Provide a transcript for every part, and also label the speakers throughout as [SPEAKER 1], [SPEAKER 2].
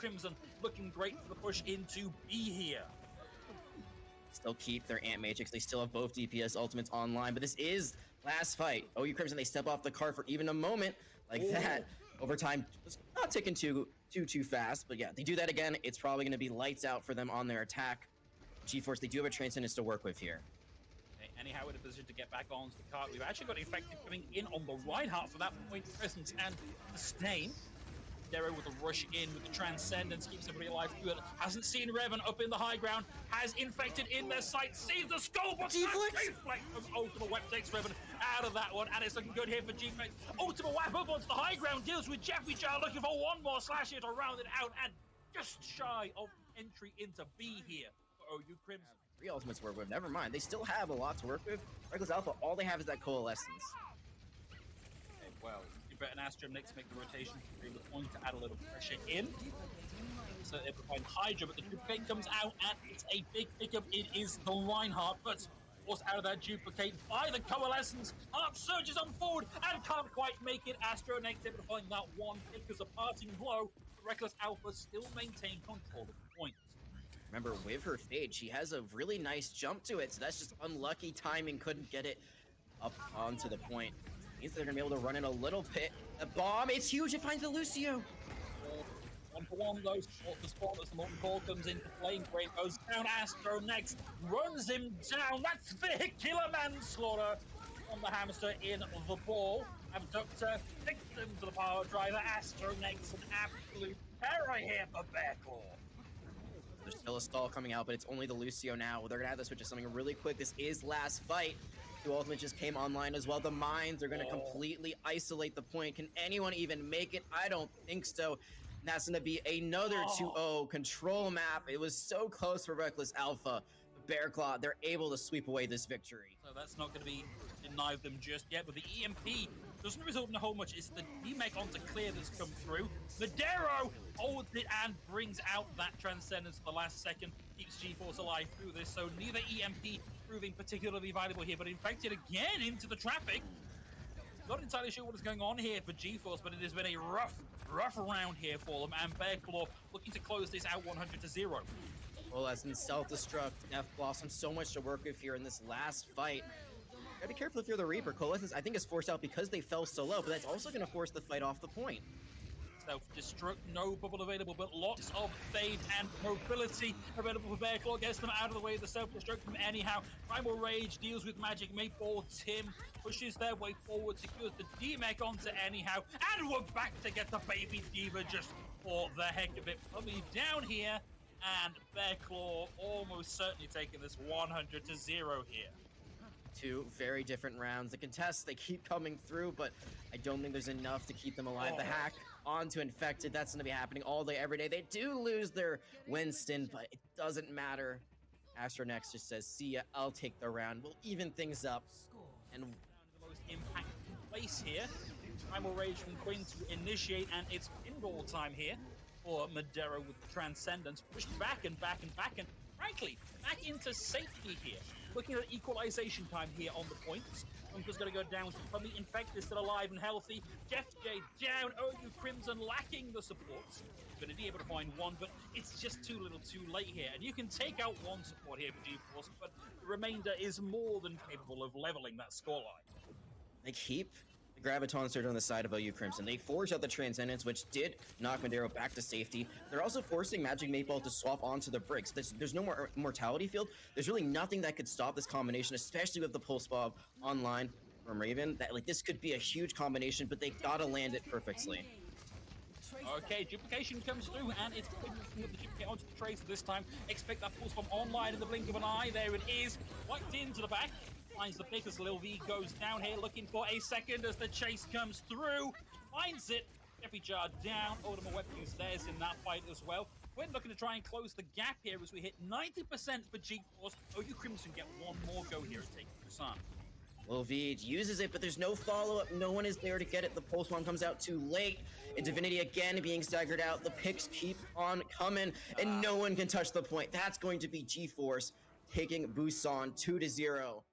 [SPEAKER 1] Crimson looking great for the push into B here.
[SPEAKER 2] Still keep their Ant Matrix. They still have both DPS ultimates online, but this is last fight. OU Crimson, they step off the cart for even a moment like that. Overtime was not ticking too fast, but yeah, they do that again. It's probably going to be lights out for them on their attack. GeForce, they do have a Transcendence to work with here.
[SPEAKER 1] Okay, anyhow, in a position to get back onto the cart. We've actually got Infected coming in on the Reinhardt for that point presence and sustain. Darrow with a rush in with the Transcendence, keeps everybody alive through it. Hasn't seen Revan up in the high ground, has Infected in their sight, sees the skull, but deflect from Ultimate Weapon takes Revan out of that one, and it's looking good here for G-Flex. Ultimate Weapon up onto the high ground, deals with Jeffrey Child, looking for one more slash here to round it out, and just shy of entry into B here for OU Crimson.
[SPEAKER 2] 3 ultimates to work with, never mind. They still have a lot to work with. Reckless Alpha, all they have is that Coalescence.
[SPEAKER 1] Okay, well, and Astro next make the rotation to the point to add a little pressure in. So they find Hydra, but the duplicate comes out and it's a big pickup. It is the Reinhardt, but forced out of that duplicate by the Coalescence. Up surges on forward and can't quite make it. Astro next able to find that one pick as a parting blow. Reckless Alpha still maintain control of the point.
[SPEAKER 2] Remember, with her fade, she has a really nice jump to it, so that's just unlucky timing. Couldn't get it up onto the point. Means they're gonna be able to run in a little bit. The bomb, it's huge. It finds the Lucio.
[SPEAKER 1] 1-for-1 though. The spot as the Molten Core comes into play. Great goes down. Astro next runs him down. That's vehicular manslaughter on the hamster in the ball. Abductor takes him to the power driver. Astro next, an absolute terror here for Bearclaw.
[SPEAKER 2] There's still a stall coming out, but it's only the Lucio now. They're gonna have to switch to something really quick. This is last fight. The ultimate just came online as well. The mines are going to completely isolate the point. Can anyone even make it? I don't think so. And that's going to be another 2-0 control map. It was so close for Reckless Alpha. Bearclaw, they're able to sweep away this victory.
[SPEAKER 1] So that's not going to be denied them just yet, but the EMP doesn't result in a whole much. It's the D-Mech onto clear that's come through. The Darrow holds it and brings out that Transcendence at the last second. Keeps GeForce alive through this, so neither EMP proving particularly valuable here, but Infected again into the traffic. Not entirely sure what is going on here for GeForce, but it has been a rough round here for them, and Bearclaw looking to close this out 100-0.
[SPEAKER 2] Well, as in self-destruct, Death Blossom, so much to work with here in this last fight. Gotta be careful if you're the Reaper. Coalescence, I think, is forced out because they fell so low, but that's also gonna force the fight off the point.
[SPEAKER 1] Self-destruct, no bubble available, but lots of fade and mobility available for Bearclaw. Gets them out of the way of the self-destruct from anyhow. Primal Rage deals with Magic Meatball. Tim pushes their way forward, secures the D-Mech onto anyhow, and we're back to get the Baby Diva just for the heck of it. Coming down here, and Bearclaw almost certainly taking this 100-0 here.
[SPEAKER 2] 2 very different rounds. The contests, they keep coming through, but I don't think there's enough to keep them alive. The hack onto Infected, that's going to be happening all day, every day. They do lose their Winston, but it doesn't matter. Astronex just says, see ya, I'll take the round. We'll even things up. And
[SPEAKER 1] the most impactful place here. Primal Rage from Quinn to initiate, and it's pinball time here for Madero with the Transcendence. Pushed back and back and back, and frankly, back into safety here. Looking at equalization time here on the points. Hunter's going to go down to probably Infected still alive and healthy. Jeff J down. OU Crimson lacking the supports. Going to be able to find one, but it's just too little too late here. And you can take out one support here for GeForce, but the remainder is more than capable of leveling that scoreline.
[SPEAKER 2] they keep the Graviton Surge on the side of OU Crimson. They force out the Transcendence, which did knock Madero back to safety. They're also forcing Magic Meatball to swap onto the bricks. There's no more Mortality Field. There's really nothing that could stop this combination, especially with the Pulse Bomb online from Raven. That, like, this could be a huge combination, but they gotta land it perfectly.
[SPEAKER 1] Okay, duplication comes through, and it's putting the duplicate onto the tracer this time. Expect that Pulse Bomb online in the blink of an eye. There it is, wiped into the back. Finds the pick as Lil V goes down here, looking for a second as the chase comes through. Finds it. Jeffy Jar down. Ultimate Weapon use theirs in that fight as well. We're looking to try and close the gap here as we hit 90% for GeForce. OU Crimson get one more go here and take the sun.
[SPEAKER 2] Lil V uses it, but there's no follow-up. No one is there to get it. The Pulse Bomb comes out too late. And Divinity again being staggered out. The picks keep on coming, and no one can touch the point. That's going to be GeForce taking Busan 2-0.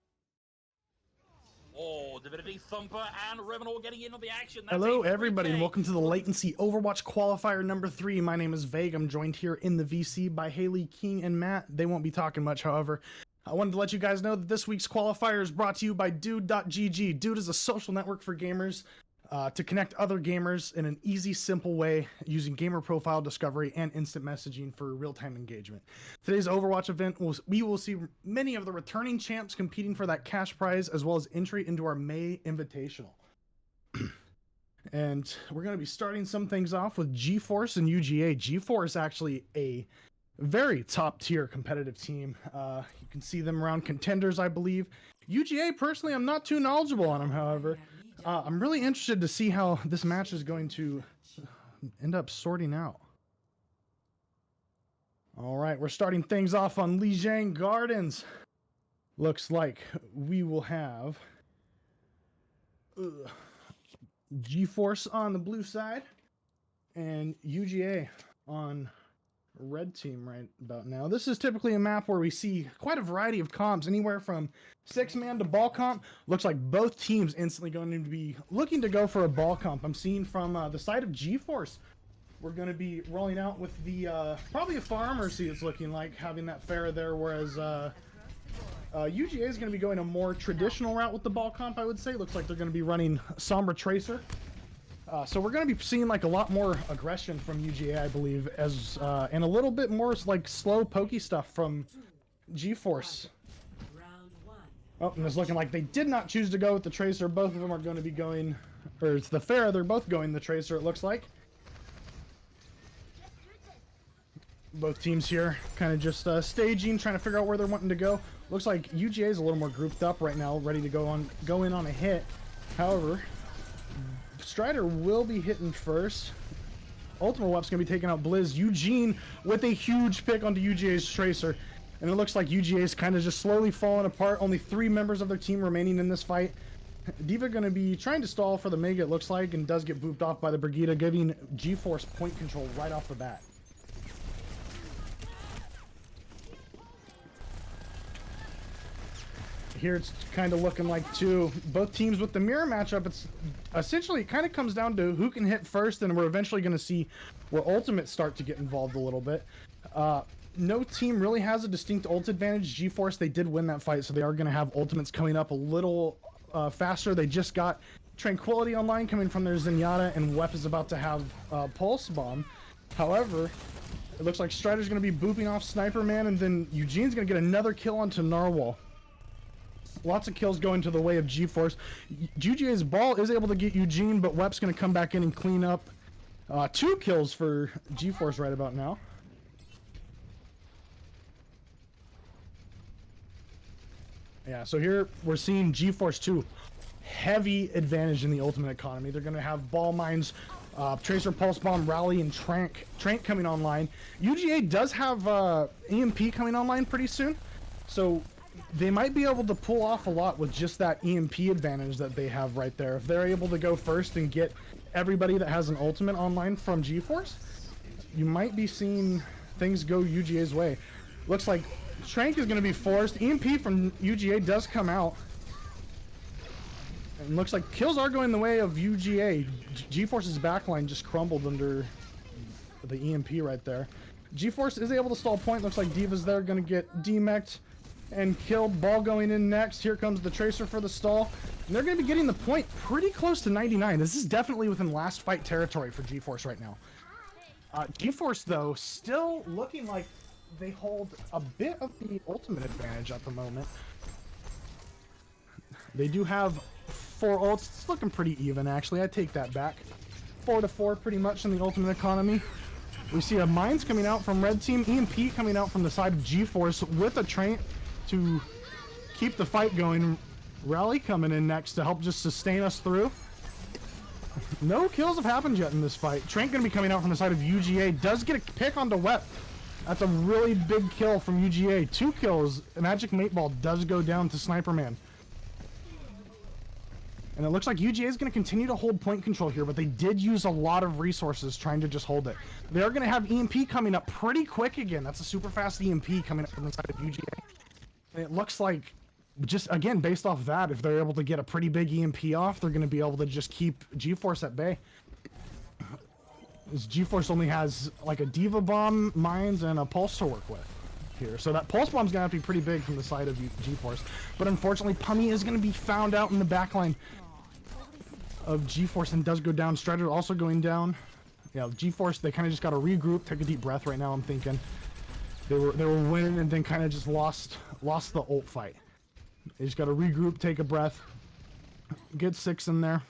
[SPEAKER 1] Oh, Divinity Thumper and Revenant getting in on the action. That's
[SPEAKER 3] Hello,
[SPEAKER 1] a
[SPEAKER 3] everybody, and
[SPEAKER 1] 3K.
[SPEAKER 3] welcome to the Latency Overwatch Qualifier number 3. My name is Vague. I'm joined here in the VC by Haley, King, and Matt. They won't be talking much, however. I wanted to let you guys know that this week's qualifier is brought to you by Dude.gg. Dude is a social network for gamers to connect other gamers in an easy, simple way using gamer profile discovery and instant messaging for real-time engagement. Today's Overwatch event, we will see many of the returning champs competing for that cash prize, as well as entry into our May Invitational. And we're going to be starting some things off with GeForce and UGA. GeForce actually a very top-tier competitive team. You can see them around contenders, I believe. UGA, personally, I'm not too knowledgeable on them, however. I'm really interested to see how this match is going to end up sorting out. All right, we're starting things off on Lijiang Gardens. Looks like we will have GeForce on the blue side and UGA on red team right about now. This is typically a map where we see quite a variety of comps, anywhere from 6-man to ball comp. Looks like both teams instantly going to be looking to go for a ball comp. I'm seeing from the side of GeForce, we're going to be rolling out with the probably a Farm Mercy, it's looking like, having that Pharah there, whereas UGA is going to be going a more traditional route with the ball comp, I would say. Looks like they're going to be running Sombra Tracer. So we're going to be seeing like a lot more aggression from UGA, I believe, as and a little bit more like slow pokey stuff from GeForce. Oh, and it's looking like they did not choose to go with the Tracer. Both of them are going to be going, or it's the Pharah, they're both going the Tracer, it looks like. Both teams here kind of just staging, trying to figure out where they're wanting to go. Looks like UGA is a little more grouped up right now, ready to go in on a hit. However, Strider will be hitting first. Ultimate Wep's going to be taking out Blizz. Eugene with a huge pick onto UGA's Tracer. And it looks like UGA is kind of just slowly falling apart. Only 3 members of their team remaining in this fight. D.Va going to be trying to stall for the Mega, it looks like, and does get booped off by the Brigida, giving GeForce point control right off the bat. Here it's kind of looking like too, both teams with the mirror matchup, it's essentially, it kind of comes down to who can hit first, and we're eventually going to see where ultimates start to get involved a little bit. No team really has a distinct ult advantage. GeForce, they did win that fight, so they are going to have ultimates coming up a little faster. They just got Tranquility online coming from their Zenyatta, and Wep is about to have Pulse Bomb. However, it looks like Strider's going to be booping off Sniper Man, and then Eugene's going to get another kill onto Narwhal. Lots of kills going to the way of GeForce. UGA's ball is able to get Eugene, but Wep's going to come back in and clean up. 2 kills for GeForce right about now. Yeah, so here we're seeing GeForce 2. Heavy advantage in the ultimate economy. They're going to have ball mines, Tracer, Pulse Bomb, Rally, and Trank coming online. UGA does have EMP coming online pretty soon. So they might be able to pull off a lot with just that EMP advantage that they have right there. If they're able to go first and get everybody that has an ultimate online from GeForce, you might be seeing things go UGA's way. Looks like Trank is going to be forced. EMP from UGA does come out. And looks like kills are going the way of UGA. GeForce's backline just crumbled under the EMP right there. GeForce is able to stall point. Looks like D.Va's there, going to get demeched and killed. Ball going in next. Here comes the Tracer for the stall. And they're going to be getting the point pretty close to 99. This is definitely within last fight territory for GeForce right now. GeForce, though, still looking like they hold a bit of the ultimate advantage at the moment. They do have 4 ults. It's looking pretty even, actually. I take that back. 4-4 pretty much in the ultimate economy. We see a Mines coming out from red team. EMP coming out from the side of GeForce with a Train to keep the fight going. Rally coming in next to help just sustain us through. No kills have happened yet in this fight. Trank going to be coming out from the side of UGA. Does get a pick onto Wep. That's a really big kill from UGA. 2 kills. Magic Mate Ball does go down to Sniper Man. And it looks like UGA is going to continue to hold point control here, but they did use a lot of resources trying to just hold it. They're going to have EMP coming up pretty quick again. That's a super fast EMP coming up from the side of UGA. And it looks like just again, based off that, if they're able to get a pretty big EMP off, they're going to be able to just keep G-Force at bay. As G-Force only has like a Diva Bomb, Mines, and a Pulse to work with here. So that Pulse Bomb's going to have to be pretty big from the side of G-Force. But unfortunately, Pummy is going to be found out in the backline of G-Force and does go down. Strider also going down. Yeah, G-Force, they kind of just got to regroup, take a deep breath right now, I'm thinking. They were winning and then kind of just lost the ult fight. They just got to regroup, take a breath, get 6 in there,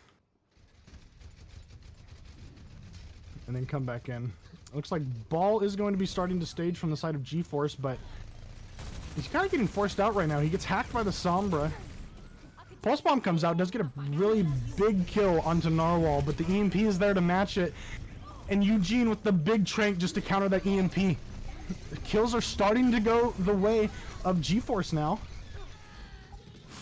[SPEAKER 3] and then come back in. Looks like Ball is going to be starting to stage from the side of G-Force, but he's kind of getting forced out right now. He gets hacked by the Sombra. Pulse Bomb comes out, does get a really big kill onto Narwhal, but the EMP is there to match it. And Eugene with the big trank just to counter that EMP. The kills are starting to go the way of G-Force now.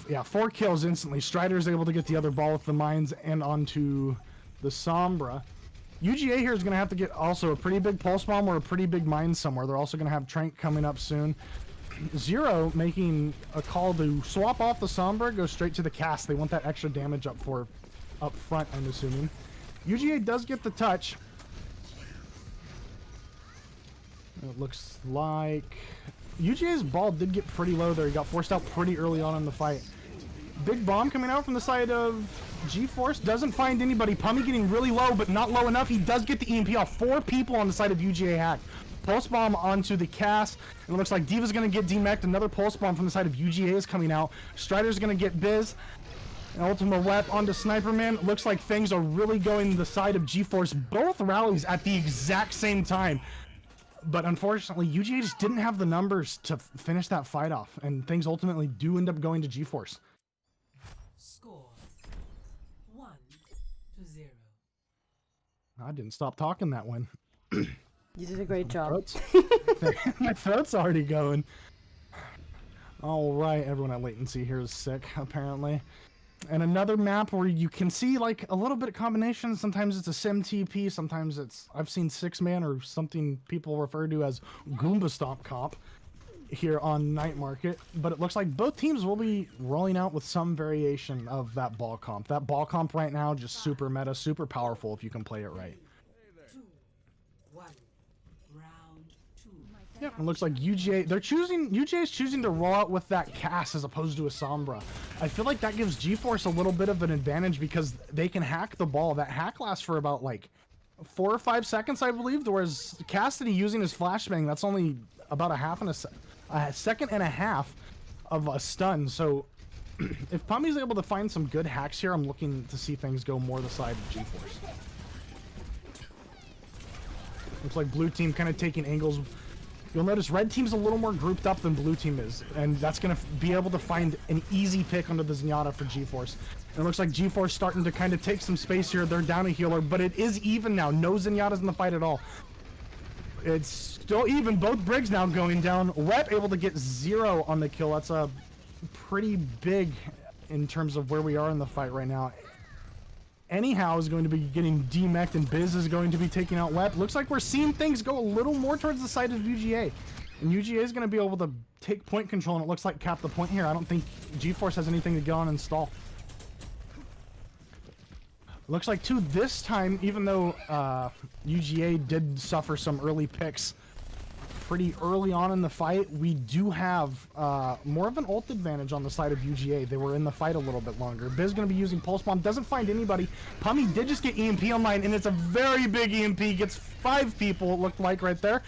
[SPEAKER 3] Yeah, 4 kills instantly. Strider is able to get the other ball with the mines and onto the Sombra. UGA here is going to have to get also a pretty big Pulse Bomb or a pretty big mine somewhere. They're also going to have Trank coming up soon. Zero making a call to swap off the Sombra, go straight to the cast. They want that extra damage up front, I'm assuming. UGA does get the touch. It looks like UGA's ball did get pretty low there. He got forced out pretty early on in the fight. Big bomb coming out from the side of G-Force. Doesn't find anybody. Pummy getting really low, but not low enough. He does get the EMP off. 4 people on the side of UGA hack. Pulse bomb onto the cast. And it looks like Diva's going to get demeched. Another pulse bomb from the side of UGA is coming out. Strider's going to get Biz. And Ultima Wep onto Sniper Man. Looks like things are really going the side of G-Force. Both rallies at the exact same time. But unfortunately, UGA just didn't have the numbers to finish that fight off. And things ultimately do end up going to G-Force.
[SPEAKER 4] Score 1-0.
[SPEAKER 3] I didn't stop talking that one.
[SPEAKER 5] You did a great job.
[SPEAKER 3] My throat's already going. All right, everyone at latency here is sick, apparently. And another map where you can see like a little bit of combination. Sometimes it's a sim TP, sometimes it's, I've seen 6-man or something people refer to as Goomba Stomp comp here on Night Market. But it looks like both teams will be rolling out with some variation of that ball comp. That ball comp right now, just super meta, super powerful if you can play it right.
[SPEAKER 4] 2-1. Round 2.
[SPEAKER 3] Yep, it looks like UGA, UGA is choosing to roll out with that cast as opposed to a Sombra. I feel like that gives G-Force a little bit of an advantage because they can hack the ball. That hack lasts for about like 4 or 5 seconds, I believe, whereas Cassidy using his flashbang, that's only about a second and a half of a stun. So if Pummy's able to find some good hacks here, I'm looking to see things go more the side of G-Force. Looks like blue team kind of taking angles. You'll notice red team's a little more grouped up than blue team is, and that's going to be able to find an easy pick under the Zenyatta for G-Force. And it looks like G-Force starting to kind of take some space here. They're down a healer, but it is even now. No Zenyatta's in the fight at all. It's still even. Both Briggs now going down. Wep able to get 0 on the kill. That's a pretty big in terms of where we are in the fight right now. Anyhow is going to be getting demeched, and Biz is going to be taking out Wep. Looks like we're seeing things go a little more towards the side of UGA. And UGA is going to be able to take point control, and it looks like cap the point here. I don't think G-Force has anything to get on and stall. Looks like, too, this time, even though UGA did suffer some early picks pretty early on in the fight, we do have more of an ult advantage on the side of UGA. They were in the fight a little bit longer. Biz going to be using Pulse Bomb, doesn't find anybody. Pummy did just get EMP online, and it's a very big EMP. Gets 5 people, it looked like right there.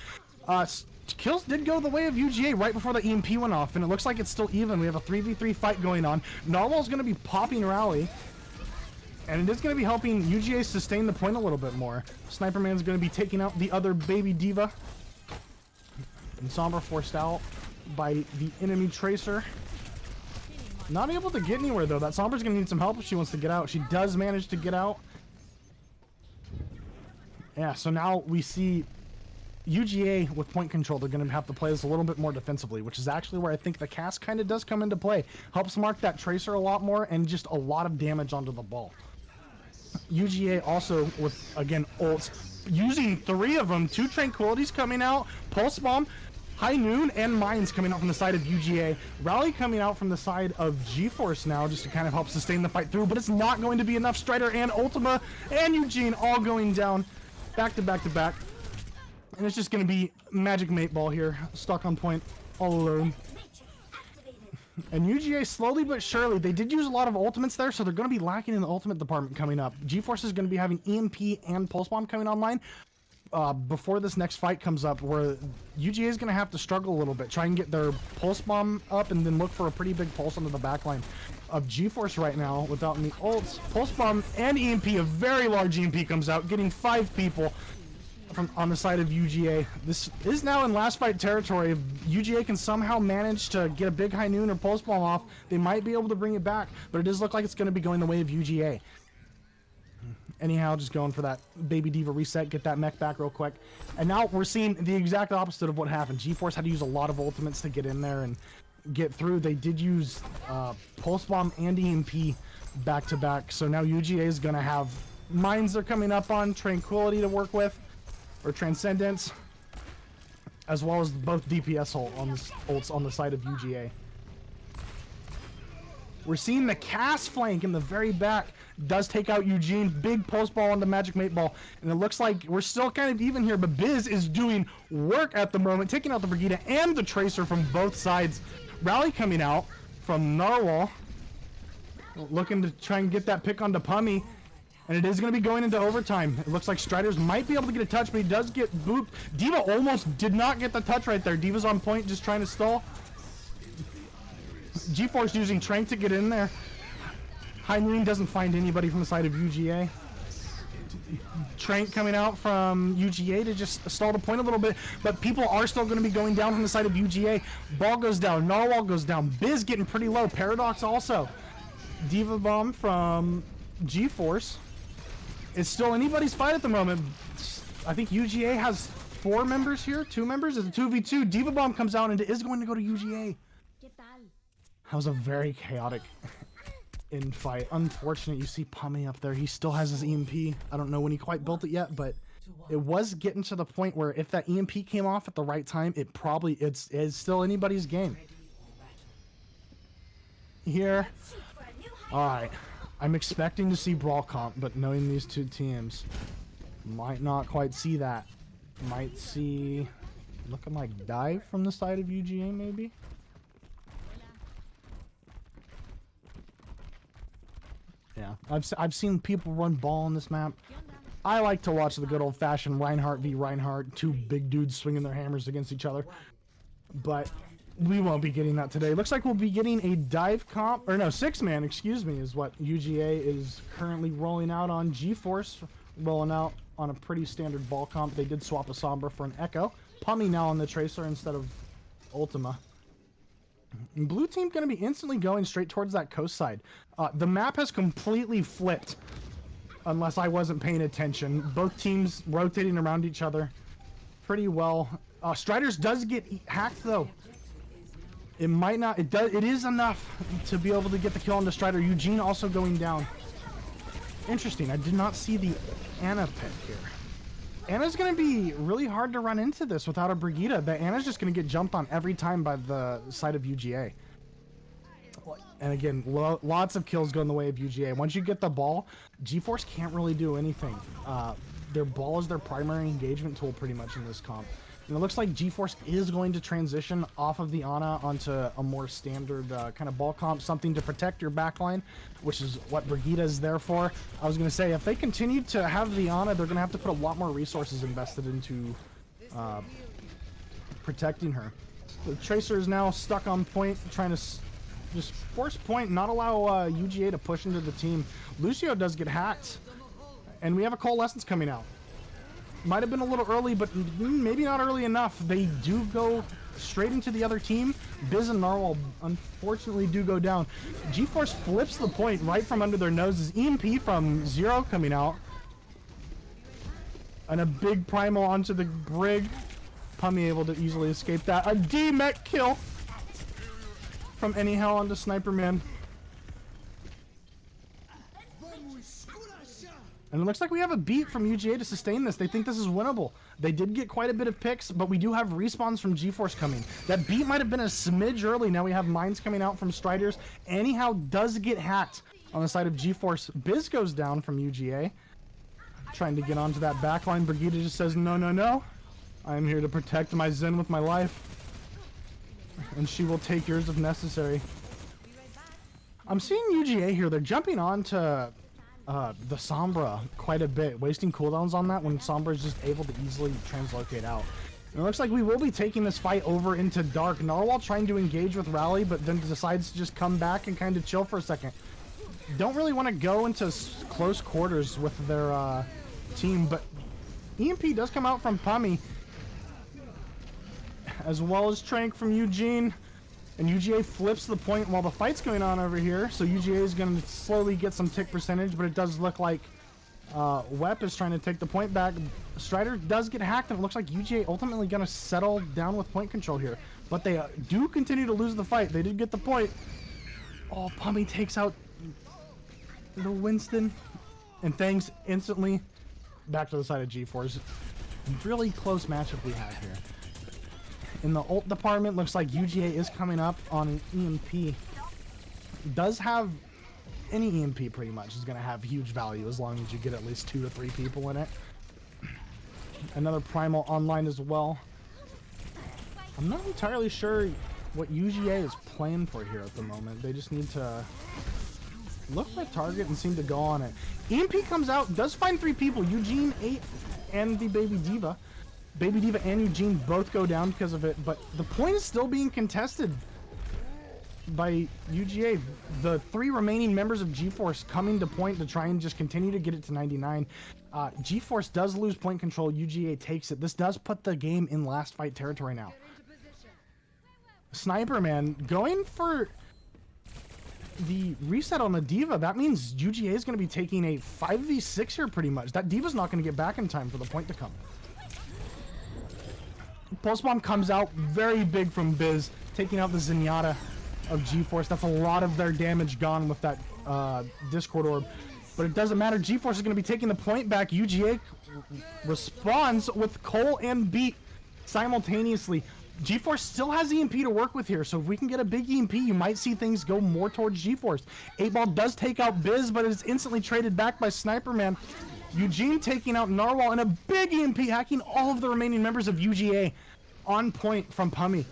[SPEAKER 3] Kills did go the way of UGA right before the EMP went off, and it looks like it's still even. We have a 3v3 fight going on. Narwhal's going to be popping Rally, and it is going to be helping UGA sustain the point a little bit more. Sniper Man's going to be taking out the other baby Diva. And Sombra forced out by the enemy Tracer. Not able to get anywhere though. That Sombra's going to need some help if she wants to get out. She does manage to get out. Yeah, so now we see UGA with point control. They're going to have to play this a little bit more defensively, which is actually where I think the cast kind of does come into play. Helps mark that Tracer a lot more and just a lot of damage onto the ball. UGA also with, again, ults. Using 3 of them. 2 Tranquilities coming out. Pulse Bomb. High Noon and Mines coming out from the side of UGA. Rally coming out from the side of GeForce now just to kind of help sustain the fight through, but it's not going to be enough. Strider and Ultima and Eugene all going down back to back to back. And it's just going to be Magic Mate Ball here, stuck on point all alone. And UGA slowly but surely, they did use a lot of ultimates there, so they're going to be lacking in the ultimate department coming up. GeForce is going to be having EMP and Pulse Bomb coming online before this next fight comes up, where UGA is going to have to struggle a little bit, try and get their Pulse Bomb up and then look for a pretty big pulse onto the backline of GeForce right now without any ults. Pulse Bomb and EMP, a very large EMP comes out, getting 5 people from on the side of UGA. This is now in last fight territory. If UGA can somehow manage to get a big High Noon or Pulse Bomb off, they might be able to bring it back, but it does look like it's going to be going the way of UGA. Anyhow, just going for that Baby D.Va reset, get that mech back real quick. And now we're seeing the exact opposite of what happened. GeForce had to use a lot of ultimates to get in there and get through. They did use Pulse Bomb and EMP back to back. So now UGA is going to have Mines they're coming up on, Tranquility to work with, or Transcendence, as well as both DPS ults on the side of UGA. We're seeing the cast flank in the very back does take out Eugene. Big Pulse Ball on the Magic Mate Ball. And it looks like we're still kind of even here, but Biz is doing work at the moment, taking out the Brigitte and the Tracer from both sides. Rally coming out from Narwhal, looking to try and get that pick onto Pummy. And it is going to be going into overtime. It looks like Striders might be able to get a touch, but he does get booped. D.Va almost did not get the touch right there. D.Va's on point, just trying to stall. GeForce using Trank to get in there. High Noon doesn't find anybody from the side of UGA. Trank coming out from UGA to just stall the point a little bit, but people are still going to be going down from the side of UGA. Ball goes down, Narwhal goes down, Biz getting pretty low, Paradox also. D.Va Bomb from GeForce. It's still anybody's fight at the moment. I think UGA has 4 members here, 2 members. It's a 2v2. D.Va Bomb comes out and it is going to go to UGA. That was a very chaotic in fight. Unfortunate, you see Pummy up there. He still has his EMP. I don't know when he quite built it yet, but it was getting to the point where if that EMP came off at the right time, it's still anybody's game. Here. Alright. I'm expecting to see Brawl Comp, but knowing these two teams, might not quite see that. Might see looking like Dive from the side of UGA maybe. Yeah, I've seen people run ball on this map. I like to watch the good old-fashioned Reinhardt v Reinhardt, 2 big dudes swinging their hammers against each other. But we won't be getting that today. Looks like we'll be getting a dive comp, or no, 6-man, excuse me, is what UGA is currently rolling out on. GeForce rolling out on a pretty standard ball comp. They did swap a Sombra for an Echo. Pummy now on the Tracer instead of Ultima. And blue team going to be instantly going straight towards that coast side. The map has completely flipped, unless I wasn't paying attention. Both teams rotating around each other pretty well. Striders does get hacked though. It might not. It is enough to be able to get the kill on the Strider. Eugene also going down. Interesting. I did not see the Ana pick here. Ana's going to be really hard to run into this without a Brigitte. The Ana's just going to get jumped on every time by the side of UGA. And again, lots of kills going the way of UGA. Once you get the ball, GeForce can't really do anything. Their ball is their primary engagement tool pretty much in this comp. And it looks like GeForce is going to transition off of the Ana onto a more standard kind of ball comp, something to protect your backline, which is what Brigitte is there for. I was going to say, if they continue to have the Ana, they're going to have to put a lot more resources invested into protecting her. The Tracer is now stuck on point, trying to just force point, not allow UGA to push into the team. Lucio does get hacked, and we have a Coalescence coming out. Might have been a little early, but maybe not early enough. They do go straight into the other team. Biz and Narwhal unfortunately do go down. GeForce flips the point right from under their noses. EMP from Zero coming out. And a big primal onto the Brig. Pummy able to easily escape that. A D-Mech kill from Anyhow onto Sniper Man. And it looks like we have a beat from UGA to sustain this. They think this is winnable. They did get quite a bit of picks, but we do have respawns from GeForce coming. That beat might have been a smidge early. Now we have mines coming out from Striders. Anyhow does get hacked on the side of GeForce. Biz goes down from UGA. Trying to get onto that backline. Brigitte just says, no, no, no. I'm here to protect my Zen with my life. And she will take yours if necessary. I'm seeing UGA here. They're jumping on to the Sombra quite a bit, wasting cooldowns on that when Sombra is just able to easily translocate out. And it looks like we will be taking this fight over into Dark. Narwhal trying to engage with Rally, but then decides to just come back and kind of chill for a second. Don't really want to go into close quarters with their team, but EMP does come out from Pummy, as well as Trank from Eugene. And UGA flips the point while the fight's going on over here. So UGA is going to slowly get some tick percentage, but it does look like Wep is trying to take the point back. Strider does get hacked, and it looks like UGA ultimately going to settle down with point control here. But they do continue to lose the fight. They did get the point. Oh, Pummy takes out the Winston. And Thangs instantly back to the side of GeForce. Really close matchup we have here. In the ult department, looks like UGA is coming up on an EMP. Does have any EMP pretty much is going to have huge value as long as you get at least 2 to 3 people in it. Another Primal online as well. I'm not entirely sure what UGA is playing for here at the moment. They just need to look for a target and seem to go on it. EMP comes out, does find 3 people. Eugene, 8, and the Baby Diva. Baby Diva and Eugene both go down because of it, but the point is still being contested by UGA. The 3 remaining members of GeForce coming to point to try and just continue to get it to 99. GeForce does lose point control. UGA takes it. This does put the game in last fight territory now. Sniper Man going for the reset on the Diva. That means UGA is going to be taking a 5v6 here pretty much. That Diva's not going to get back in time for the point to come. Pulse Bomb comes out very big from Biz, taking out the Zenyatta of GeForce. That's a lot of their damage gone with that Discord Orb. But it doesn't matter. GeForce is going to be taking the point back. UGA responds with Cole and Beat simultaneously. GeForce still has EMP to work with here, so if we can get a big EMP, you might see things go more towards GeForce. 8-Ball does take out Biz, but is instantly traded back by Sniper Man. Eugene taking out Narwhal, and a big EMP hacking all of the remaining members of UGA on point from Pummy.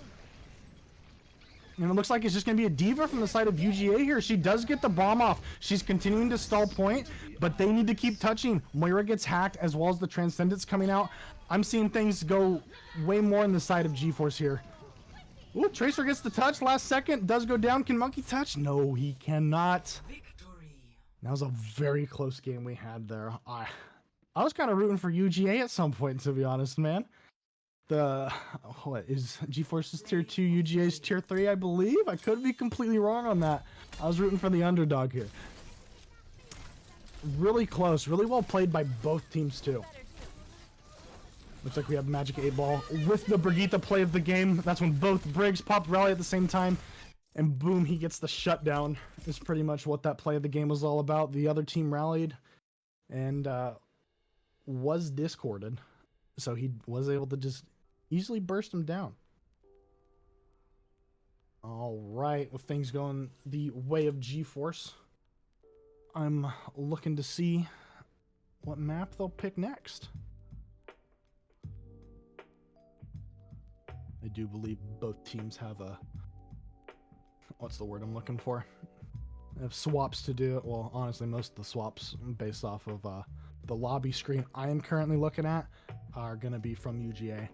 [SPEAKER 3] And it looks like it's just going to be a Diva from the side of UGA here. She does get the bomb off. She's continuing to stall point, but they need to keep touching. Moira gets hacked as well as the Transcendence coming out. I'm seeing things go way more on the side of GeForce here. Ooh, Tracer gets the touch last second. Does go down. Can Monkey touch? No, he cannot. That was a very close game we had there. I was kind of rooting for UGA at some point, to be honest, man. What is GeForce's tier 2, UGA's tier 3, I believe? I could be completely wrong on that. I was rooting for the underdog here. Really close. Really well played by both teams, too. Looks like we have Magic 8-Ball with the Brigitte play of the game. That's when both Briggs popped Rally at the same time. And boom, he gets the shutdown. Is pretty much what that play of the game was all about. The other team rallied and was discorded. So he was able to just easily burst him down. All right, with things going the way of GeForce, I'm looking to see what map they'll pick next. I do believe both teams have a... What's the word I'm looking for? They have swaps to do. Well, honestly, most of the swaps based off of the lobby screen I am currently looking at are going to be from UGA.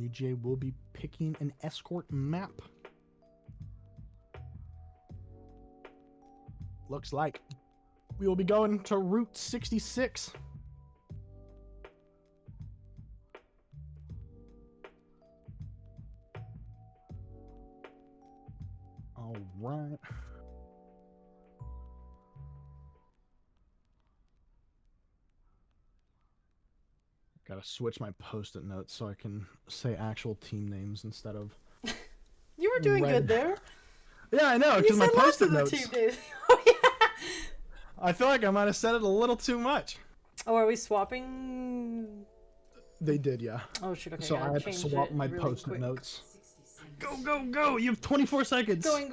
[SPEAKER 3] UGA will be picking an escort map. Looks like we will be going to Route 66. All right. Gotta switch my post-it notes so I can say actual team names instead of...
[SPEAKER 5] You were doing good there.
[SPEAKER 3] Yeah, I know.
[SPEAKER 5] You
[SPEAKER 3] Because my
[SPEAKER 5] said lots
[SPEAKER 3] post-it
[SPEAKER 5] of the
[SPEAKER 3] notes.
[SPEAKER 5] team days. Oh, yeah.
[SPEAKER 3] I feel like I might have said it a little too much.
[SPEAKER 5] Oh, are we swapping?
[SPEAKER 3] They did, yeah.
[SPEAKER 5] Oh shoot! Okay,
[SPEAKER 3] So
[SPEAKER 5] gotta
[SPEAKER 3] I had to
[SPEAKER 5] change
[SPEAKER 3] swap
[SPEAKER 5] it
[SPEAKER 3] my
[SPEAKER 5] really
[SPEAKER 3] post-it
[SPEAKER 5] quick.
[SPEAKER 3] notes. Go, go, go! You have 24 seconds.
[SPEAKER 5] Going.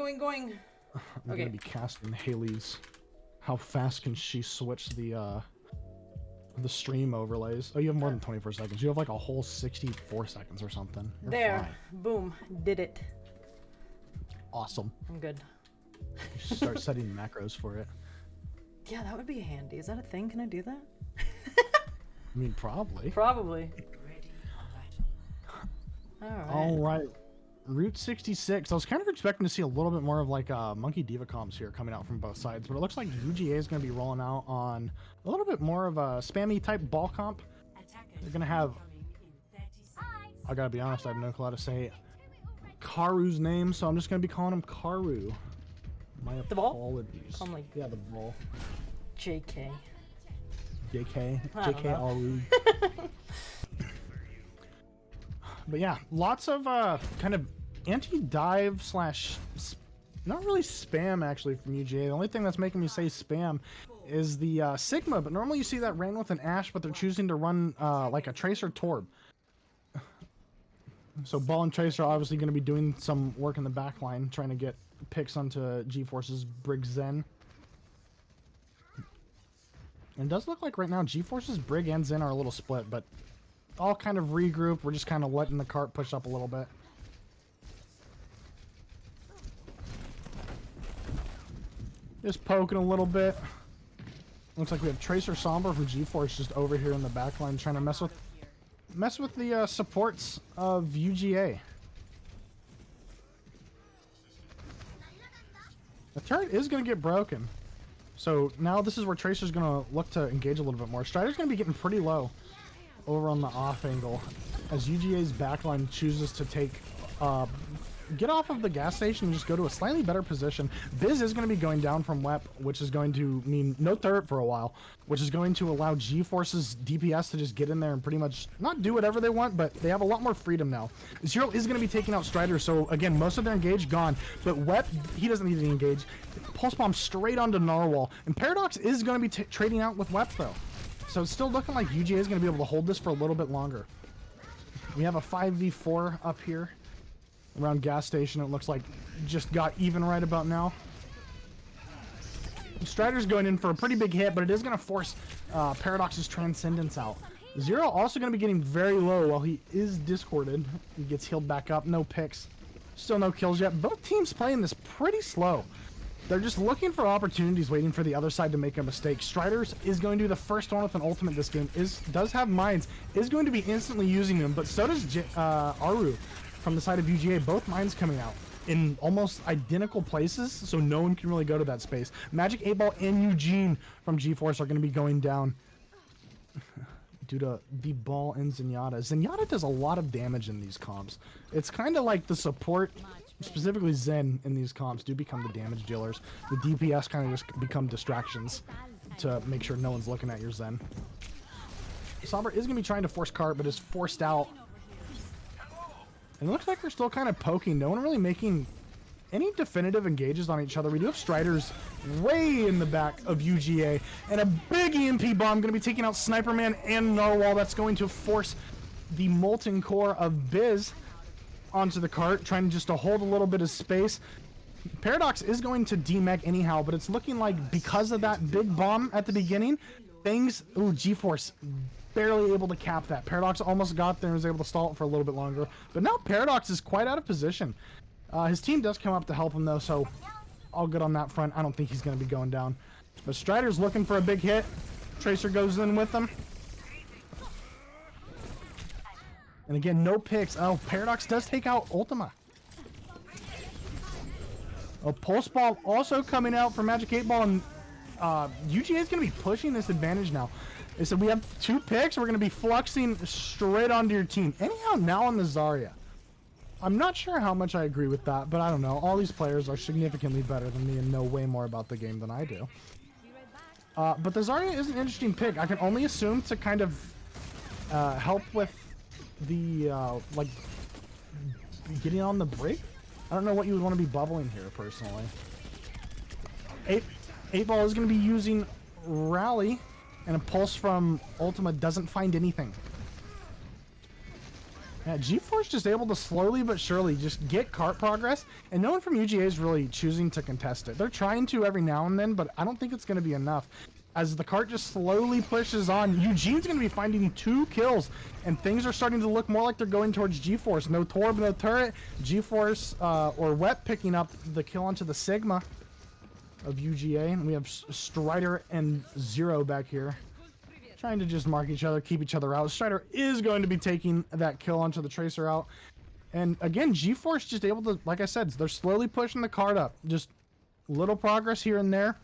[SPEAKER 3] I'm
[SPEAKER 5] Okay.
[SPEAKER 3] gonna be casting Haley's. How fast can she switch the stream overlays? Oh, you have more than 24 seconds. You have like a whole 64 seconds or something. You're
[SPEAKER 5] There.
[SPEAKER 3] fine.
[SPEAKER 5] Boom. Did it.
[SPEAKER 3] Awesome.
[SPEAKER 5] I'm good.
[SPEAKER 3] You should start setting macros for it.
[SPEAKER 5] Yeah, that would be handy. Is that a thing? Can I do that?
[SPEAKER 3] I mean, probably.
[SPEAKER 5] Probably.
[SPEAKER 4] Ready for battle.
[SPEAKER 5] All right.
[SPEAKER 3] All right. Route 66. I was kind of expecting to see a little bit more of like Monkey Diva comms here coming out from both sides, but it looks like UGA is going to be rolling out on a little bit more of a spammy type ball comp. They're going to have, I gotta be honest, I have no clue how to say Karu's name, so I'm just going to be calling him Karu. My
[SPEAKER 5] The ball?
[SPEAKER 3] apologies.
[SPEAKER 5] Call him like
[SPEAKER 3] Yeah, the ball.
[SPEAKER 5] JK.
[SPEAKER 3] JK.
[SPEAKER 5] I don't
[SPEAKER 3] JK
[SPEAKER 5] know.
[SPEAKER 3] Aru. But yeah, lots of kind of anti-dive slash not really spam actually from UGA. The only thing that's making me say spam is the Sigma, but normally you see that ran with an Ashe, but they're choosing to run like a Tracer Torb. So Ball and Tracer are obviously going to be doing some work in the back line, trying to get picks onto GeForce's Brig Zen. And it does look like right now GeForce's Brig and Zen are a little split, but all kind of regroup. We're just kind of letting the cart push up a little bit. Just poking a little bit. Looks like we have Tracer Sombra from GeForce just over here in the back line trying to mess with the supports of UGA. The turret is going to get broken. So now this is where Tracer's going to look to engage a little bit more. Strider's going to be getting pretty low over on the off angle as UGA's backline chooses to take get off of the gas station and just go to a slightly better position. Biz is going to be going down from WEP, which is going to mean no turret for a while, which is going to allow GeForce's DPS to just get in there and pretty much not do whatever they want, but they have a lot more freedom now. Zero is going to be taking out Strider, so again, most of their engage gone, but WEP, he doesn't need to engage. Pulse Bomb straight onto Narwhal, and Paradox is going to be trading out with WEP though. So it's still looking like UGA is going to be able to hold this for a little bit longer. We have a 5v4 up here around gas station. It looks like just got even right about now. Strider's going in for a pretty big hit, but it is going to force Paradox's Transcendence out. Zero also going to be getting very low while he is discorded. He gets healed back up. No picks. Still no kills yet. Both teams playing this pretty slow. They're just looking for opportunities, waiting for the other side to make a mistake. Striders is going to be the first one with an ultimate this game. Does have mines. Is going to be instantly using them, but so does Aru from the side of UGA. Both mines coming out in almost identical places, so no one can really go to that space. Magic 8-Ball and Eugene from GeForce are going to be going down due to the Ball and Zenyatta. Zenyatta does a lot of damage in these comps. It's kind of like the support, specifically Zen in these comps, do become the damage dealers. The DPS kind of just become distractions to make sure no one's looking at your Zen. Sombra is going to be trying to force cart, but is forced out. And it looks like they're still kind of poking. No one really making any definitive engages on each other. We do have Striders way in the back of UGA. And a big EMP bomb going to be taking out Sniper Man and Narwhal. That's going to force the Molten Core of Biz onto the cart, trying just to hold a little bit of space. Paradox is going to demech anyhow, but it's looking like because of that big bomb at the beginning, things... Ooh, GeForce barely able to cap that. Paradox almost got there and was able to stall it for a little bit longer. But now Paradox is quite out of position. His team does come up to help him though, so all good on that front. I don't think he's going to be going down. But Strider's looking for a big hit. Tracer goes in with him. And again, no picks. Oh, Paradox does take out Ultima. Oh, Pulse Ball also coming out for Magic 8-Ball, and UGA is going to be pushing this advantage now. They said we have 2 picks. We're going to be fluxing straight onto your team. Anyhow, now on the Zarya. I'm not sure how much I agree with that, but I don't know. All these players are significantly better than me and know way more about the game than I do. But the Zarya is an interesting pick. I can only assume to kind of help with the, like, getting on the break. I don't know what you would want to be bubbling here, personally. 8 Ball is going to be using Rally, and a pulse from Ultima doesn't find anything. Yeah, GeForce just able to slowly but surely just get cart progress, and no one from UGA is really choosing to contest it. They're trying to every now and then, but I don't think it's going to be enough. As the cart just slowly pushes on, Eugene's going to be finding 2 kills, and things are starting to look more like they're going towards GeForce. No Torb, no turret. GeForce or Wet picking up the kill onto the Sigma of UGA, and we have Strider and Zero back here trying to just mark each other, keep each other out. Strider is going to be taking that kill onto the Tracer out. And again, GeForce just able to, like I said, they're slowly pushing the card up. Just little progress here and there.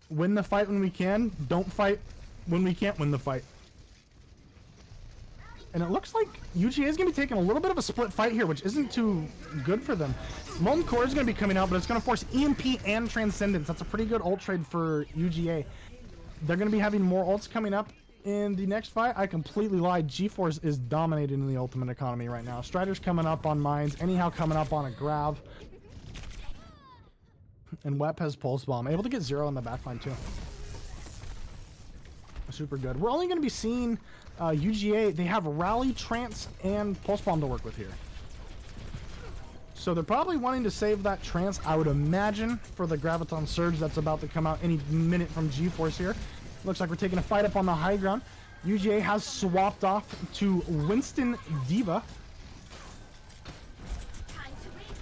[SPEAKER 3] Win the fight when we can. Don't fight when we can't win the fight. And it looks like UGA is going to be taking a little bit of a split fight here, which isn't too good for them. Molten Core is going to be coming out, but it's going to force EMP and Transcendence. That's a pretty good ult trade for UGA. They're going to be having more ults coming up in the next fight. I completely lied. GeForce is dominating in the ultimate economy right now. Strider's coming up on mines. Anyhow coming up on a Grav. And Wep has Pulse Bomb. Able to get Zero in the backline too. Super good. We're only going to be seeing UGA. They have Rally, Trance, and Pulse Bomb to work with here. So they're probably wanting to save that Trance, I would imagine, for the Graviton Surge that's about to come out any minute from GeForce here. Looks like we're taking a fight up on the high ground. UGA has swapped off to Winston Diva.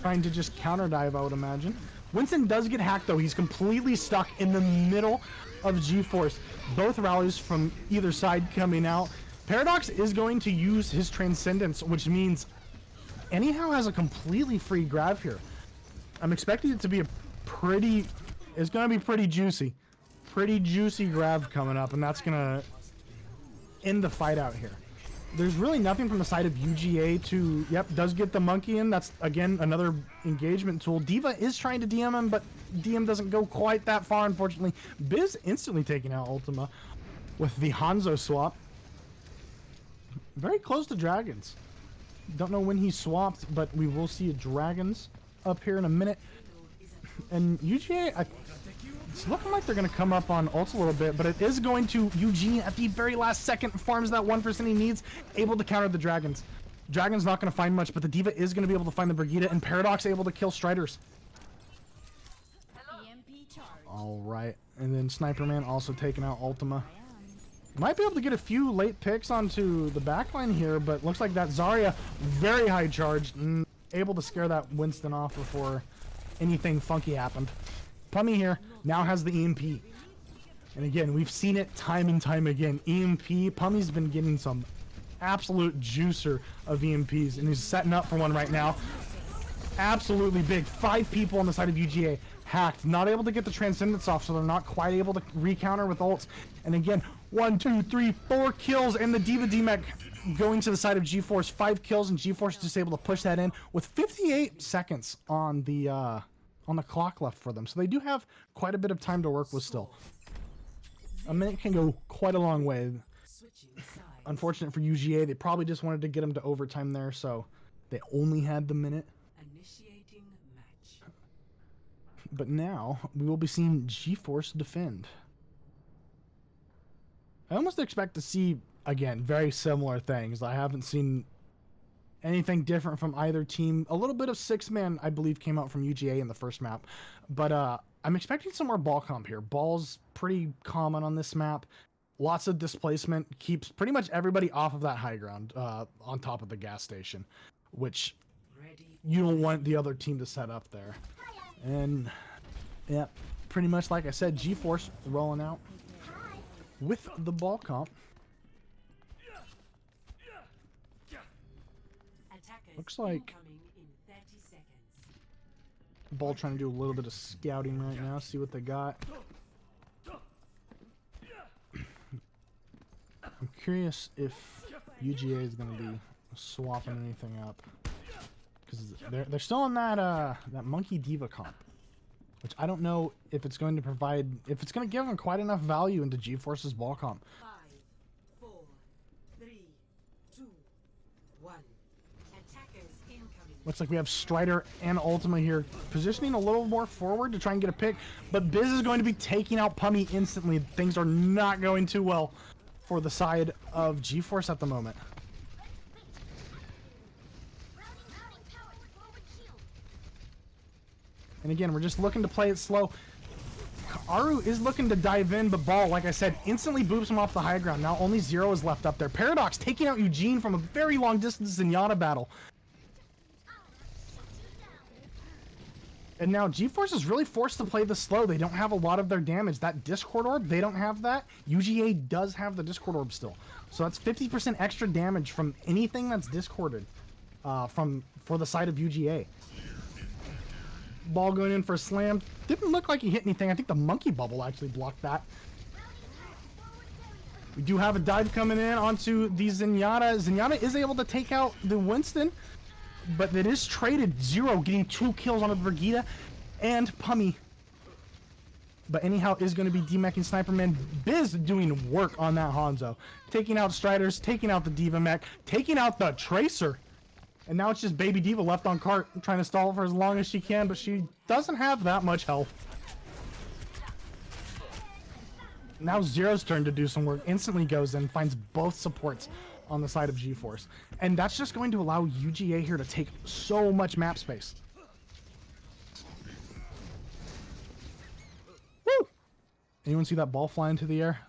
[SPEAKER 3] Trying to just counter dive, I would imagine. Winston does get hacked though. He's completely stuck in the middle of GeForce. Both rallies from either side coming out. Paradox is going to use his Transcendence, which means Anyhow has a completely free grab here. I'm expecting it to be a pretty... It's going to be pretty juicy. Pretty juicy grab coming up, and that's going to end the fight out here. There's really nothing from the side of UGA to... Yep, does get the monkey in. That's, again, another engagement tool. Diva is trying to DM him, but DM doesn't go quite that far, unfortunately. Biz instantly taking out Ultima with the Hanzo swap. Very close to Dragons. Don't know when he swapped, but we will see Dragons up here in a minute. And UGA, it's looking like they're going to come up on ults a little bit, but it is going to Eugene at the very last second, farms that 1% he needs, able to counter the Dragons. Dragon's not going to find much, but the Diva is going to be able to find the Brigitte, and Paradox able to kill Striders. All right, and then Sniper Man also taking out Ultima. Might be able to get a few late picks onto the backline here, but looks like that Zarya, very high charge, able to scare that Winston off before anything funky happened. Pummy here now has the EMP. And again, we've seen it time and time again. EMP, Pummy's been getting some absolute juicer of EMPs, and he's setting up for one right now. Absolutely big. 5 people on the side of UGA. Hacked. Not able to get the Transcendence off, so they're not quite able to re-counter with ults. And again, 1, 2, 3, 4 kills, and the Diva DMEC going to the side of GeForce. 5 kills, and GeForce just able to push that in with 58 seconds on the clock left for them. So they do have quite a bit of time to work with still. A minute can go quite a long way. Unfortunate for UGA, they probably just wanted to get them to overtime there, so they only had the minute. But now we will be seeing GeForce defend. I almost expect to see, again, very similar things. I haven't seen anything different from either team. A little bit of 6-man, I believe, came out from UGA in the first map. But I'm expecting some more ball comp here. Ball's pretty common on this map. Lots of displacement. Keeps pretty much everybody off of that high ground on top of the gas station, which you don't want the other team to set up there. And, yeah, pretty much like I said, GeForce rolling out with the ball comp. Looks like Ball trying to do a little bit of scouting right now, see what they got. I'm curious if UGA is going to be swapping anything up, because they're still on that Monkey Diva comp, which I don't know if it's going to provide, if it's going to give them quite enough value into GeForce's ball comp.
[SPEAKER 4] 5, 4, 3, 2, 1. Attackers incoming.
[SPEAKER 3] Looks like we have Strider and Ultima here positioning a little more forward to try and get a pick, but Biz is going to be taking out Pummy instantly. Things are not going too well for the side of GeForce at the moment. And again, we're just looking to play it slow. Aru is looking to dive in, but Ball, like I said, instantly boops him off the high ground. Now only Zero is left up there. Paradox taking out Eugene from a very long distance Zenyatta battle. And now GeForce is really forced to play this slow. They don't have a lot of their damage. That Discord Orb, they don't have that. UGA does have the Discord Orb still. So that's 50% extra damage from anything that's discorded for the side of UGA. Ball going in for a slam. Didn't look like he hit anything. I think the monkey bubble actually blocked that. We do have a dive coming in onto the Zenyatta. Zenyatta is able to take out the Winston, but it is traded. Zero getting 2 kills on the Brigitte and Pummy. But anyhow, is going to be demeching Sniper Man. Biz doing work on that Hanzo. Taking out Striders, taking out the Diva mech, taking out the Tracer. And now it's just Baby Diva left on cart, trying to stall for as long as she can, but she doesn't have that much health. Now Zero's turn to do some work. Instantly goes in, finds both supports on the side of GeForce. And that's just going to allow UGA here to take so much map space. Woo! Anyone see that ball fly into the air?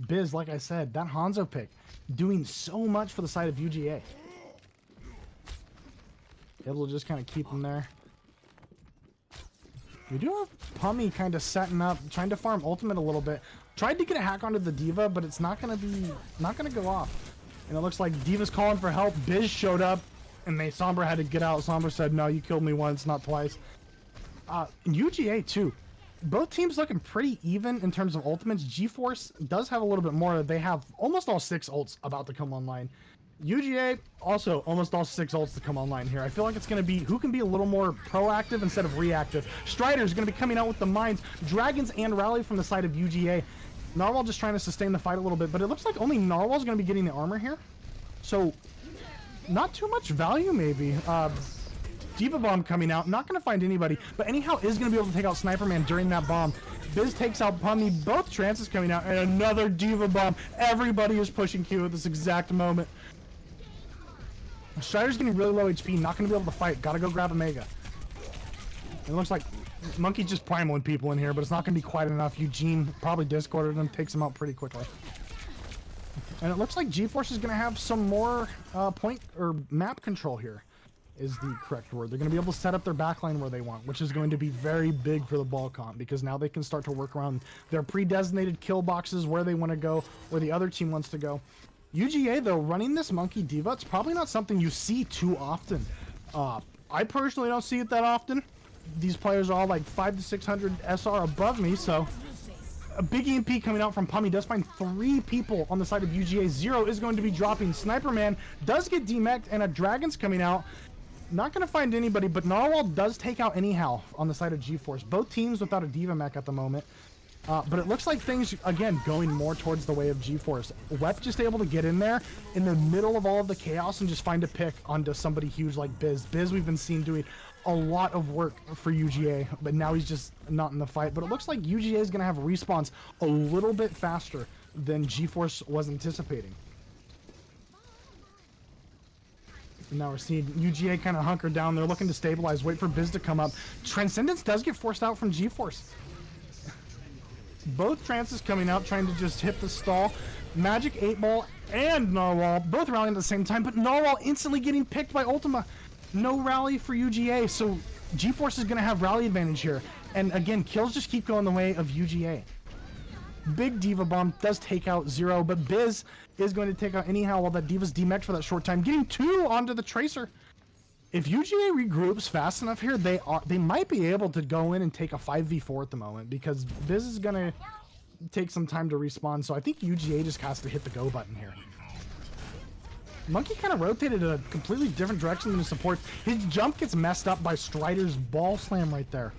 [SPEAKER 3] Biz, like I said, that Hanzo pick doing so much for the side of UGA. It'll just kind of keep him there. We do have Pummy kind of setting up, trying to farm ultimate a little bit. Tried to get a hack onto the Diva, but it's not gonna go off. And it looks like Diva's calling for help. Biz showed up, and Sombra had to get out. Sombra said, "No, you killed me once, not twice." And UGA too. Both teams looking pretty even in terms of ultimates. GeForce does have a little bit more. They have almost all 6 ults about to come online. UGA also almost all 6 ults to come online here. I feel like it's going to be who can be a little more proactive instead of reactive. Strider's going to be coming out with the mines. Dragons and Rally from the side of UGA. Narwhal just trying to sustain the fight a little bit, but it looks like only Narwhal's going to be getting the armor here. So, not too much value maybe. Diva Bomb coming out. Not going to find anybody, but anyhow is going to be able to take out Sniper Man during that bomb. Biz takes out Pummy. Both trances coming out, and another Diva Bomb. Everybody is pushing Q at this exact moment. Strider's getting really low HP, not going to be able to fight. Gotta go grab a Mega. It looks like Monkey's just primaling people in here, but it's not going to be quite enough. Eugene probably discorded him, takes him out pretty quickly. And it looks like GeForce is going to have some more point or map control here, is the correct word. They're going to be able to set up their backline where they want, which is going to be very big for the ball comp, because now they can start to work around their pre-designated kill boxes, where they want to go, where the other team wants to go. UGA, though, running this Monkey Diva, it's probably not something you see too often. I personally don't see it that often. These players are all like 500 to 600 SR above me, so a big EMP coming out from Pummy does find 3 people on the side of UGA. Zero is going to be dropping. Sniper Man does get demeched, and a Dragon's coming out. Not going to find anybody, but Narwhal does take out anyhow on the side of GeForce. Both teams without a Diva mech at the moment. But it looks like things, again, going more towards the way of GeForce. Wep just able to get in there in the middle of all of the chaos and just find a pick onto somebody huge like Biz. Biz we've been seeing doing a lot of work for UGA, but now he's just not in the fight. But it looks like UGA is going to have respawns a little bit faster than GeForce was anticipating. And now we're seeing UGA kind of hunker down. They're looking to stabilize, wait for Biz to come up. Transcendence does get forced out from GeForce. Both trances coming out, trying to just hit the stall. Magic 8-Ball and Narwhal both rallying at the same time, but Narwhal instantly getting picked by Ultima. No rally for UGA, so GeForce is going to have rally advantage here. And again, kills just keep going the way of UGA. Big Diva Bomb does take out Zero, but Biz is going to take out anyhow while that Diva's demeched for that short time. Getting 2 onto the Tracer. If UGA regroups fast enough here, they might be able to go in and take a 5v4 at the moment, because Biz is going to take some time to respawn, so I think UGA just has to hit the go button here. Monkey kind of rotated a completely different direction than his support. His jump gets messed up by Strider's ball slam right there.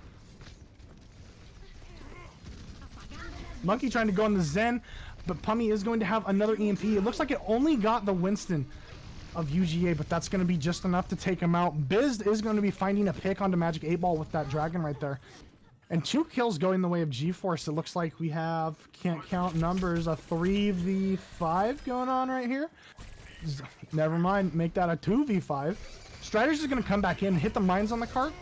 [SPEAKER 3] Monkey trying to go on the Zen, but Pummy is going to have another EMP. It looks like it only got the Winston. of UGA, but that's going to be just enough to take him out. Biz is going to be finding a pick onto Magic 8 Ball with that dragon right there. And 2 kills going the way of G-Force. It looks like we have, can't count numbers, a 3v5 going on right here. Never mind, make that a 2v5. Strider's just going to come back in, hit the mines on the cart,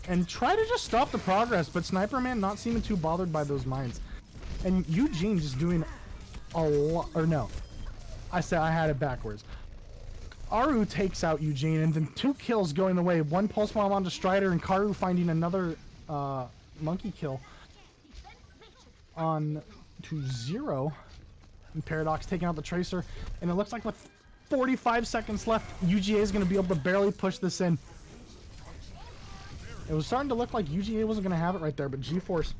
[SPEAKER 3] and try to just stop the progress, but Sniper Man not seeming too bothered by those mines. And Eugene just doing a lot, or no, I said I had it backwards. Aru takes out Eugene, and then 2 kills going the way. 1 pulse bomb onto Strider, and Karu finding another monkey kill on to 0. And Paradox taking out the Tracer, and it looks like with 45 seconds left, UGA is going to be able to barely push this in. It was starting to look like UGA wasn't going to have it right there, but G-Force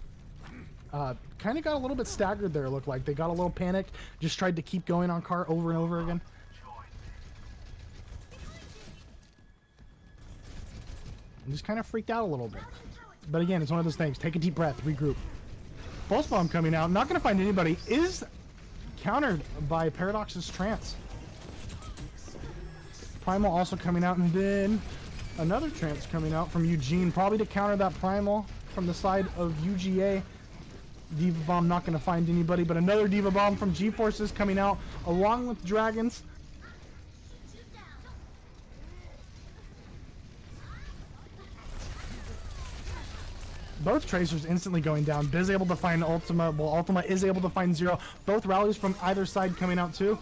[SPEAKER 3] kind of got a little bit staggered there, it looked like. They got a little panicked, just tried to keep going on cart over and over again. And just kind of freaked out a little bit. But again, it's one of those things. Take a deep breath, regroup. Pulse Bomb coming out, not going to find anybody, is countered by Paradox's Trance. Primal also coming out, and then another Trance coming out from Eugene, probably to counter that Primal from the side of UGA. Diva Bomb not going to find anybody, but another Diva Bomb from G-Force is coming out, along with Dragons. Both Tracers instantly going down. Biz able to find Ultima. Well, Ultima is able to find 0. Both rallies from either side coming out too.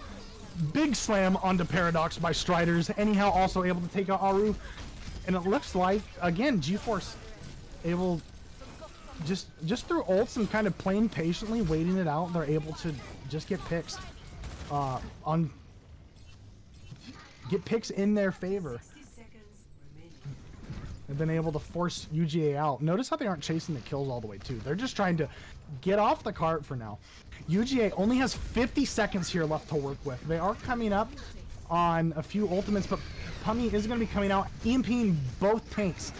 [SPEAKER 3] Big slam onto Paradox by Striders. Anyhow, also able to take out Aru. And it looks like, again, G-Force able, just through ults and kind of playing patiently, waiting it out, they're able to just get picks get picks in their favor. They've been able to force UGA out. Notice how they aren't chasing the kills all the way too. They're just trying to get off the cart for now. UGA only has 50 seconds here left to work with. They are coming up on a few ultimates, but Pummy is going to be coming out, EMPing both tanks.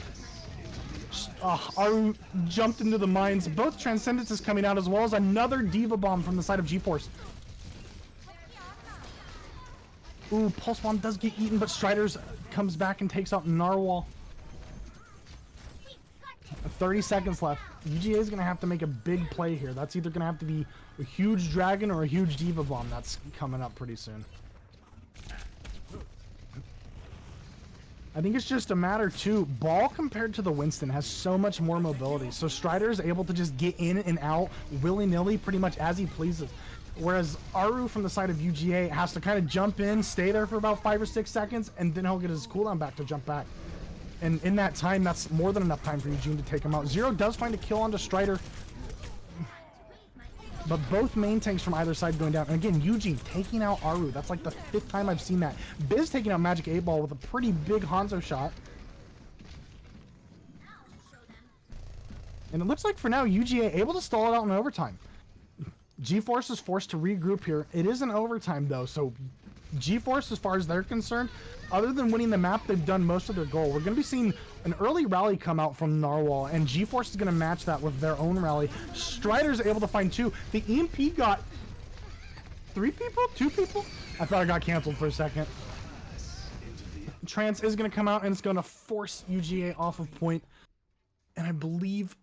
[SPEAKER 3] Aru jumped into the mines. Both Transcendences coming out, as well as another Diva Bomb from the side of G-Force. Ooh, Pulse Bomb does get eaten, but Striders comes back and takes out Narwhal. 30 seconds left. UGA is going to have to make a big play here. That's either going to have to be a huge Dragon or a huge Diva Bomb. That's coming up pretty soon. I think it's just a matter too. Ball compared to the Winston has so much more mobility. So Strider is able to just get in and out willy-nilly pretty much as he pleases. Whereas Aru from the side of UGA has to kind of jump in, stay there for about 5 or 6 seconds, and then he'll get his cooldown back to jump back. And in that time, that's more than enough time for Eugene to take him out. 0 does find a kill onto Strider. But both main tanks from either side going down. And again, Eugene taking out Aru. That's like the 5th time I've seen that. Biz taking out Magic 8 Ball with a pretty big Hanzo shot. And it looks like for now, UGA able to stall it out in overtime. G-Force is forced to regroup here. It is an overtime though, so G-Force, as far as they're concerned, other than winning the map, they've done most of their goal. We're going to be seeing an early rally come out from Narwhal, and G-Force is going to match that with their own rally. Strider's able to find 2. The EMP got 3 people? 2 people? I thought it got canceled for a second. Trance is going to come out, and it's going to force UGA off of point. And I believe,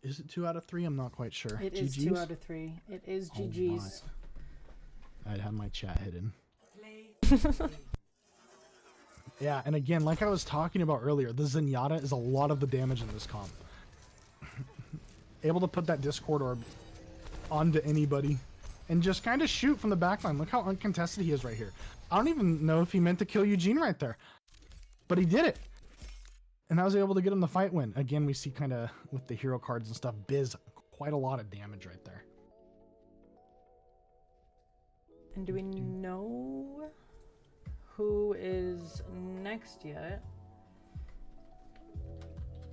[SPEAKER 3] is it 2 out of 3? I'm not quite sure.
[SPEAKER 5] It is
[SPEAKER 3] GG's?
[SPEAKER 5] 2 out of 3. It is GG's.
[SPEAKER 3] I'd have my chat hidden. Yeah, and again, like I was talking about earlier, the Zenyatta is a lot of the damage in this comp. Able to put that Discord orb onto anybody and just kind of shoot from the backline. Look how uncontested he is right here. I don't even know if he meant to kill Eugene right there, but he did it. And I was able to get him the fight win. Again, we see kind of with the hero cards and stuff, Biz, quite a lot of damage right there.
[SPEAKER 5] And do we know who is next yet?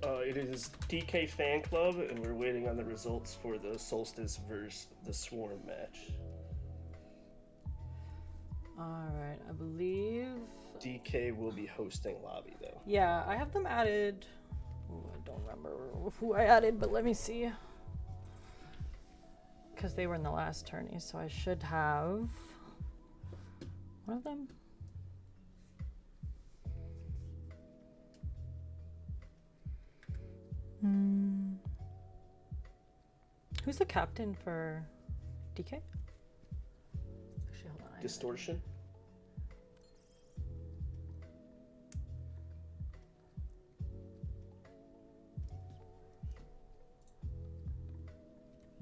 [SPEAKER 6] It is DK Fan Club, and we're waiting on the results for the Solstice versus the Swarm match.
[SPEAKER 5] Alright, I believe...
[SPEAKER 6] DK will be hosting lobby, though.
[SPEAKER 5] Yeah, I have them added... Ooh, I don't remember who I added, but let me see. Because they were in the last tourney, so I should have... one of them? Who's the captain for DK? Actually, hold on. I have it.
[SPEAKER 6] Distortion.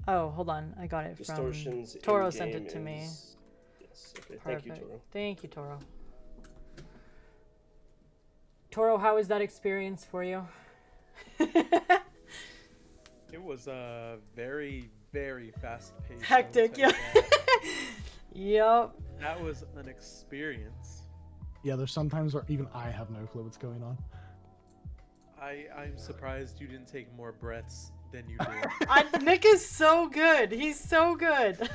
[SPEAKER 5] Oh, hold on. I got it from
[SPEAKER 6] Distortion's
[SPEAKER 5] Toro sent
[SPEAKER 6] in-game
[SPEAKER 5] it to me.
[SPEAKER 6] is- Yes. Okay.
[SPEAKER 5] Perfect.
[SPEAKER 6] Thank you, Toro.
[SPEAKER 5] Thank you, Toro. Toro, how was that experience for you?
[SPEAKER 7] It was very, very fast paced.
[SPEAKER 5] Hectic, yeah. Yep.
[SPEAKER 7] That was an experience.
[SPEAKER 3] Yeah, there's sometimes where even I have no clue what's going on.
[SPEAKER 7] I'm surprised you didn't take more breaths than you did.
[SPEAKER 5] Nick is so good. He's so good.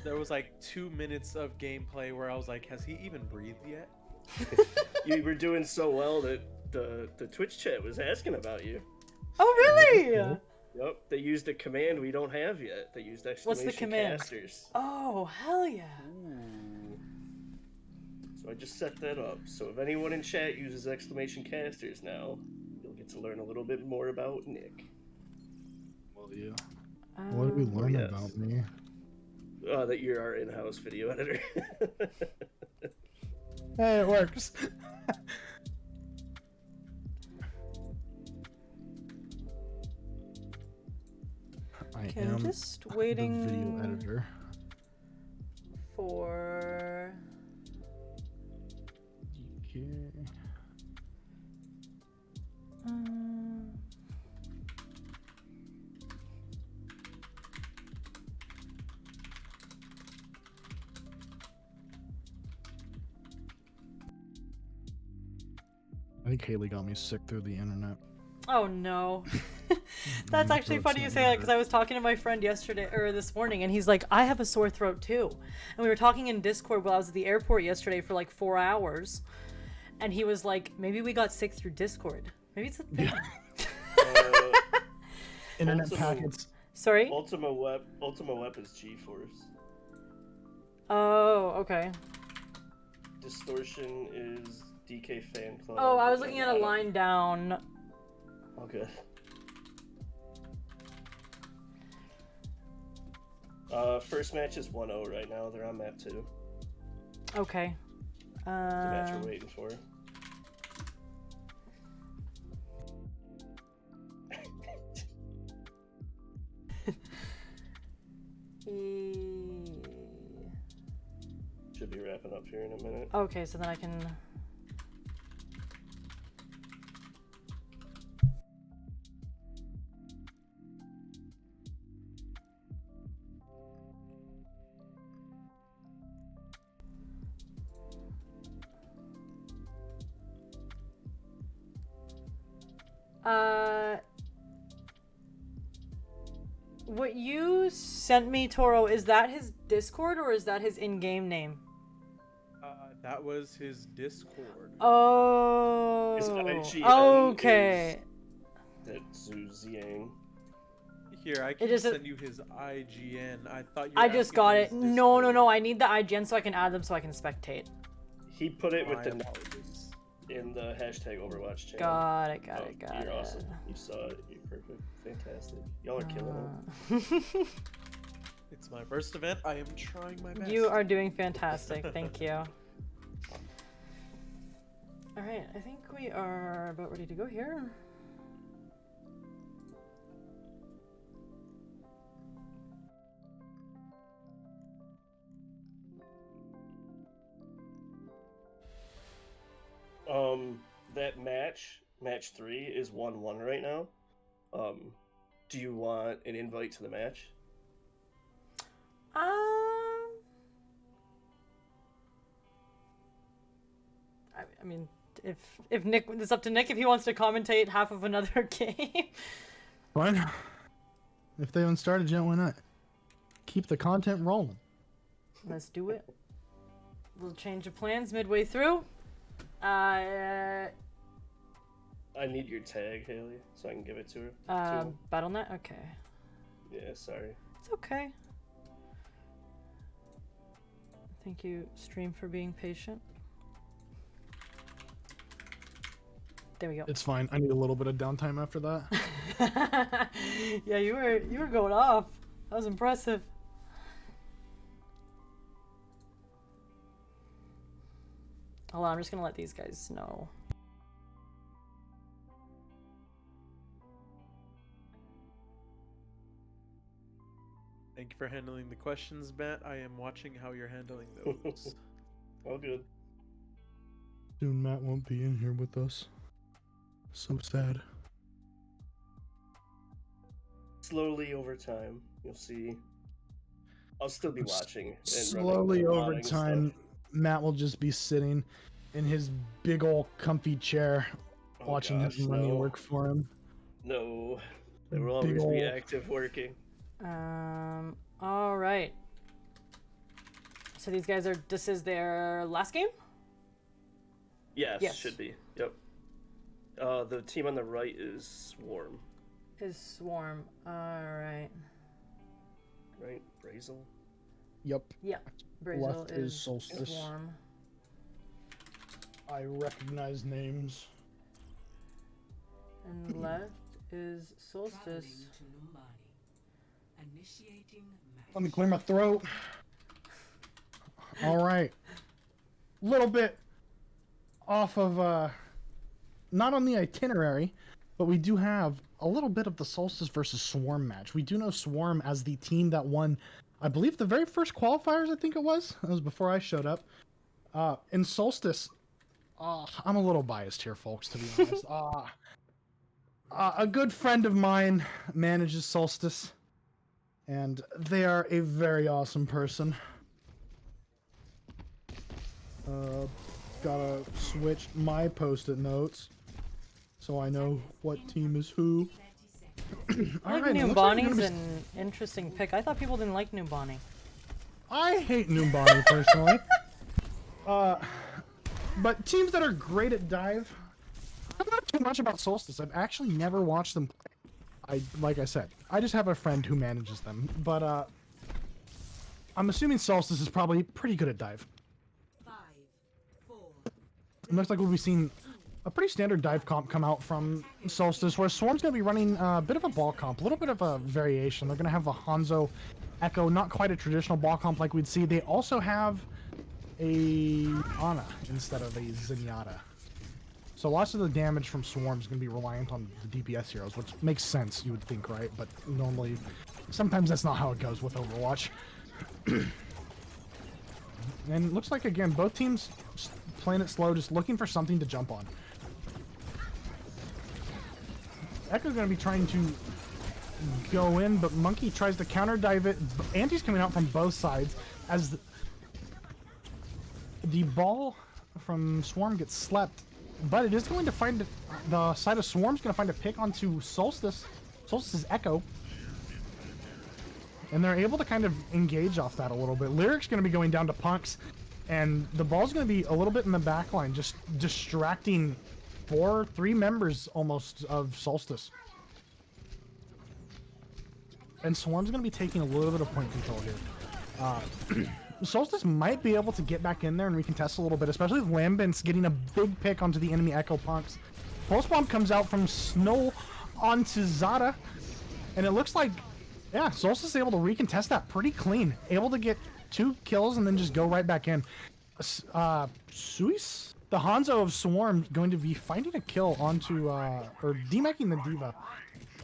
[SPEAKER 7] There was like 2 minutes of gameplay where I was like, has he even breathed yet?
[SPEAKER 6] You were doing so well that the Twitch chat was asking about you.
[SPEAKER 5] Oh, really?
[SPEAKER 6] Yep, they used a command we don't have yet. They used exclamation
[SPEAKER 5] command?
[SPEAKER 6] casters.
[SPEAKER 5] Oh, hell yeah.
[SPEAKER 7] Ooh.
[SPEAKER 6] So I just set that up. So if anyone in chat uses exclamation casters now, you'll get to learn a little bit more about Nick.
[SPEAKER 3] Well, yeah. What did we learn
[SPEAKER 6] yes.
[SPEAKER 3] about me?
[SPEAKER 6] That you're our in-house video editor.
[SPEAKER 3] Hey, it works. I
[SPEAKER 5] Okay,
[SPEAKER 3] am
[SPEAKER 5] I'm just
[SPEAKER 3] the
[SPEAKER 5] waiting
[SPEAKER 3] video editor.
[SPEAKER 5] for...
[SPEAKER 3] Okay. I think Haley got me sick through the internet.
[SPEAKER 5] Oh no. That's actually funny you say that because I was talking to my friend yesterday or this morning and he's like, I have a sore throat too. And we were talking in Discord while I was at the airport yesterday for like 4 hours. And he was like, maybe we got sick through Discord. Maybe it's a thing.
[SPEAKER 3] Internet
[SPEAKER 6] Ultima-
[SPEAKER 3] packets.
[SPEAKER 5] Sorry?
[SPEAKER 6] Ultima Web is GeForce.
[SPEAKER 5] Oh, okay.
[SPEAKER 6] Distortion is DK Fan Club.
[SPEAKER 5] Oh, I was looking
[SPEAKER 6] and
[SPEAKER 5] at a
[SPEAKER 6] I don't-
[SPEAKER 5] line down.
[SPEAKER 6] Okay. First match is 1-0 right now. They're on map 2.
[SPEAKER 5] Okay.
[SPEAKER 6] The match we're waiting for. Should be wrapping up here in a minute.
[SPEAKER 5] Okay, so then I can... What you sent me, Toro, is that his Discord or is that his in-game name?
[SPEAKER 7] That was his Discord.
[SPEAKER 5] Oh.
[SPEAKER 6] His IGN
[SPEAKER 5] Okay.
[SPEAKER 6] That's Zuziang.
[SPEAKER 7] Here, I can
[SPEAKER 5] is a-
[SPEAKER 7] send you his IGN. I thought you.
[SPEAKER 5] I just got it.
[SPEAKER 7] asking
[SPEAKER 5] No,
[SPEAKER 7] his
[SPEAKER 5] no. I need the IGN so I can add them so I can spectate.
[SPEAKER 6] He put it with
[SPEAKER 7] My
[SPEAKER 6] the
[SPEAKER 7] apologies.
[SPEAKER 6] in the hashtag Overwatch channel.
[SPEAKER 5] Got it. Got
[SPEAKER 6] Oh,
[SPEAKER 5] it. Got
[SPEAKER 6] you're
[SPEAKER 5] it.
[SPEAKER 6] awesome. You saw it. You're perfect. Fantastic. Y'all are killing
[SPEAKER 5] Uh,
[SPEAKER 7] It's my first event. I am trying my best.
[SPEAKER 5] You are doing fantastic. Thank you. All right, I think we are about ready to go here.
[SPEAKER 6] That match 3 is 1-1 right now. Do you want an invite to the match?
[SPEAKER 5] I mean, if Nick, it's up to Nick if he wants to commentate half of another game.
[SPEAKER 3] Fine. If they haven't started yet, why not? Keep the content rolling.
[SPEAKER 5] Let's do it. We'll change of plans midway through.
[SPEAKER 6] I need your tag, Haley, so I can give it to her.
[SPEAKER 5] Battle.net? Okay.
[SPEAKER 6] Yeah, sorry.
[SPEAKER 5] It's okay. Thank you, stream, for being patient. There we go.
[SPEAKER 3] It's fine. I need a little bit of downtime after that.
[SPEAKER 5] Yeah, you were going off. That was impressive. Hold on, I'm just gonna let these guys know.
[SPEAKER 7] Thank you for handling the questions, Matt. I am watching how you're handling those.
[SPEAKER 6] All good.
[SPEAKER 3] Soon Matt won't be in here with us. So sad.
[SPEAKER 6] Slowly over time, you'll see. I'll still be watching. And
[SPEAKER 3] Slowly
[SPEAKER 6] running
[SPEAKER 3] over
[SPEAKER 6] modding
[SPEAKER 3] time,
[SPEAKER 6] stuff.
[SPEAKER 3] Matt will just be sitting in his big old comfy chair,
[SPEAKER 6] Oh
[SPEAKER 3] watching
[SPEAKER 6] gosh,
[SPEAKER 3] his money
[SPEAKER 6] no.
[SPEAKER 3] work for him.
[SPEAKER 6] No, there will
[SPEAKER 3] Big
[SPEAKER 6] always be
[SPEAKER 3] ol'-
[SPEAKER 6] active working.
[SPEAKER 5] All right. So these guys are. This is their last game.
[SPEAKER 6] Yes,
[SPEAKER 5] Yes.
[SPEAKER 6] should be. Yep. The team on the right is Swarm,
[SPEAKER 5] Is Swarm. All right.
[SPEAKER 6] right? Brazel.
[SPEAKER 3] Yep,
[SPEAKER 5] Yeah. Brazil
[SPEAKER 3] Left is Solstice.
[SPEAKER 5] Swarm.
[SPEAKER 3] I recognize names.
[SPEAKER 5] And left is Solstice.
[SPEAKER 4] Traveling to Numbani. Initiating match.
[SPEAKER 3] Let me clear my throat. All right. Little bit off of, not on the itinerary, but we do have a little bit of the Solstice versus Swarm match. We do know Swarm as the team that won, I believe, the very first qualifiers, I think it was. That was before I showed up. In Solstice, I'm a little biased here, folks, to be honest. A good friend of mine manages Solstice, and they are a very awesome person. Gotta switch my post-it notes so I know what team is who.
[SPEAKER 5] I think
[SPEAKER 3] Alright,
[SPEAKER 5] New
[SPEAKER 3] looks like we're
[SPEAKER 5] Bonnie's
[SPEAKER 3] gonna be-
[SPEAKER 5] an interesting pick. I thought people didn't like New Bonnie.
[SPEAKER 3] I hate Numbani personally. But teams that are great at dive, I'm not too much about Solstice. I've actually never watched them play. Like I said, I just have a friend who manages them. But I'm assuming Solstice is probably pretty good at dive.
[SPEAKER 4] 5, 4,
[SPEAKER 3] It looks like we'll be seeing a pretty standard dive comp come out from Solstice, where Swarm's going to be running a bit of a ball comp, a little bit of a variation. They're going to have a Hanzo Echo, not quite a traditional ball comp like we'd see. They also have a Ana instead of a Zenyatta. So lots of the damage from Swarm is going to be reliant on the DPS heroes, which makes sense, you would think, right? But normally, sometimes that's not how it goes with Overwatch. And it looks like, again, both teams playing it slow, just looking for something to jump on. Echo's going to be trying to go in, but Monkey tries to counter dive it. Anti's coming out from both sides as the ball from Swarm gets slept, but it is going to find the side of Swarm's going to find a pick onto Solstice's Echo, and they're able to kind of engage off that a little bit. Lyric's going to be going down to Punks, and the ball's going to be a little bit in the back line, just distracting three members almost of Solstice. And Swarm's going to be taking a little bit of point control here. Solstice might be able to get back in there and recontest a little bit, especially with Lambent's getting a big pick onto the enemy Echo Punks. Pulse Bomb comes out from Snow onto Zada, and it looks like, yeah, Solstice is able to recontest that pretty clean. Able to get 2 kills and then just go right back in. Suis, the Hanzo of Swarm, going to be finding a kill onto, or demecking the Diva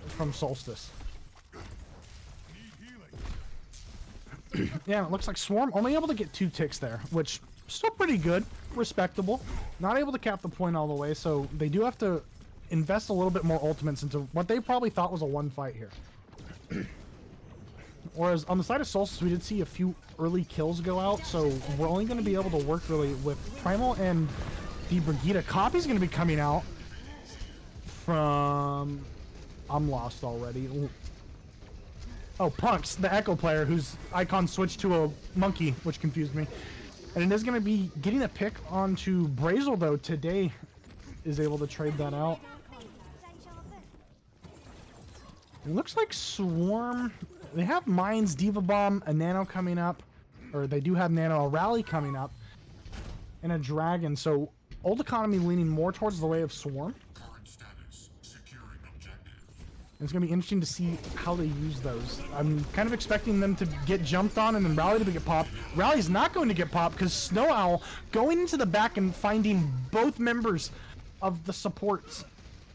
[SPEAKER 3] from Solstice. Yeah, it looks like Swarm only able to get 2 ticks there, which still pretty good, respectable. Not able to cap the point all the way, so they do have to invest a little bit more ultimates into what they probably thought was a one fight here. Whereas on the side of Solstice, we did see a few early kills go out, so we're only going to be able to work really with Primal and the Brigitte. Copy's going to be coming out from... I'm lost already. Oh, Punks, the Echo player, whose icon switched to a monkey, which confused me. And it is going to be getting a pick onto Brazel, though. Today is able to trade that out. It looks like Swarm... They have Mines, Diva Bomb, a Nano coming up. Or they do have Nano, a Rally coming up. And a Dragon. So, Old Economy leaning more towards the way of Swarm. It's going to be interesting to see how they use those. I'm kind of expecting them to get jumped on and then Rally to get popped. Rally's not going to get popped because Snow Owl going into the back and finding both members of the supports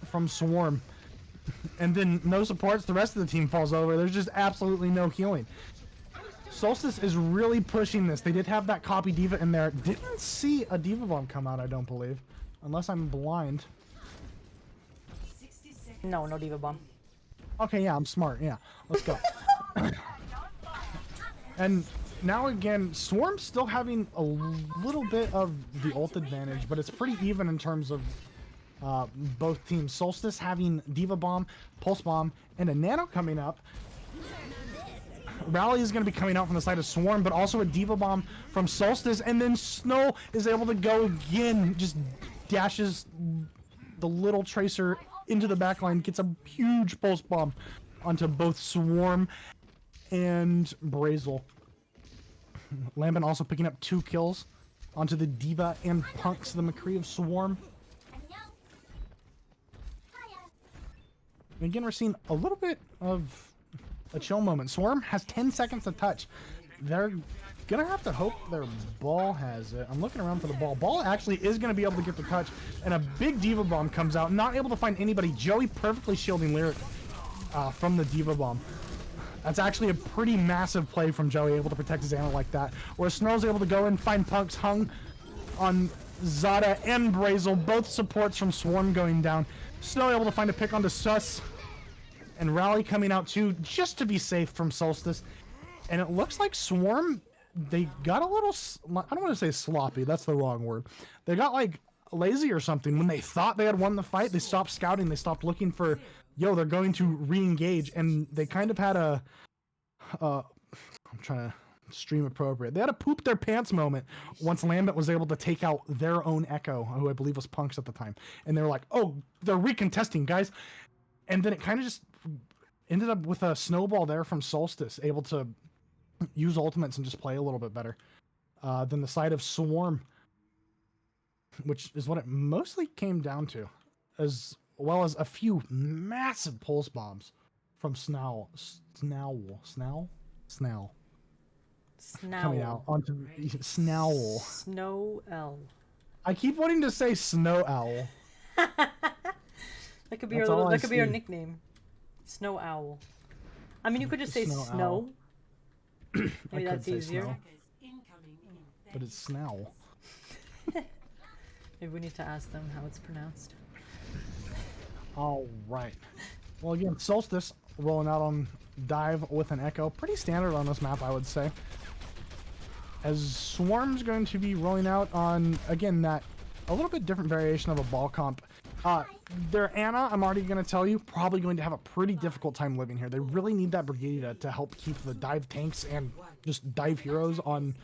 [SPEAKER 3] from Swarm. And then no supports, the rest of the team falls over. There's just absolutely no healing. Solstice is really pushing this. They did have that copy diva in there. Didn't see a diva bomb come out, I don't believe. Unless I'm blind.
[SPEAKER 5] No, no diva bomb.
[SPEAKER 3] Okay, yeah, I'm smart. Yeah, let's go. And now again, Swarm's still having a little bit of the ult advantage, but it's pretty even in terms of both teams. Solstice having diva bomb, pulse bomb, and a nano coming up. Rally is going to be coming out from the side of Swarm, but also a diva bomb from Solstice, and then Snow is able to go again, just dashes the little Tracer into the backline, gets a huge pulse bomb onto both Swarm and Brazel. Lambin also picking up 2 kills onto the Diva and Punks, the McCree of Swarm. And again, we're seeing a little bit of a chill moment. Swarm has 10 seconds to touch. They're gonna have to hope their ball has it. I'm looking around for the ball. Ball actually is gonna be able to get the touch, and a big diva bomb comes out. Not able to find anybody. Joey perfectly shielding Lyric from the diva bomb. That's actually a pretty massive play from Joey, able to protect his Ana like that. Where Snow's able to go and find Punks hung on Zada and Brazel, both supports from Swarm going down. Snow able to find a pick onto Sus, and Rally coming out too, just to be safe from Solstice. And it looks like Swarm, they got a little, I don't want to say sloppy, that's the wrong word. They got like lazy or something. When they thought they had won the fight, they stopped scouting, they stopped looking for, yo, they're going to re-engage, and they kind of had a, I'm trying to stream appropriate. They had a poop their pants moment once Lambent was able to take out their own Echo, who I believe was Punks at the time. And they were like, oh, they're recontesting, guys. And then it kind of just ended up with a snowball there from Solstice, able to use ultimates and just play a little bit better than the side of Swarm, which is what it mostly came down to, as well as a few massive pulse bombs from Snowl coming out onto Snowl.
[SPEAKER 5] Snow L.
[SPEAKER 3] I keep wanting to say Snow Owl.
[SPEAKER 5] That could be that could be our nickname. Snow Owl. I mean, you could just say Snow. Maybe that's easier.
[SPEAKER 3] Snow, but it's Snowl.
[SPEAKER 5] Maybe we need to ask them how it's pronounced.
[SPEAKER 3] All right. Well, again, Solstice rolling out on Dive with an Echo. Pretty standard on this map, I would say. As Swarm's going to be rolling out on, again, that a little bit different variation of a ball comp. Their Ana, I'm already going to tell you, probably going to have a pretty difficult time living here. They really need that Brigada to help keep the dive tanks and just dive heroes on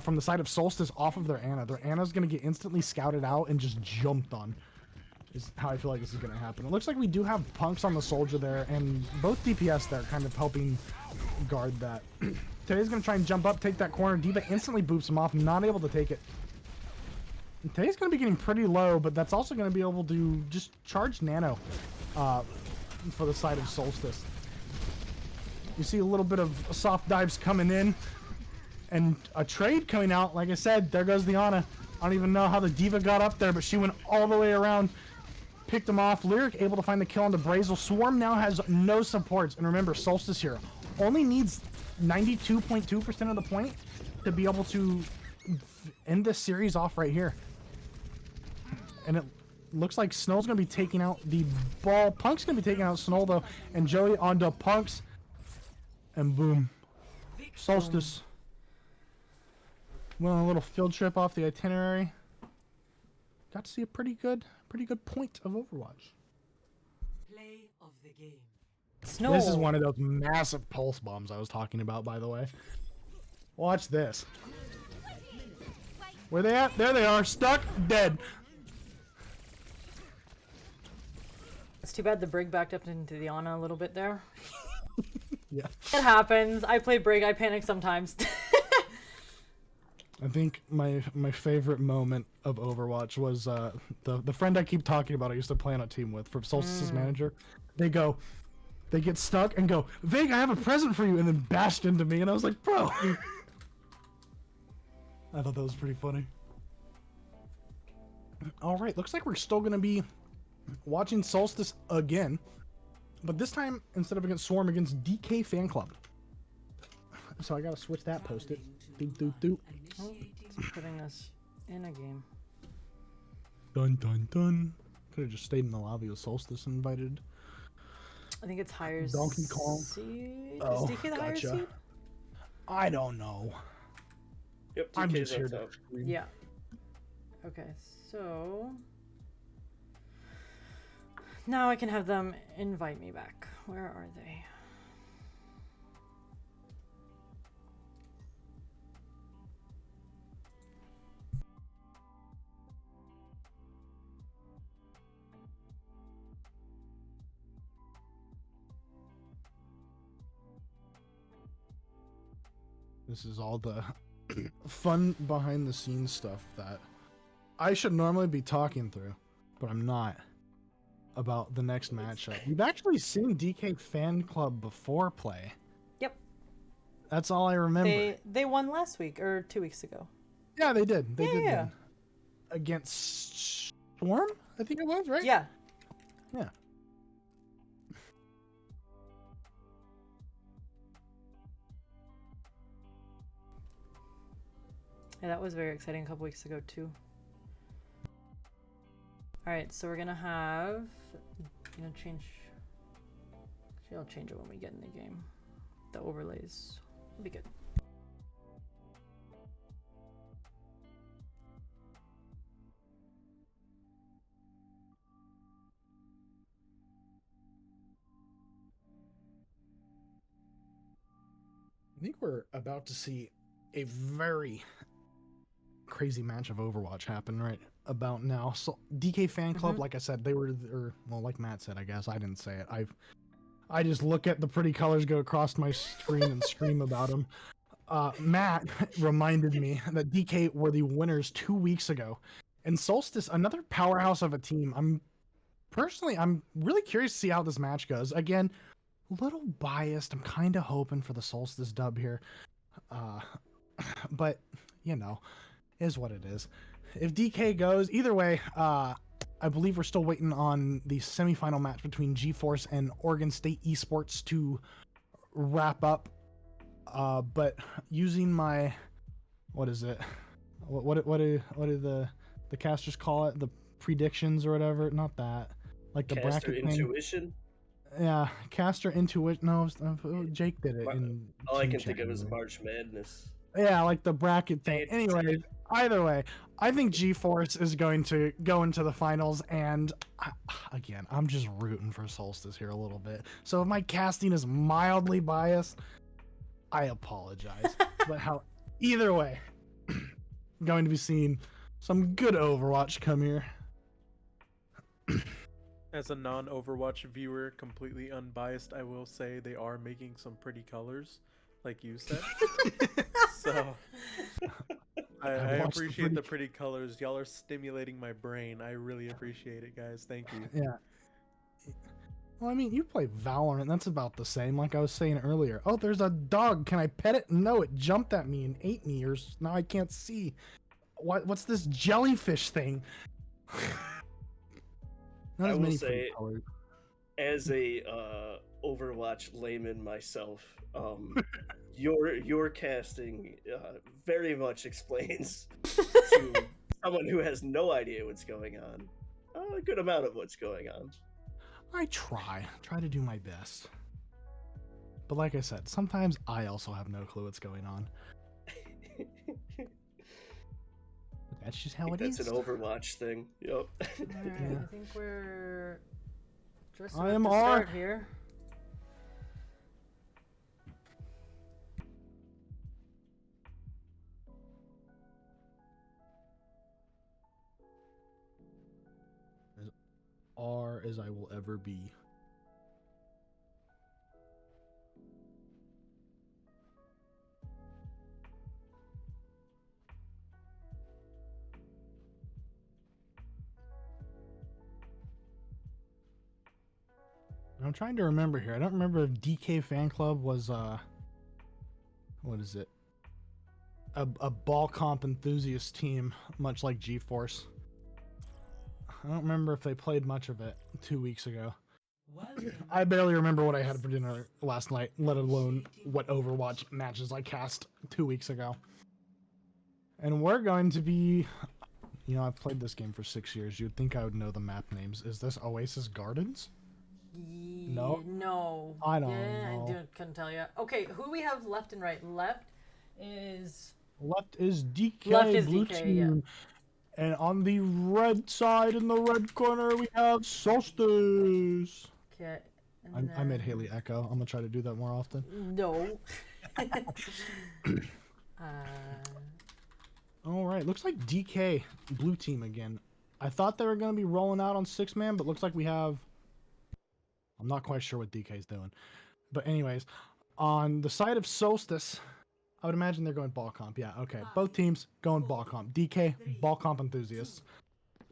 [SPEAKER 3] from the side of Solstice off of their Ana. Their Ana's going to get instantly scouted out and just jumped on, is how I feel like this is going to happen. It looks like we do have Punks on the Soldier there, and both DPS there kind of helping guard that. Today's going to try and jump up, take that corner. Diva instantly boops him off, not able to take it. And today's going to be getting pretty low, but that's also going to be able to just charge Nano for the side of Solstice. You see a little bit of soft dives coming in, and a trade coming out. Like I said, there goes the Ana. I don't even know how the Diva got up there, but she went all the way around, picked him off. Lyric able to find the kill onto Brazel. Swarm now has no supports, and remember, Solstice here only needs 92.2% of the point to be able to end this series off right here. And it looks like Snow's going to be taking out the ball. Punk's going to be taking out Snow, though, and Joey onto Punks. And boom. Solstice. Went on a little field trip off the itinerary. Got to see a pretty good point of Overwatch.
[SPEAKER 4] Play of the game.
[SPEAKER 5] Snow.
[SPEAKER 3] This is one of those massive pulse bombs I was talking about, by the way. Watch this. Where they at? There they are. Stuck. Dead.
[SPEAKER 5] It's too bad the Brig backed up into the Ana a little bit there.
[SPEAKER 3] Yeah.
[SPEAKER 5] It happens. I play Brig. I panic sometimes.
[SPEAKER 3] I think my favorite moment of Overwatch was the friend I keep talking about I used to play on a team with, from Solstice's manager. They go, they get stuck and go, Vega, I have a present for you, and then bashed into me, and I was like, bro. I thought that was pretty funny. All right, looks like we're still going to be watching Solstice again, but this time, instead of against Swarm, against DK Fan Club. So I got to switch that post-it. Doop, doop, doop.
[SPEAKER 5] Oh, it's putting us in a game.
[SPEAKER 3] Dun, dun, dun. Could have just stayed in the lobby with Solstice invited.
[SPEAKER 5] I think it's higher
[SPEAKER 3] Donkey Kong.
[SPEAKER 5] seed.
[SPEAKER 3] Oh,
[SPEAKER 5] Is DK the higher
[SPEAKER 3] gotcha.
[SPEAKER 5] seed?
[SPEAKER 3] I don't know.
[SPEAKER 6] Yep,
[SPEAKER 3] I'm
[SPEAKER 6] TK's
[SPEAKER 3] just
[SPEAKER 6] on
[SPEAKER 3] here to
[SPEAKER 6] top.
[SPEAKER 3] scream.
[SPEAKER 5] Yeah. Okay, so now I can have them invite me back. Where are they?
[SPEAKER 3] This is all the fun behind the scenes stuff that I should normally be talking through, but I'm not, about the next matchup. We've actually seen DK Fan Club before play.
[SPEAKER 5] Yep.
[SPEAKER 3] That's all I remember.
[SPEAKER 5] They won last week or 2 weeks ago.
[SPEAKER 3] Yeah, they did. They did
[SPEAKER 5] Yeah.
[SPEAKER 3] win. Against Storm, I think it was, right?
[SPEAKER 5] Yeah.
[SPEAKER 3] Yeah.
[SPEAKER 5] Yeah, that was very exciting a couple weeks ago too. All right, so we're gonna have, change. Actually, I'll change it when we get in the game. The overlays will be good.
[SPEAKER 3] I think we're about to see a very crazy match of Overwatch happen right about now. So DK Fan Club, like I said, they were, or well, like Matt said, I guess I didn't say it. I just look at the pretty colors go across my screen and scream about them. Matt reminded me that DK were the winners 2 weeks ago, and Solstice, another powerhouse of a team. I'm really curious to see how this match goes. Again, a little biased. I'm kind of hoping for the Solstice dub here, but is what it is. If DK goes either way, I believe we're still waiting on the semifinal match between GeForce and Oregon State Esports to wrap up. But using my, what is it? What do the casters call it? The predictions or whatever? Not that. Like the
[SPEAKER 6] Caster
[SPEAKER 3] bracket thing.
[SPEAKER 6] intuition.
[SPEAKER 3] Yeah, caster intuition. No, Jake did it.
[SPEAKER 6] All I
[SPEAKER 3] Team
[SPEAKER 6] can
[SPEAKER 3] Chat
[SPEAKER 6] think of is
[SPEAKER 3] anyway.
[SPEAKER 6] March Madness.
[SPEAKER 3] Yeah, like the bracket thing. Anyway, either way, I think GeForce is going to go into the finals, and again, I'm just rooting for Solstice here a little bit. So if my casting is mildly biased, I apologize. But either way, going to be seeing some good Overwatch come here.
[SPEAKER 7] As a non-Overwatch viewer, completely unbiased, I will say they are making some pretty colors, like you said. So I appreciate the pretty colors. Y'all are stimulating my brain. I really appreciate it, guys. Thank you.
[SPEAKER 3] Yeah. Well, I mean, you play Valorant. That's about the same. Like I was saying earlier. Oh, there's a dog. Can I pet it? No, it jumped at me and ate me. Or now I can't see. What's this jellyfish thing? Not
[SPEAKER 6] I
[SPEAKER 3] as
[SPEAKER 6] will
[SPEAKER 3] many
[SPEAKER 6] say,
[SPEAKER 3] pretty colors.
[SPEAKER 6] as a Overwatch layman myself, your casting very much explains to someone who has no idea what's going on a good amount of what's going on.
[SPEAKER 3] I try to do my best. But like I said, sometimes I also have no clue what's going on. But that's just how it is.
[SPEAKER 6] That's an Overwatch thing. Yep.
[SPEAKER 5] All right,
[SPEAKER 3] Yeah.
[SPEAKER 5] I think we're just
[SPEAKER 3] I
[SPEAKER 5] about
[SPEAKER 3] am
[SPEAKER 5] to
[SPEAKER 3] R.
[SPEAKER 5] start here.
[SPEAKER 3] R as I will ever be. I'm trying to remember here. I don't remember if DK Fan Club was what is it? A ball comp enthusiast team, much like GeForce. I don't remember if they played much of it 2 weeks ago. I barely remember what I had for dinner last night, let alone what Overwatch matches I cast 2 weeks ago. And we're going to be... You know, I've played this game for 6 years. You'd think I would know the map names. Is this Oasis Gardens? No?
[SPEAKER 5] No.
[SPEAKER 3] I don't
[SPEAKER 5] know.
[SPEAKER 3] know.
[SPEAKER 5] I couldn't tell you. Okay, who do we have left and right? Left is
[SPEAKER 3] DK.
[SPEAKER 5] Left is
[SPEAKER 3] Blue
[SPEAKER 5] DK,
[SPEAKER 3] team. And on the red side, in the red corner, we have Solstice.
[SPEAKER 5] Okay.
[SPEAKER 3] I made Haley echo. I'm gonna try to do that more often.
[SPEAKER 5] No.
[SPEAKER 3] All right, looks like DK blue team again. I thought they were gonna be rolling out on 6-man, but looks like we have. I'm not quite sure what DK's doing, but anyways, on the side of Solstice, I would imagine they're going ball comp. Yeah, okay. Both teams going ball comp. DK ball comp enthusiasts.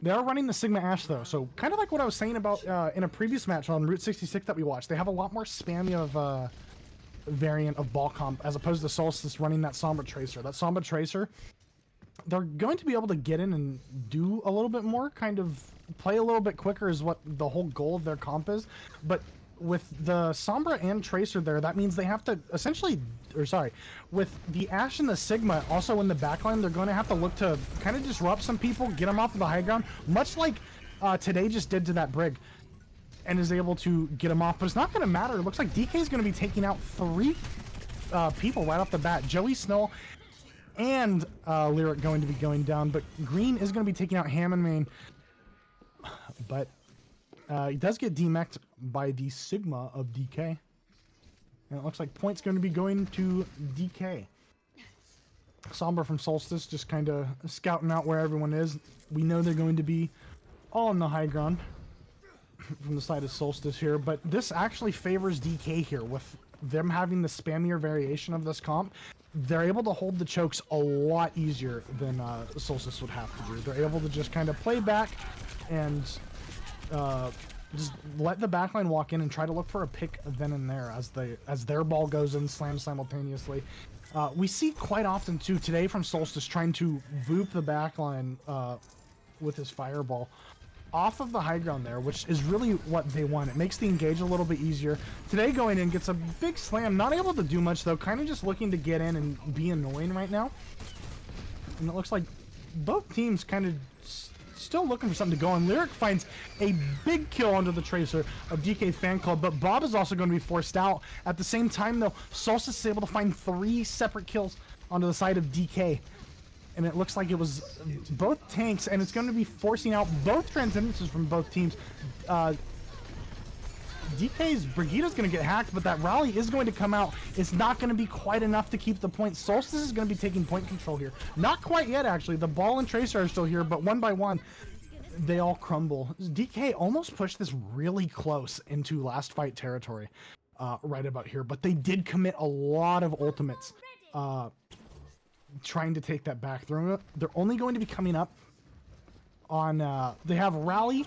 [SPEAKER 3] They are running the Sigma Ash though, so kind of like what I was saying about in a previous match on Route 66 that we watched. They have a lot more spammy of variant of ball comp as opposed to Solstice running that Sombra Tracer. That Sombra Tracer, they're going to be able to get in and do a little bit more, kind of play a little bit quicker is what the whole goal of their comp is. But with the Sombra and Tracer there, that means they have to essentially, with the Ashe and the Sigma also in the backline, they're going to have to look to kind of disrupt some people, get them off of the high ground, much like Today just did to that Brig, and is able to get them off. But it's not going to matter. It looks like DK is going to be taking out 3 people right off the bat. Joey Snow and Lyric going to be going down, but Green is going to be taking out Ham and Main. But he does get demeched by the Sigma of DK. And it looks like points going to be going to DK. Sombra from Solstice just kind of scouting out where everyone is. We know they're going to be all on the high ground from the side of Solstice here, but this actually favors DK here with them having the spammier variation of this comp. They're able to hold the chokes a lot easier than Solstice would have to do. They're able to just kind of play back and just let the backline walk in and try to look for a pick then and there as their ball goes in, slams simultaneously. We see quite often too today from Solstice trying to voop the backline with his fireball off of the high ground there, which is really what they want. It makes the engage a little bit easier. Today going in gets a big slam, not able to do much though, kind of just looking to get in and be annoying right now. And it looks like both teams kind of still looking for something to go on. Lyric finds a big kill onto the Tracer of DK Fan Club, but Bob is also going to be forced out. At the same time though, Solstice is able to find 3 separate kills onto the side of DK. And it looks like it was both tanks, and it's going to be forcing out both Transcendences from both teams. DK's Brigida's going to get hacked, but that rally is going to come out. It's not going to be quite enough to keep the point. Solstice is going to be taking point control here. Not quite yet, actually. The Ball and Tracer are still here, but one by one, they all crumble. DK almost pushed this really close into last fight territory right about here, but they did commit a lot of ultimates trying to take that back. They're only going to be coming up on... they have Rally...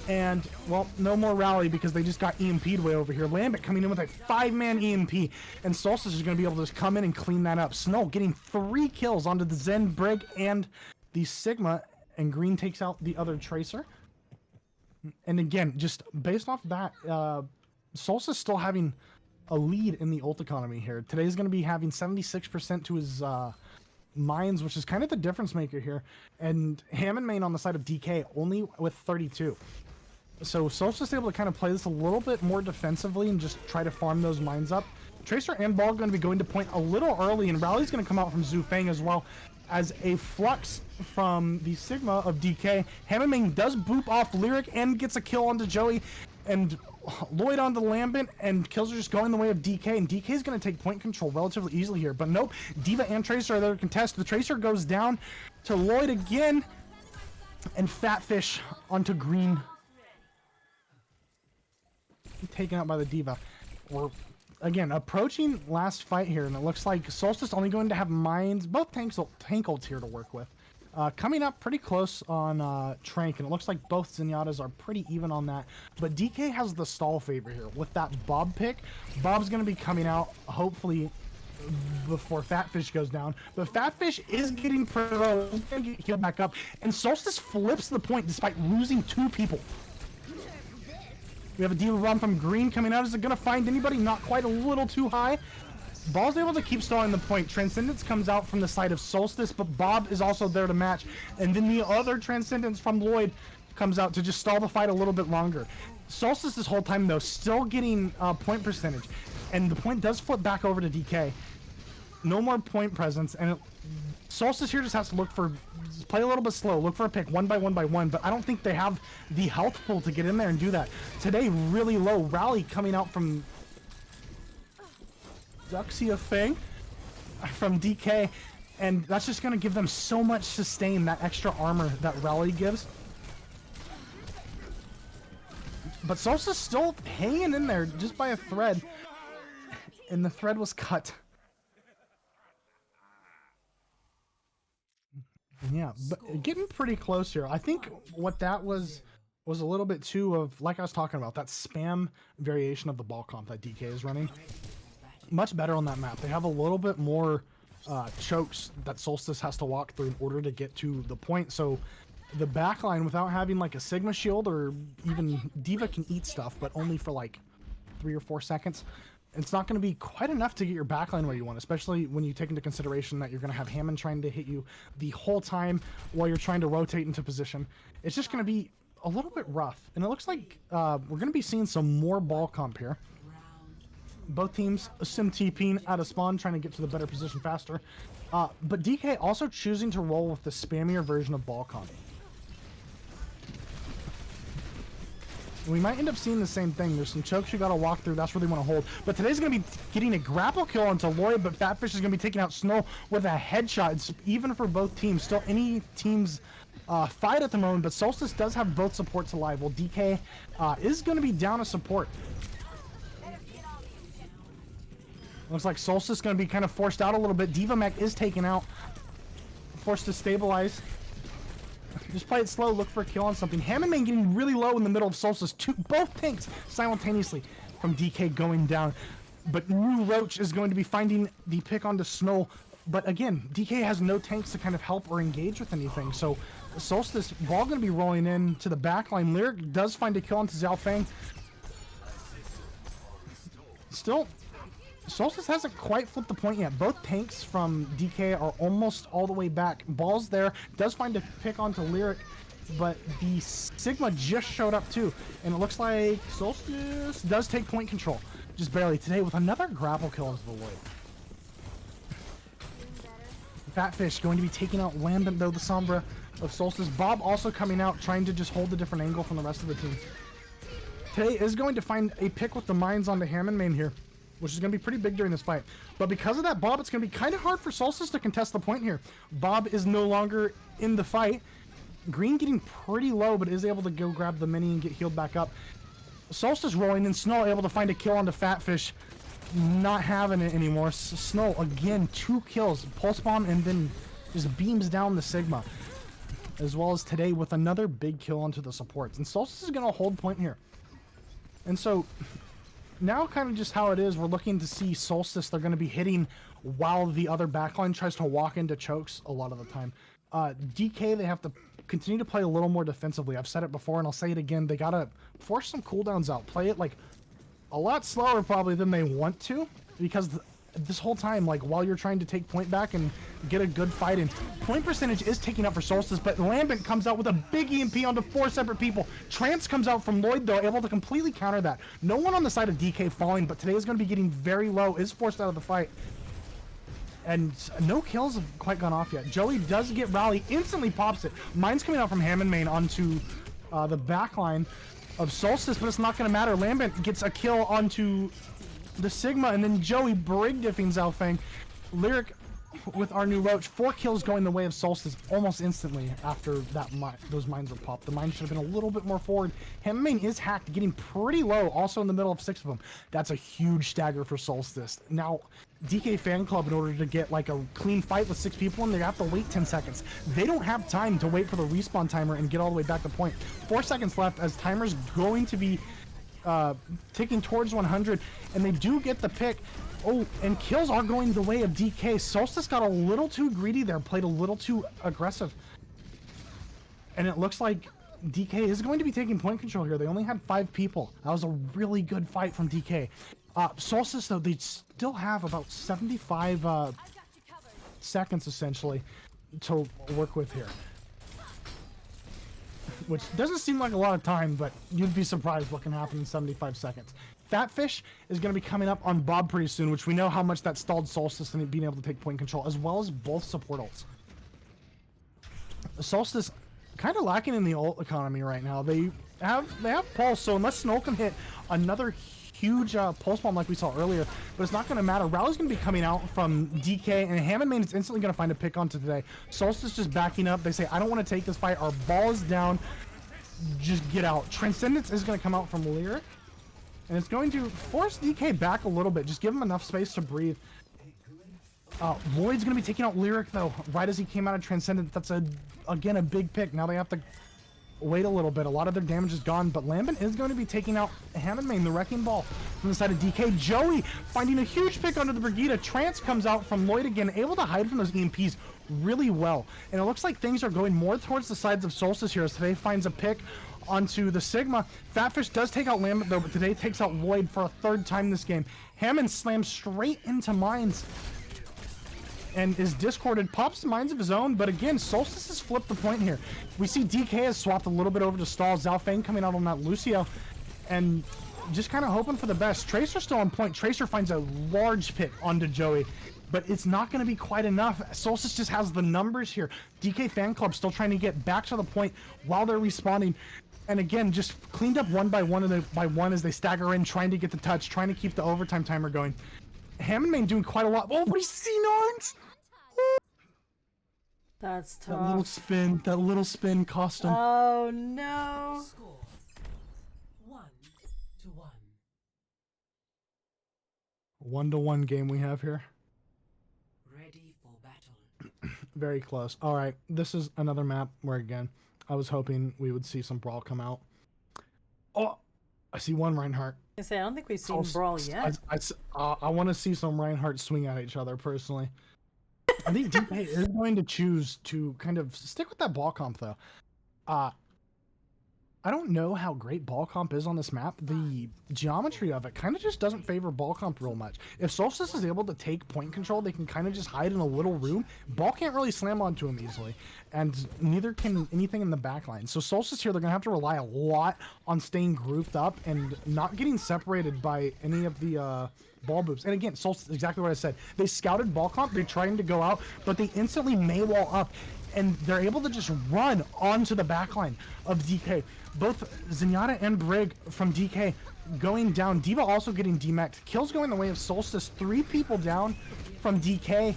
[SPEAKER 3] And, well, no more Rally because they just got EMP'd way over here. Lambert coming in with a 5-man EMP. And Solstice is going to be able to just come in and clean that up. Snow getting 3 kills onto the Zen, Brig, and the Sigma. And Green takes out the other Tracer. And again, just based off that, Solstice still having a lead in the ult economy here. Today's going to be having 76% to his... mines, which is kind of the difference maker here. And Ham and Main on the side of DK only with 32. So Solstice able to kind of play this a little bit more defensively and just try to farm those mines up. Tracer and Ball going to be going to point a little early, and Rally's going to come out from Zhu Feng as well as a flux from the Sigma of DK. Ham and Main does boop off Lyric and gets a kill onto Joey, and Lloyd onto Lambent, and kills are just going the way of DK, and DK is going to take point control relatively easily here. But nope, Diva and Tracer are there to contest. The Tracer goes down to Lloyd again, and Fatfish onto Green. Taken out by the Diva. We're, again, approaching last fight here, and it looks like Solstice only going to have mines, both tank ults here to work with. Coming up pretty close on Trank, and it looks like both Zenyatas are pretty even on that. But DK has the stall favor here with that Bob pick. Bob's going to be coming out, hopefully, before Fatfish goes down. But Fatfish is getting pretty low. He's going to get healed back up. And Solstice flips the point despite losing 2 people. We have a D.Va bomb from Green coming out. Is it going to find anybody? Not quite, a little too high. Ball's able to keep stalling the point. Transcendence comes out from the side of Solstice, but Bob is also there to match. And then the other Transcendence from Lloyd comes out to just stall the fight a little bit longer. Solstice this whole time, though, still getting point percentage. And the point does flip back over to DK. No more point presence. And Solstice here just has to play a little bit slow. Look for a pick one by one. But I don't think they have the health pool to get in there and do that. Today, really low. Rally coming out from Duxia Fang from DK, and that's just going to give them so much sustain, that extra armor that Rally gives. But Solstice still hanging in there just by a thread, and the thread was cut. Yeah, but getting pretty close here. I think what that was a little bit too of, like I was talking about, that spam variation of the ball comp that DK is running. Much better on that map. They have a little bit more chokes that Solstice has to walk through in order to get to the point. So the backline, without having like a Sigma shield, or even D.Va can eat stuff, but only for like 3 or 4 seconds. It's not going to be quite enough to get your backline where you want, especially when you take into consideration that you're going to have Hammond trying to hit you the whole time while you're trying to rotate into position. It's just going to be a little bit rough. And it looks like we're going to be seeing some more ball comp here. Both teams sim TPing out of spawn, trying to get to the better position faster. But DK also choosing to roll with the spammier version of ball comp. We might end up seeing the same thing. There's some chokes you gotta walk through. That's where they want to hold. But today's gonna be getting a grapple kill onto Lloyd, but Fatfish is gonna be taking out Snow with a headshot. It's even for both teams. Still any team's fight at the moment, but Solstice does have both supports alive. Well, DK is gonna be down a support. Looks like Solstice going to be kind of forced out a little bit. D.Va Mech is taken out. Forced to stabilize. Just play it slow. Look for a kill on something. Hammond Main getting really low in the middle of Solstice. Both tanks simultaneously from DK going down. But New Roach is going to be finding the pick onto Snow. But again, DK has no tanks to kind of help or engage with anything. So Solstice ball going to be rolling in to the backline. Lyric does find a kill onto Xiao Fang. Still, Solstice hasn't quite flipped the point yet. Both tanks from DK are almost all the way back. Ball's there. Does find a pick onto Lyric, but the Sigma just showed up too. And it looks like Solstice does take point control. Just barely today with another grapple kill into the Lloyd. Fatfish going to be taking out Lambent, though, the Sombra of Solstice. Bob also coming out, trying to just hold a different angle from the rest of the team. Today is going to find a pick with the mines onto Hammond Main here, which is going to be pretty big during this fight. But because of that Bob, it's going to be kind of hard for Solstice to contest the point here. Bob is no longer in the fight. Green getting pretty low, but is able to go grab the mini and get healed back up. Solstice rolling, and Snow able to find a kill onto Fatfish. Not having it anymore. Snow, again, 2 kills. Pulse Bomb, and then just beams down the Sigma. As well as today with another big kill onto the supports. And Solstice is going to hold point here. And so now kind of just how it is, we're looking to see Solstice. They're going to be hitting while the other backline tries to walk into chokes a lot of the time. DK, they have to continue to play a little more defensively. I've said it before and I'll say it again. They got to force some cooldowns out. Play it like a lot slower probably than they want to, because this whole time, like while you're trying to take point back and get a good fight in, point percentage is taking up for Solstice, but Lambent comes out with a big EMP onto 4 separate people. Trance comes out from Lloyd, though, able to completely counter that. No one on the side of DK falling, but today is going to be getting very low, is forced out of the fight. And no kills have quite gone off yet. Joey does get Rally, instantly pops it. Mine's coming out from Hammond Main onto the backline of Solstice, but it's not going to matter. Lambent gets a kill onto the Sigma, and then Joey brig diffing Xiao Fang. Lyric with our new Roach. 4 kills going the way of Solstice almost instantly after that those mines were popped. The mine should have been a little bit more forward. Hemming is hacked, getting pretty low, also in the middle of 6 of them. That's a huge stagger for Solstice. Now, DK Fan Club, in order to get like a clean fight with 6 people, and they have to wait 10 seconds. They don't have time to wait for the respawn timer and get all the way back to point. 4 seconds left as timer's going to be ticking towards 100, and they do get the pick. Oh, and kills are going the way of DK. Solstice got a little too greedy there, played a little too aggressive. And it looks like DK is going to be taking point control here. They only had 5 people. That was a really good fight from DK. Solstice, though, they still have about 75 seconds, essentially, to work with here. Which doesn't seem like a lot of time, but you'd be surprised what can happen in 75 seconds. Fatfish is going to be coming up on Bob pretty soon, which we know how much that stalled Solstice and being able to take point control, as well as both support ults. Solstice kind of lacking in the ult economy right now. They have Pulse, so unless Snow can hit another huge Pulse Bomb like we saw earlier, but it's not going to matter. Rally's going to be coming out from DK, and Hammond Main is instantly going to find a pick onto today. Solstice just backing up. They say, I don't want to take this fight. Our ball is down. Just get out. Transcendence is going to come out from Lyric. And it's going to force DK back a little bit. Just give him enough space to breathe. Lloyd's going to be taking out Lyric, though, right as he came out of Transcendence. That's, again, a big pick. Now they have to wait a little bit. A lot of their damage is gone, but Lambent is going to be taking out Hammond Main, the Wrecking Ball, from the side of DK. Joey finding a huge pick under the Brigida. Trance comes out from Lloyd again, able to hide from those EMPs really well. And it looks like things are going more towards the sides of Solstice here as Today finds a pick onto the Sigma. Fatfish does take out Lambent, though, but Today takes out Lloyd for a 3rd time this game. Hammond slams straight into mines and is discorded, pops the mines of his own, but again, Solstice has flipped the point here. We see DK has swapped a little bit over to Stall. Zhao Feng coming out on that Lucio, and just kind of hoping for the best. Tracer still on point. Tracer finds a large pick onto Joey, but it's not going to be quite enough. Solstice just has the numbers here. DK Fan Club still trying to get back to the point while they're respawning. And again, just cleaned up one by one as they stagger in, trying to get the touch, trying to keep the overtime timer going. Hammond Main doing quite a lot. Oh, but he's C9s!
[SPEAKER 5] That's tough.
[SPEAKER 3] That little spin cost him.
[SPEAKER 5] Oh no.
[SPEAKER 4] Score 1-1.
[SPEAKER 3] 1-1 game we have here.
[SPEAKER 4] Ready for battle.
[SPEAKER 3] Very close. All right, this is another map where, again, I was hoping we would see some Brawl come out. Oh, I see one Reinhardt.
[SPEAKER 5] I say I don't think we've seen Brawl yet.
[SPEAKER 3] I want to see some Reinhardt swing at each other, personally. I think DK is going to choose to kind of stick with that ball comp, though. I don't know how great ball comp is on this map. The geometry of it kind of just doesn't favor ball comp real much. If Solstice is able to take point control, they can kind of just hide in a little room. Ball can't really slam onto him easily, and neither can anything in the backline. So Solstice here, they're going to have to rely a lot on staying grouped up and not getting separated by any of the ball boops. And again, Solstice, exactly what I said. They scouted ball comp, they're trying to go out, but they instantly Maywall up, and they're able to just run onto the backline of DK. Both Zenyatta and Brig from DK going down. D.Va also getting demacked. Kills going the way of Solstice. 3 people down from DK.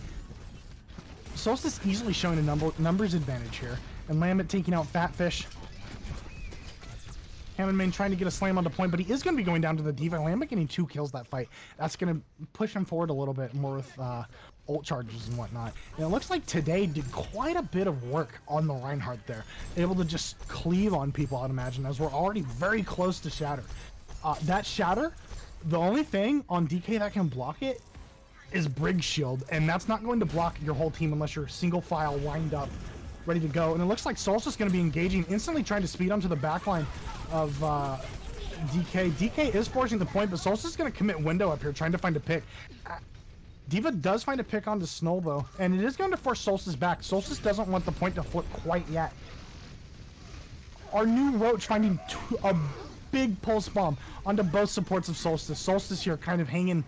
[SPEAKER 3] Solstice easily showing a numbers advantage here. And Lambent taking out Fatfish. Hammond Main trying to get a slam onto point, but he is going to be going down to the D.Va. Lambent getting 2 kills that fight. That's going to push him forward a little bit more with ult charges and whatnot. And it looks like Today did quite a bit of work on the Reinhardt there. Able to just cleave on people, I'd imagine, as we're already very close to Shatter. That Shatter, the only thing on DK that can block it is Brig's shield, and that's not going to block your whole team unless you're single file lined up, ready to go. And it looks like Solstice is going to be engaging, instantly trying to speed onto the backline of DK. DK is forcing the point, but Solstice is going to commit window up here, trying to find a pick. D.Va does find a pick onto Snow, though, and it is going to force Solstice back. Solstice doesn't want the point to flip quite yet. Our new Roach finding a big pulse bomb onto both supports of Solstice. Solstice here kind of hanging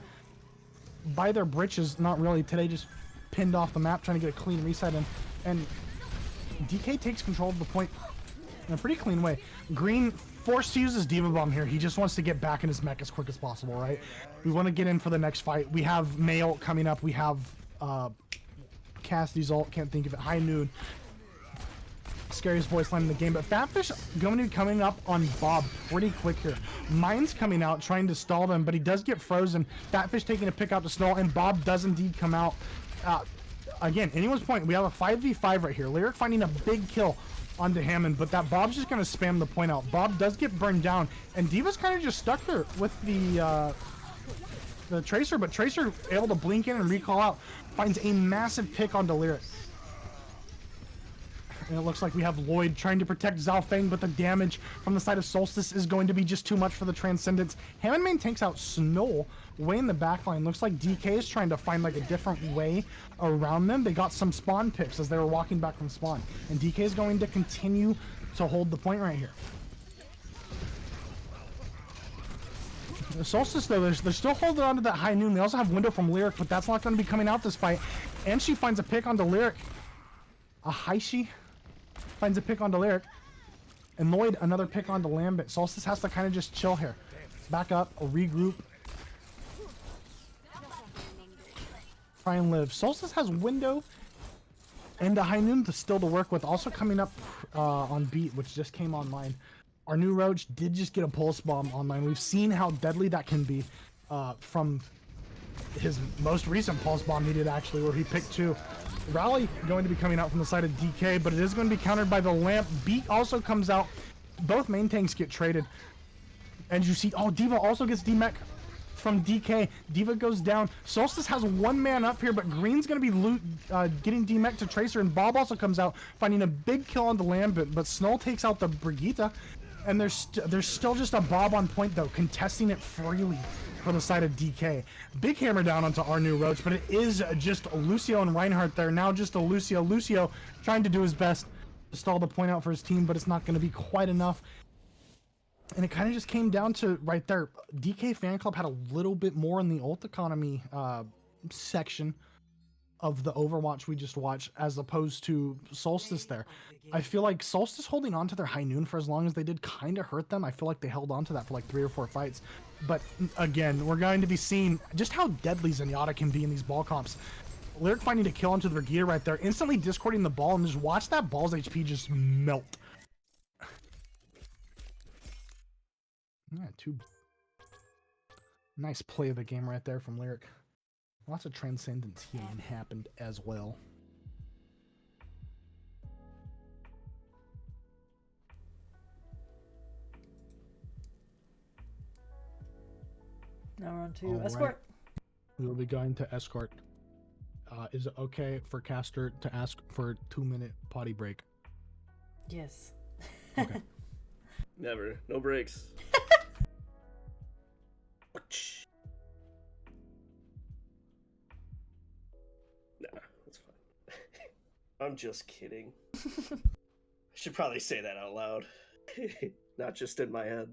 [SPEAKER 3] by their britches. Not really. Today just pinned off the map, trying to get a clean reset in. And DK takes control of the point in a pretty clean way. Green forced to use his D.Va bomb here. He just wants to get back in his mech as quick as possible, right? We want to get in for the next fight. We have Mail coming up. We have Cassidy's ult, can't think of it. High Noon. Scariest voice line in the game, but Fatfish going to be coming up on Bob pretty quick here. Mine's coming out trying to stall them, but he does get frozen. Fatfish taking a pick out to Snow, and Bob does indeed come out. Again, anyone's point, we have a 5v5 right here. Lyric finding a big kill onto Hammond, but that Bob's just going to spam the point out. Bob does get burned down, and D.Va's kind of just stuck there with the Tracer, but Tracer able to blink in and recall out. Finds a massive pick onto Lyric. And it looks like we have Lloyd trying to protect Zhao Feng, but the damage from the side of Solstice is going to be just too much for the Transcendence. Hammond main takes out Snow way in the backline. Looks like DK is trying to find like a different way around them. They got some spawn picks as they were walking back from spawn. And DK is going to continue to hold the point right here. The Solstice, though, they're still holding on to that High Noon. They also have Window from Lyric, but that's not going to be coming out this fight. And she finds a pick onto Lyric. A Haishi finds a pick onto Lyric. And Lloyd, another pick onto Lambit. Solstice has to kind of just chill here. Back up, a regroup. Try and live. Solstice has Window and a High Noon still to work with. Also coming up on Beat, which just came online. Our new Roach did just get a Pulse Bomb online. We've seen how deadly that can be from his most recent Pulse Bomb he did, actually, where he picked 2. Rally going to be coming out from the side of DK, but it is going to be countered by the Lamp. Beat also comes out. Both main tanks get traded. And you see, oh, D.Va also gets D-Mech from DK. D.Va goes down. Solstice has one man up here, but Green's going to be getting D-Mech to Tracer, and Bob also comes out, finding a big kill on the Lambit, but Snow takes out the Brigitte. And there's still just a Bob on point, though, contesting it freely for the side of DK. Big hammer down onto our new Roach, but it is just Lucio and Reinhardt there. Now just a Lucio. Lucio trying to do his best to stall the point out for his team, but it's not going to be quite enough. And it kind of just came down to right there. DK Fan Club had a little bit more in the ult economy section of the Overwatch we just watched, as opposed to Solstice there. I feel like Solstice holding on to their High Noon for as long as they did kind of hurt them. I feel like they held on to that for like 3 or 4 fights. But again, we're going to be seeing just how deadly Zenyatta can be in these ball comps. Lyric finding a kill onto the Brigitte right there, instantly discording the ball, and just watch that ball's HP just melt. Yeah, nice play of the game right there from Lyric. Lots of Transcendence healing happened as well.
[SPEAKER 5] Now we're on to
[SPEAKER 3] All
[SPEAKER 5] Escort.
[SPEAKER 3] right. We will be going to Escort. Is it okay for Caster to ask for a 2-minute potty break?
[SPEAKER 5] Yes.
[SPEAKER 3] Okay.
[SPEAKER 6] Never. No breaks. Nah, that's fine. I'm just kidding. I should probably say that out loud. Not just in my head.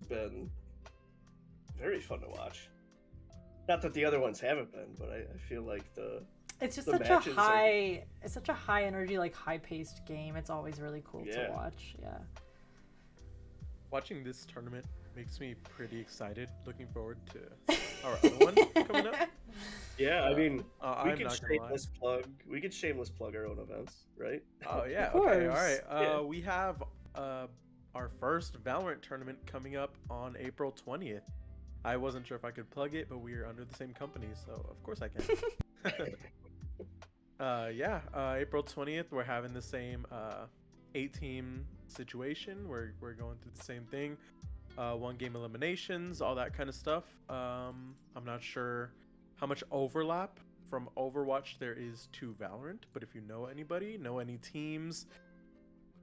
[SPEAKER 6] Been very fun to watch. Not that the other ones haven't been, but I feel like
[SPEAKER 5] It's just
[SPEAKER 6] the
[SPEAKER 5] such a
[SPEAKER 6] matches
[SPEAKER 5] it's such a high energy, like high paced game. It's always really cool to watch. Yeah.
[SPEAKER 7] Watching this tournament makes me pretty excited. Looking forward to our other one coming up.
[SPEAKER 6] Yeah, I mean, we
[SPEAKER 7] I'm
[SPEAKER 6] could
[SPEAKER 7] not gonna lie.
[SPEAKER 6] shameless plug. We could shameless plug our own events, right?
[SPEAKER 7] Oh yeah,
[SPEAKER 5] Of
[SPEAKER 7] okay, all
[SPEAKER 5] course.
[SPEAKER 7] right.
[SPEAKER 6] Yeah.
[SPEAKER 7] We have our first Valorant tournament coming up on April 20th. I wasn't sure if I could plug it, but we are under the same company, so of course I can. April 20th, we're having the same 8-team situation. We're going through the same thing. 1-game eliminations, all that kind of stuff. I'm not sure how much overlap from Overwatch there is to Valorant, but if you know anybody, know any teams,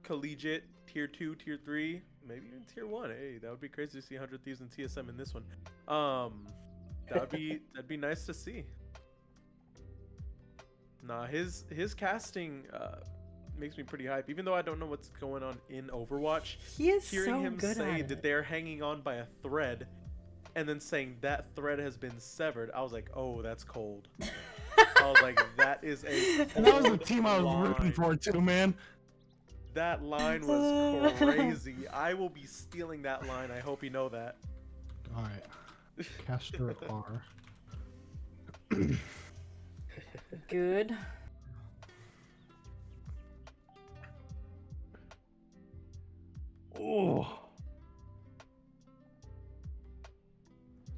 [SPEAKER 7] collegiate, tier 2, tier 3, maybe even tier 1. Hey, that would be crazy to see 100 Thieves and TSM in this one. That'd be nice to see. Nah, his casting makes me pretty hype. Even though I don't know what's going on in Overwatch,
[SPEAKER 5] He is
[SPEAKER 7] hearing
[SPEAKER 5] so
[SPEAKER 7] him
[SPEAKER 5] good
[SPEAKER 7] say
[SPEAKER 5] at
[SPEAKER 7] that
[SPEAKER 5] it.
[SPEAKER 7] they're hanging on by a thread, and then saying that thread has been severed, I was like, oh, that's cold. I was like, that is a
[SPEAKER 3] And that was the
[SPEAKER 7] cold
[SPEAKER 3] team I was rooting
[SPEAKER 7] line.
[SPEAKER 3] for too, man.
[SPEAKER 7] That line was crazy. I will be stealing that line. I hope you know that.
[SPEAKER 3] All right, Caster R.
[SPEAKER 5] Good.
[SPEAKER 3] Oh,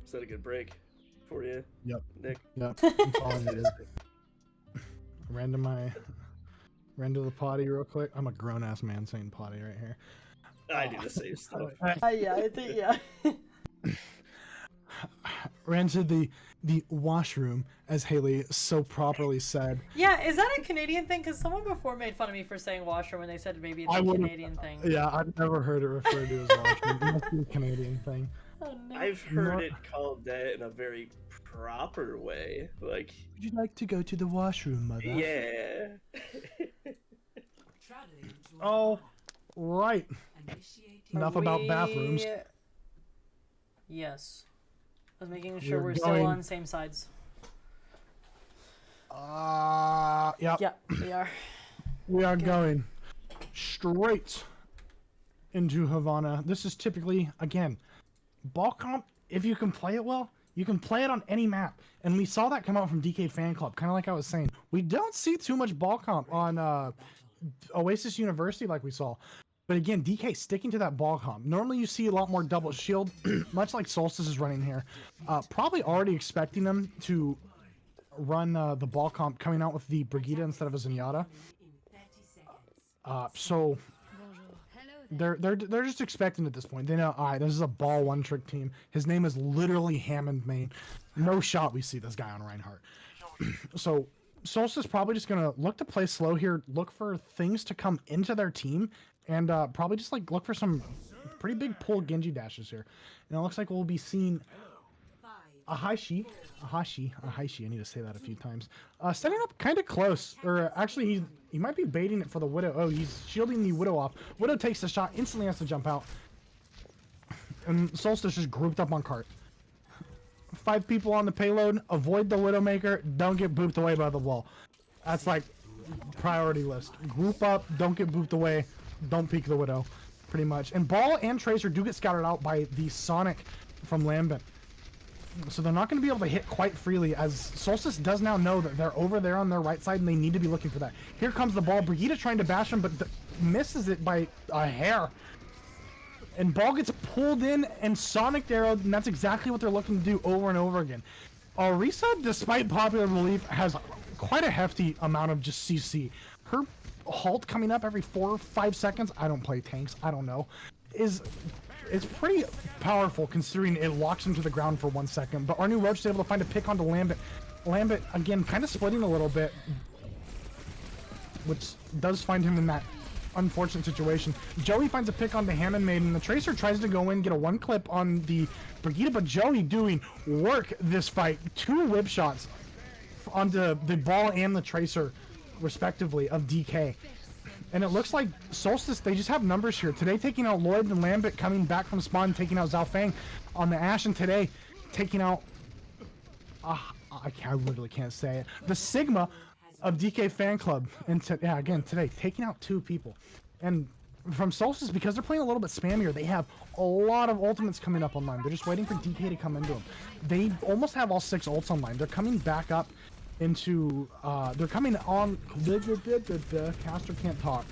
[SPEAKER 6] Is that a good break for you,
[SPEAKER 3] yep,
[SPEAKER 6] Nick?
[SPEAKER 3] yep. That's all I needed. Ran to the potty real quick. I'm a grown ass man saying potty right here.
[SPEAKER 6] I do the same stuff.
[SPEAKER 5] Yeah, I think yeah.
[SPEAKER 3] Ran to the washroom, as Haley so properly said.
[SPEAKER 5] Yeah, is that a Canadian thing? Because someone before made fun of me for saying washroom when they said maybe it's
[SPEAKER 3] I
[SPEAKER 5] a
[SPEAKER 3] would've-
[SPEAKER 5] Canadian thing.
[SPEAKER 3] Yeah, I've never heard it referred to as washroom. It must be a Canadian thing.
[SPEAKER 5] Oh, no.
[SPEAKER 6] I've heard
[SPEAKER 3] Not-
[SPEAKER 6] it called that in a very proper way. Like,
[SPEAKER 3] Would you like to go to the washroom, mother?
[SPEAKER 6] yeah.
[SPEAKER 4] Traveling to
[SPEAKER 3] Oh, right.
[SPEAKER 4] initiating
[SPEAKER 3] Enough about bathrooms.
[SPEAKER 5] Yes. I was making sure
[SPEAKER 3] We're
[SPEAKER 5] we're still
[SPEAKER 3] going-
[SPEAKER 5] on same sides.
[SPEAKER 3] Yep.
[SPEAKER 5] Yeah, we are.
[SPEAKER 3] We are going straight into Havana. This is typically, again, ball comp. If you can play it well, you can play it on any map. And we saw that come out from DK Fan Club, kind of like I was saying. We don't see too much ball comp on Oasis University like we saw. But again, DK sticking to that ball comp. Normally you see a lot more double shield, much like Solstice is running here. Probably already expecting them to run the ball comp coming out with the Brigida instead of a Zenyatta.
[SPEAKER 4] in 30 seconds.
[SPEAKER 3] So they're just expecting at this point. They know, all right, this is a ball one trick team. His name is literally Hammond Main. No shot we see this guy on Reinhardt. So Solstice probably just gonna look to play slow here, look for things to come into their team, and probably just like look for some pretty big pull Genji dashes here. And it looks like we'll be seeing Ahashi. I need to say that a few times. Setting up kind of close, or actually he might be baiting it for the Widow. Oh, he's shielding the Widow off. Widow takes the shot, instantly has to jump out. And Solstice is grouped up on cart. 5 people on the payload, avoid the Widowmaker, don't get booped away by the wall. That's like priority list. Group up, don't get booped away, don't peek the Widow, pretty much. And Ball and Tracer do get scouted out by the Sonic from Lambent. So they're not going to be able to hit quite freely, as Solstice does now know that they're over there on their right side and they need to be looking for that. Here comes the Ball. Brigida trying to bash him, but misses it by a hair. And Ball gets pulled in and Sonic arrowed, and that's exactly what they're looking to do over and over again. Orisa, despite popular belief, has quite a hefty amount of just CC. Her halt coming up every 4 or 5 seconds, I don't play tanks, I don't know, it's pretty powerful considering it locks him to the ground for 1 second. But Arnu Roach is able to find a pick onto Lambent. Lambent, again, kind of splitting a little bit, which does find him in that unfortunate situation. Joey finds a pick on the Hammond Maiden. The Tracer tries to go in, get a 1 clip on the Brigida, but Joey doing work this fight. 2 whip shots onto the Ball and the Tracer, respectively, of DK. And it looks like Solstice, they just have numbers here. Today taking out Lloyd and Lambert, coming back from spawn, taking out Zhao Fang on the Ashe, and today taking out, I literally can't say it, the Sigma of DK Fan Club. And yeah, again, today, taking out 2 people. And from Solstice, because they're playing a little bit spammier, they have a lot of ultimates coming up online. They're just waiting for DK to come into them. They almost have all 6 ults online. They're coming back up into, they're coming on, Caster can't talk.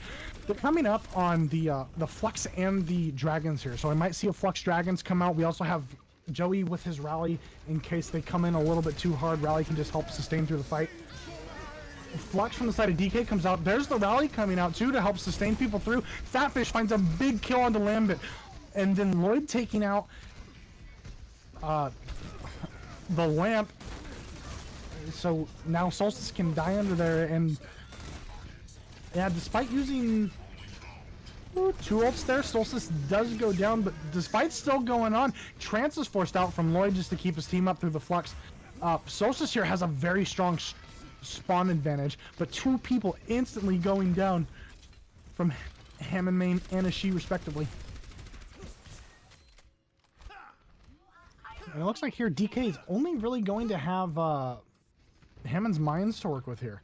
[SPEAKER 3] They're coming up on the Flux and the Dragons here. So I might see a Flux Dragons come out. We also have Joey with his Rally in case they come in a little bit too hard. Rally can just help sustain through the fight. Flux from the side of DK comes out. There's the Rally coming out too to help sustain people through. Fatfish finds a big kill on the Lambent. And then Lloyd taking out the Lamp. So now Solstice can die under there, and yeah, despite using 2 ults there, Solstice does go down, but despite still going on, Trance is forced out from Lloyd just to keep his team up through the Flux. Solstice here has a very strong spawn advantage, but 2 people instantly going down from Hammond Main and Ashi respectively. And it looks like here DK is only really going to have Hammond's Mines to work with here.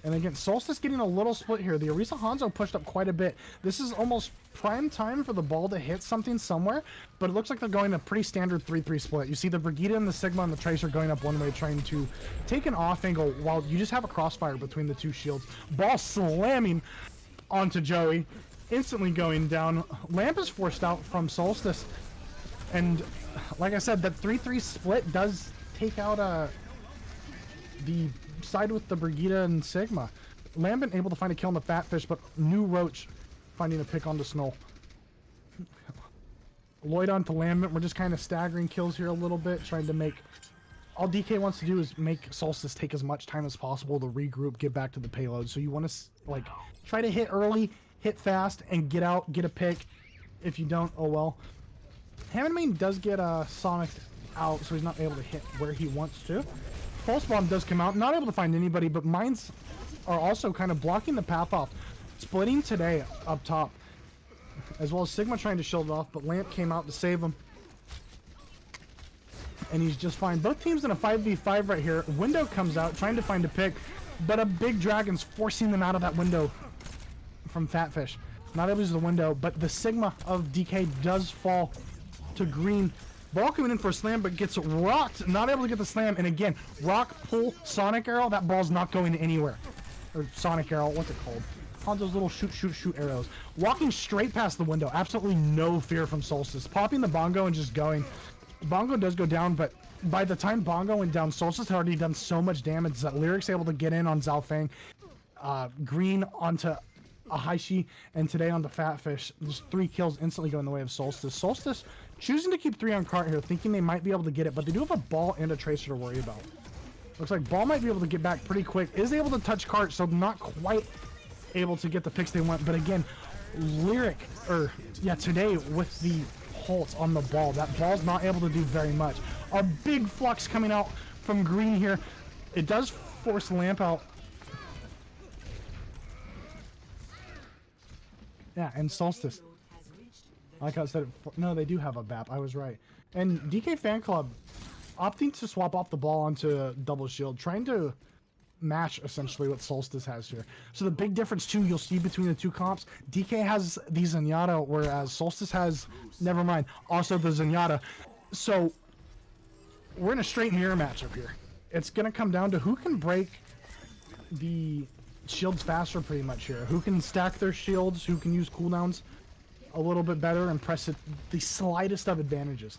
[SPEAKER 3] And again, Solstice getting a little split here. The Orisa Hanzo pushed up quite a bit. This is almost prime time for the ball to hit something somewhere, but it looks like they're going a pretty standard 3-3 split. You see the Brigitte and the Sigma and the Tracer going up one way, trying to take an off angle while you just have a crossfire between the two shields. Ball slamming onto Joey, instantly going down. Lamp is forced out from Solstice. And like I said, that 3-3 split does take out the side with the Brigitte and Sigma. Lambent able to find a kill on the Fatfish, but New Roach finding a pick onto Snow. Lloyd onto Lambent. We're just kind of staggering kills here a little bit, trying to make... All DK wants to do is make Solstice take as much time as possible to regroup, get back to the payload. So you want to, like, try to hit early, hit fast, and get out, get a pick. If you don't, oh well. Hammond Main does get Sonic out, so he's not able to hit where he wants to. Pulse Bomb does come out, not able to find anybody, but Mines are also kind of blocking the path off. Splitting today up top, as well as Sigma trying to shield it off, but Lamp came out to save him. And he's just fine. Both teams in a 5v5 right here. Window comes out, trying to find a pick, but a big dragon's forcing them out of that window from Fatfish. Not able to use the window, but the Sigma of DK does fall to green. Ball coming in for a slam, but gets rocked. Not able to get the slam. And again, rock, pull, Sonic Arrow. That ball's not going anywhere. Or Sonic Arrow, what's it called? On those little shoot arrows. Walking straight past the window. Absolutely no fear from Solstice. Popping the Bongo and just going. Bongo does go down, but by the time Bongo went down, Solstice had already done so much damage that Lyric's able to get in on Zhao Feng. Green onto Ahaishi, and today on the Fatfish. Just 3 kills instantly go in the way of Solstice. Solstice choosing to keep 3 on cart here, thinking they might be able to get it, but they do have a ball and a Tracer to worry about. Looks like ball might be able to get back pretty quick. Is able to touch cart, so not quite able to get the picks they want. But again, Lyric, today with the Holt on the ball, that ball's not able to do very much. A big flux coming out from green here. It does force Lamp out. Yeah, and Solstice. Like I said, no, they do have a BAP. I was right. And DK Fan Club opting to swap off the ball onto double shield, trying to match essentially what Solstice has here. So the big difference too you'll see between the two comps, DK has the Zenyatta, whereas Solstice has, never mind, also the Zenyatta. So we're in a straight mirror matchup here. It's gonna come down to who can break the shields faster pretty much here. Who can stack their shields, who can use cooldowns a little bit better and press it the slightest of advantages.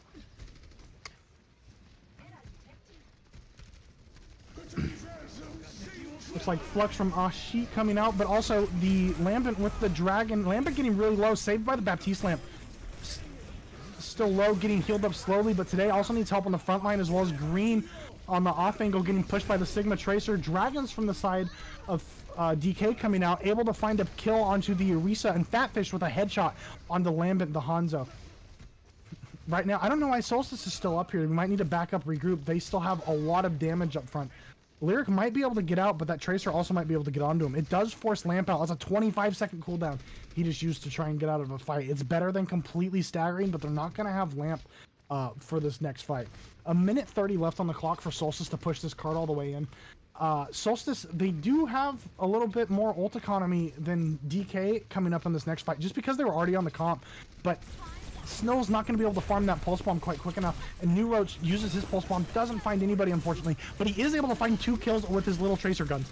[SPEAKER 3] Looks like Flux from Ashi coming out, but also the Lambent with the Dragon. Lambent getting really low, saved by the Baptiste Lamp. Still low, getting healed up slowly, but today also needs help on the front line, as well as Green on the off angle, getting pushed by the Sigma Tracer. Dragons from the side of DK coming out, able to find a kill onto the Orisa, and Fatfish with a headshot on the Lambent, the Hanzo. Right now, I don't know why Solstice is still up here. We might need to back up, regroup. They still have a lot of damage up front. Lyric might be able to get out, but that Tracer also might be able to get onto him. It does force Lamp out. That's a 25-second cooldown he just used to try and get out of a fight. It's better than completely staggering, but they're not going to have Lamp for this next fight. 1:30 left on the clock for Solstice to push this card all the way in. Solstice, they do have a little bit more ult economy than DK coming up in this next fight, just because they were already on the comp, but Snow's not going to be able to farm that Pulse Bomb quite quick enough, and New Roach uses his Pulse Bomb, doesn't find anybody unfortunately, but he is able to find 2 kills with his little Tracer guns.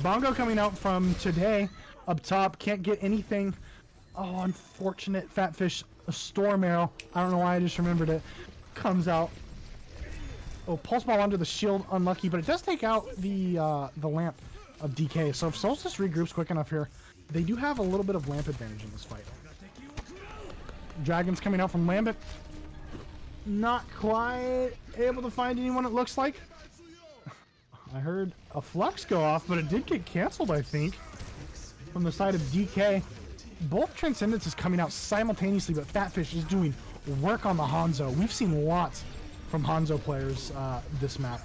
[SPEAKER 3] Bongo coming out from today, up top, can't get anything. Oh, unfortunate. Fatfish, a Storm Arrow, I don't know why I just remembered it, comes out. Oh, Pulse Bomb under the shield, unlucky, but it does take out the Lamp of DK, so if Solstice regroups quick enough here, they do have a little bit of Lamp advantage in this fight. Dragons coming out from Lambent. Not quite able to find anyone, it looks like. I heard a Flux go off, but it did get canceled, I think, from the side of DK. Both Transcendences coming out simultaneously, but Fatfish is doing work on the Hanzo. We've seen lots from Hanzo players this map.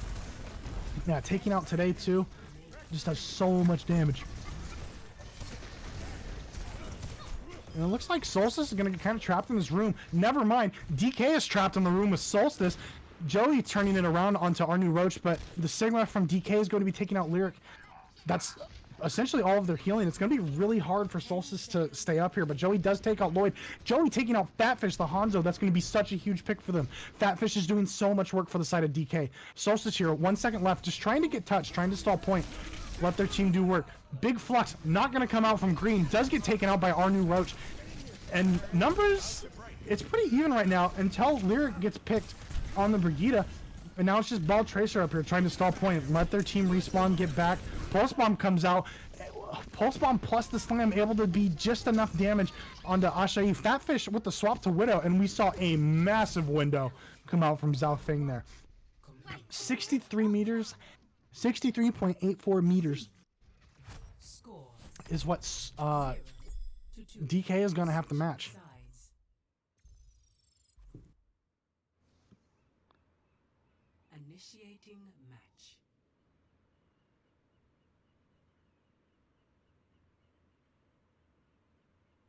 [SPEAKER 3] Yeah, taking out today too. just does so much damage. And it looks like Solstice is going to get kind of trapped in this room. Never mind. DK is trapped in the room with Solstice. Joey turning it around onto our new Roach, but the Sigma from DK is going to be taking out Lyric. That's essentially all of their healing. It's going to be really hard for Solstice to stay up here, but Joey does take out Lloyd. Joey taking out Fatfish, the Hanzo. That's going to be such a huge pick for them. Fatfish is doing so much work for the side of DK. Solstice here, 1 second left, just trying to get touched, trying to stall point. Let their team do work. Big Flux, not going to come out from green. Does get taken out by our new Roach. And numbers, it's pretty even right now until Lyric gets picked on the Brigida. And now it's just Ball Tracer up here trying to stall point. Let their team respawn, get back. Pulse Bomb comes out. Pulse Bomb plus the Slam able to be just enough damage onto Ashai. Fatfish with the swap to Widow. And we saw a massive window come out from Zhao Feng there. 63 meters. 63.84 meters
[SPEAKER 4] Score
[SPEAKER 3] is what
[SPEAKER 4] 2-2.
[SPEAKER 3] DK is going to have to match.
[SPEAKER 4] Sides. Initiating match.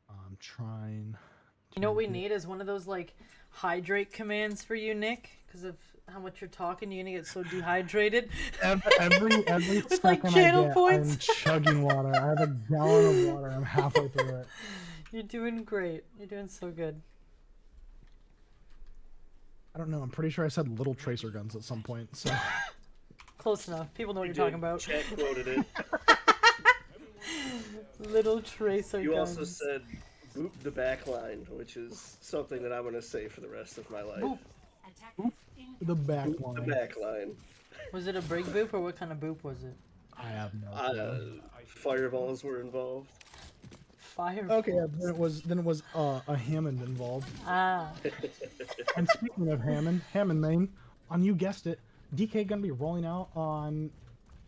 [SPEAKER 3] I'm trying.
[SPEAKER 5] You know what we need is one of those like hydrate commands for you, Nick, because of how much you're talking. You're gonna get so dehydrated.
[SPEAKER 3] Every
[SPEAKER 5] With, like,
[SPEAKER 3] second
[SPEAKER 5] channel
[SPEAKER 3] I get,
[SPEAKER 5] points.
[SPEAKER 3] I'm chugging water. I have a gallon of water. I'm halfway through it.
[SPEAKER 5] You're doing great. You're doing so good.
[SPEAKER 3] I don't know. I'm pretty sure I said little tracer guns at some point. So
[SPEAKER 5] Close enough. People know what
[SPEAKER 6] You
[SPEAKER 5] you're talking
[SPEAKER 6] did.
[SPEAKER 5] about.
[SPEAKER 6] Chat quoted it.
[SPEAKER 5] Little tracer
[SPEAKER 6] You
[SPEAKER 5] guns.
[SPEAKER 6] also said boop the backline, which is something that I'm going to say for the rest of my life.
[SPEAKER 5] Boop.
[SPEAKER 4] Attackers in
[SPEAKER 3] the back
[SPEAKER 6] Boop the
[SPEAKER 3] line.
[SPEAKER 6] backline.
[SPEAKER 5] Was it a break boop or what kind of boop was it?
[SPEAKER 3] I have no clue.
[SPEAKER 6] Fireballs were involved.
[SPEAKER 5] Fire.
[SPEAKER 3] Okay, then it was a Hammond involved.
[SPEAKER 5] Ah.
[SPEAKER 3] And speaking of Hammond main, on you guessed it, DK gonna be rolling out on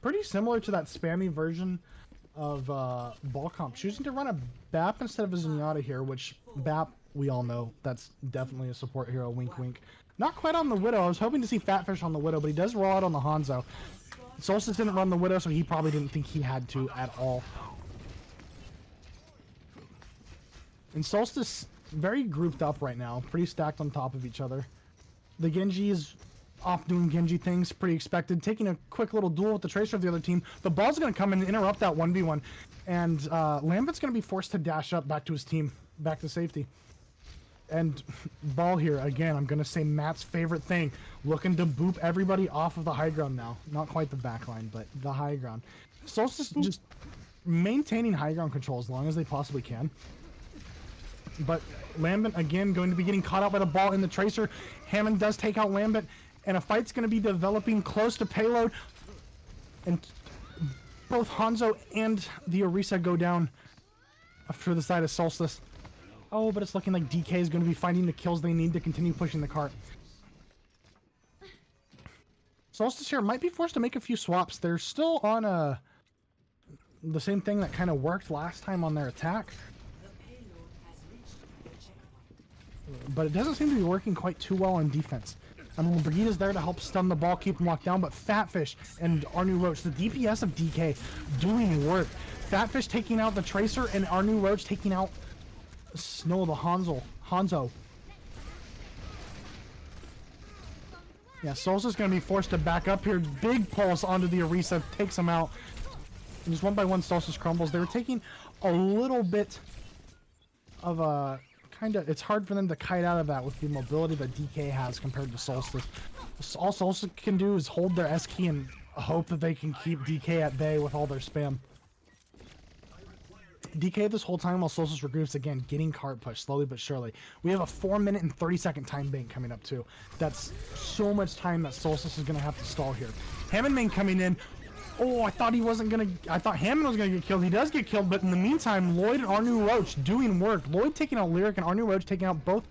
[SPEAKER 3] pretty similar to that spammy version of Ball Comp, choosing to run a BAP instead of a Zenyatta here, which BAP, we all know, that's definitely a support hero, wink wink. Not quite on the Widow. I was hoping to see Fatfish on the Widow, but he does roll out on the Hanzo. Solstice didn't run the Widow, so he probably didn't think he had to at all. And Solstice, very grouped up right now, pretty stacked on top of each other. The Genji is off doing Genji things, pretty expected, taking a quick little duel with the Tracer of the other team. The Ball's going to come in and interrupt that 1v1, and Lambent's going to be forced to dash up back to his team, back to safety. And Ball here, again, I'm going to say Matt's favorite thing, looking to boop everybody off of the high ground now. Not quite the back line, but the high ground. Solstice just maintaining high ground control as long as they possibly can. But Lambent, again, going to be getting caught out by the Ball in the Tracer. Hammond does take out Lambent, and a fight's going to be developing close to payload. And both Hanzo and the Orisa go down for the side of Solstice. Oh, but it's looking like DK is going to be finding the kills they need to continue pushing the cart. Solstice here might be forced to make a few swaps. They're still on the same thing that kind of worked last time on their attack.
[SPEAKER 4] the payload has reached the checkpoint.
[SPEAKER 3] But it doesn't seem to be working quite too well on defense. I mean, Brigida's there to help stun the Ball, keep him locked down, but Fatfish and our new Roach, the DPS of DK, doing work. Fatfish taking out the Tracer, and our new Roach taking out Snow the Hanzo. Yeah, Solstice's going to be forced to back up here. Big pulse onto the Orisa, takes him out. And just one by one, Solstice crumbles. They were taking a little bit of a it's hard for them to kite out of that with the mobility that DK has compared to Solstice. All Solstice can do is hold their S key and hope that they can keep DK at bay with all their spam. DK this whole time while Solstice regroups, again, getting cart pushed slowly but surely. We have a 4-minute and 30-second time bank coming up too. That's so much time that Solstice is going to have to stall here. Hammond main coming in. Oh, I thought Hammond was gonna get killed. He does get killed, but in the meantime, Lloyd and our new Roach doing work. Lloyd taking out Lyric and our new Roach taking out both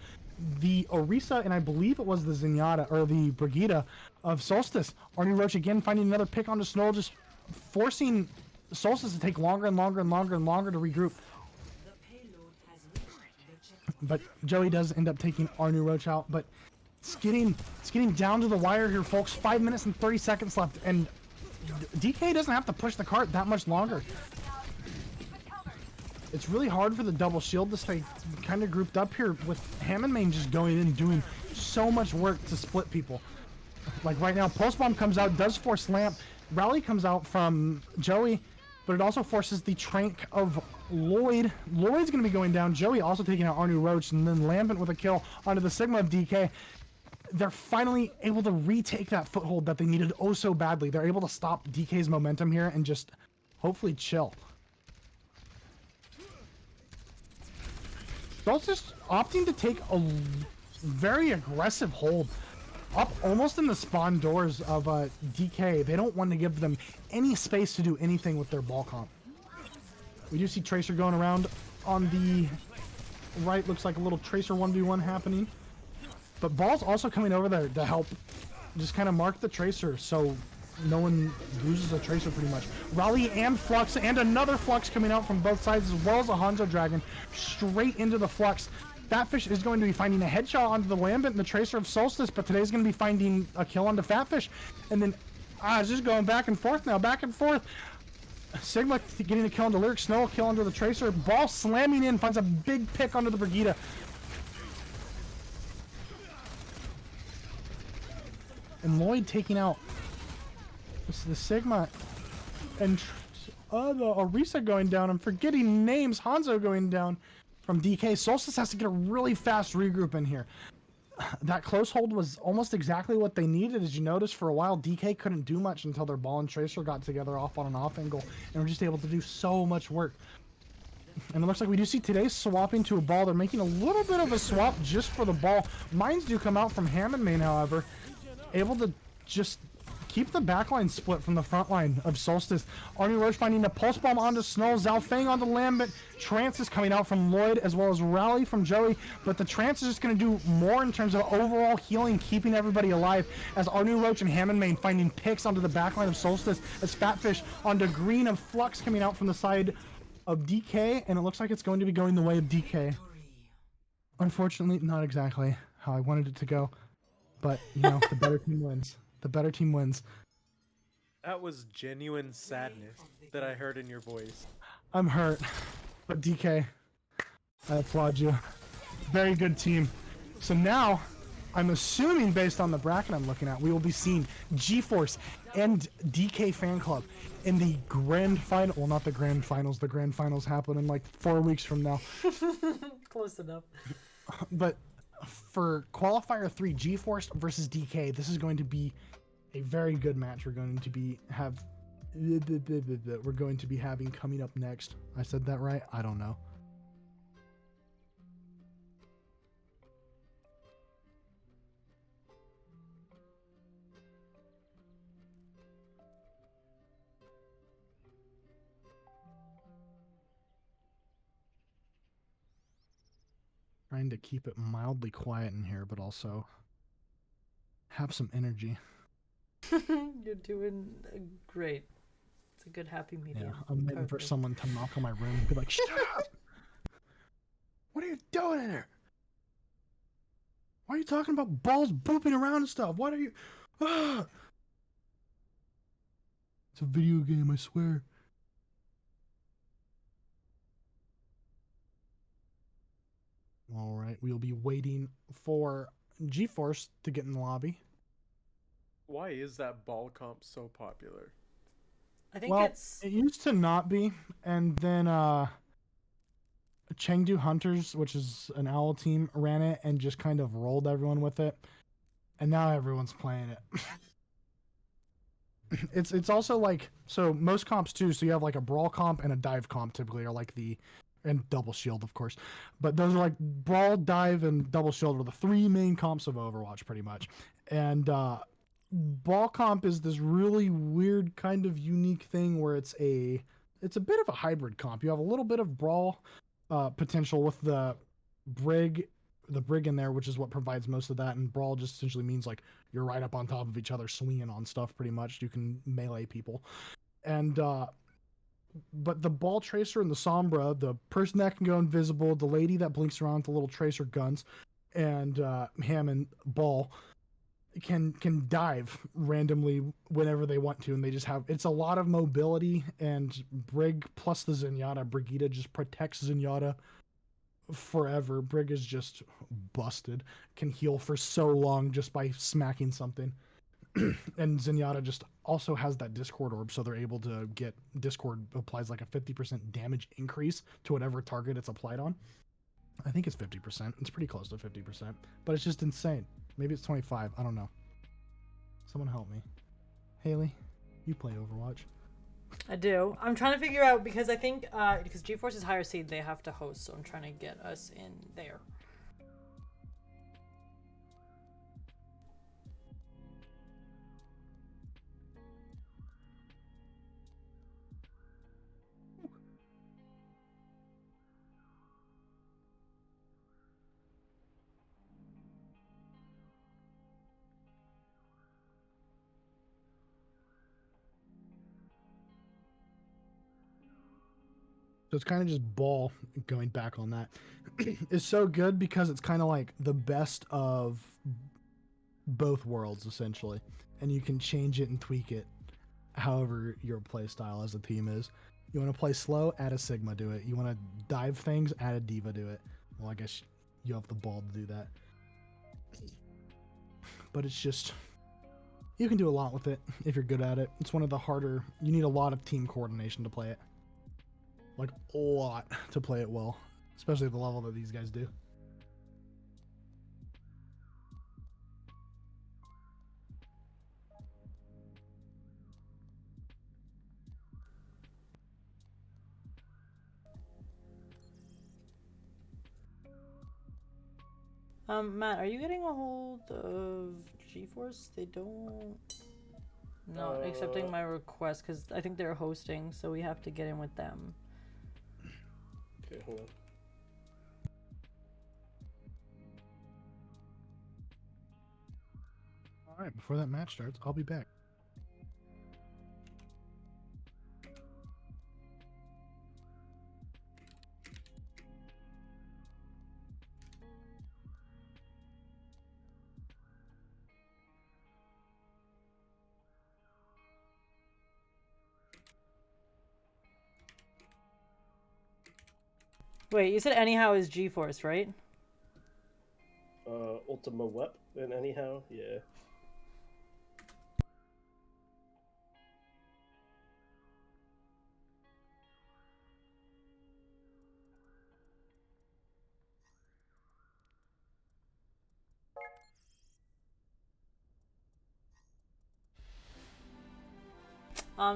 [SPEAKER 3] the Orisa and I believe it was the Zenyatta or the Brigida of Solstice. Our new Roach again finding another pick onto Snow, just forcing Solstice to take longer and longer and longer and longer to regroup.
[SPEAKER 4] The payload has reached the checkpoint.
[SPEAKER 3] But Joey does end up taking our new Roach out. But it's getting down to the wire here, folks. 5 minutes and 30 seconds left, and DK doesn't have to push the cart that much longer. It's really hard for the double shield to stay kind of grouped up here with Ham and Main just going in and doing so much work to split people. Like right now, Pulse Bomb comes out, does force Lamp. Rally comes out from Joey, but it also forces the Trank of Lloyd. Lloyd's going to be going down. Joey also taking out Arnu Roach, and then Lambent with a kill onto the Sigma of DK. They're finally able to retake that foothold that they needed oh so badly. They're able to stop DK's momentum here and just hopefully chill. Just opting to take a very aggressive hold up almost in the spawn doors of DK. They don't want to give them any space to do anything with their ball comp. We do see Tracer going around on the right. Looks like a little Tracer 1v1 happening. But Ball's also coming over there to help just kind of mark the Tracer so no one loses a Tracer pretty much. Raleigh and Flux, and another Flux coming out from both sides, as well as a Hanzo Dragon straight into the Flux. Fatfish is going to be finding a headshot onto the Lambent and the Tracer of Solstice, but today's going to be finding a kill onto Fatfish. And then, it's just going back and forth now, back and forth. Sigma getting a kill onto Lyric, Snow a kill onto the Tracer. Ball slamming in, finds a big pick onto the Brigida. And Lloyd taking out the Sigma, and the Orisa going down. I'm forgetting names. Hanzo going down from DK. Solstice has to get a really fast regroup in here. That close hold was almost exactly what they needed. As you noticed, for a while, DK couldn't do much until their Ball and Tracer got together off on an off angle, and were just able to do so much work. And it looks like we do see today swapping to a Ball. They're making a little bit of a swap just for the Ball. Mines do come out from Ham and Main, however, able to just keep the backline split from the front line of Solstice. Arnie Roche finding a Pulse Bomb onto Snow, Zhao Feng onto Lambent. Trance is coming out from Lloyd, as well as Rally from Joey, but the Trance is just going to do more in terms of overall healing, keeping everybody alive, as Arnie Roach and Hammond Main finding picks onto the backline of Solstice, as Fatfish onto Green of Flux coming out from the side of DK, and it looks like it's going to be going the way of DK. Unfortunately, not exactly how I wanted it to go, but, you know, the better team wins. The better team wins.
[SPEAKER 7] That was genuine sadness that I heard in your voice.
[SPEAKER 3] I'm hurt, but DK, I applaud you. Very good team. So now, I'm assuming based on the bracket I'm looking at, we will be seeing GeForce and DK Fan Club in the grand final. Well, not the grand finals. The grand finals happen in like 4 weeks from now.
[SPEAKER 5] Close enough.
[SPEAKER 3] But for Qualifier 3, GeForce versus DK, this is going to be a very good match. We're going to be having coming up next. I said that right? I don't know. Trying to keep it mildly quiet in here, but also have some energy.
[SPEAKER 5] You're doing great. It's a good happy medium.
[SPEAKER 3] Yeah, I'm waiting for someone to knock on my room and be like, "Shut up! What are you doing in there? Why are you talking about balls booping around and stuff? What are you?" Ah! It's a video game, I swear. All right, we'll be waiting for GeForce to get in the lobby.
[SPEAKER 7] Why is that ball comp so popular?
[SPEAKER 5] I think
[SPEAKER 3] Well,
[SPEAKER 5] it's
[SPEAKER 3] it used to not be, and then Chengdu Hunters, which is an owl team, ran it and just kind of rolled everyone with it, and now everyone's playing it. It's also like, so most comps too, so you have like a brawl comp and a dive comp typically, are like and double shield, of course, but those are like brawl, dive, and double shield are the three main comps of Overwatch pretty much. And ball comp is this really weird kind of unique thing where it's a bit of a hybrid comp. You have a little bit of brawl potential with the brig in there, which is what provides most of that, and brawl just essentially means like you're right up on top of each other swinging on stuff pretty much. You can melee people. And but the ball tracer and the sombra, the person that can go invisible, the lady that blinks around with the little tracer guns, and Hammond ball, can dive randomly whenever they want to, and they just have it's a lot of mobility, and Brig plus the Zenyatta, Brigitte just protects Zenyatta forever. Brig is just busted, can heal for so long just by smacking something. And Zenyatta just also has that Discord orb, so they're able to get Discord applies like a 50% damage increase to whatever target it's applied on. I think it's 50%. It's pretty close to 50%, but it's just insane. Maybe it's 25. I don't know. Someone help me. Haley, you play Overwatch.
[SPEAKER 5] I do. I'm trying to figure out because I think because GeForce is higher seed, they have to host, so I'm trying to get us in there.
[SPEAKER 3] So it's kind of just ball going back on that. It's so good because it's kind of like the best of both worlds, essentially. And you can change it and tweak it however your play style as a team is. You want to play slow, add a Sigma to it. You want to dive things, add a Diva to it. Well, I guess you have the ball to do that. But it's just... You can do a lot with it if you're good at it. It's one of the harder... You need a lot of team coordination to play it. Like, a lot to play it well. Especially at the level that these guys do.
[SPEAKER 5] Matt, are you getting a hold of GeForce? They don't... Not accepting my request because I think they're hosting, so we have to get in with them.
[SPEAKER 6] Okay, hold on.
[SPEAKER 3] Alright, before that match starts, I'll be back.
[SPEAKER 5] Wait, you said anyhow is GeForce, right?
[SPEAKER 6] Ultima Wep, and anyhow, yeah.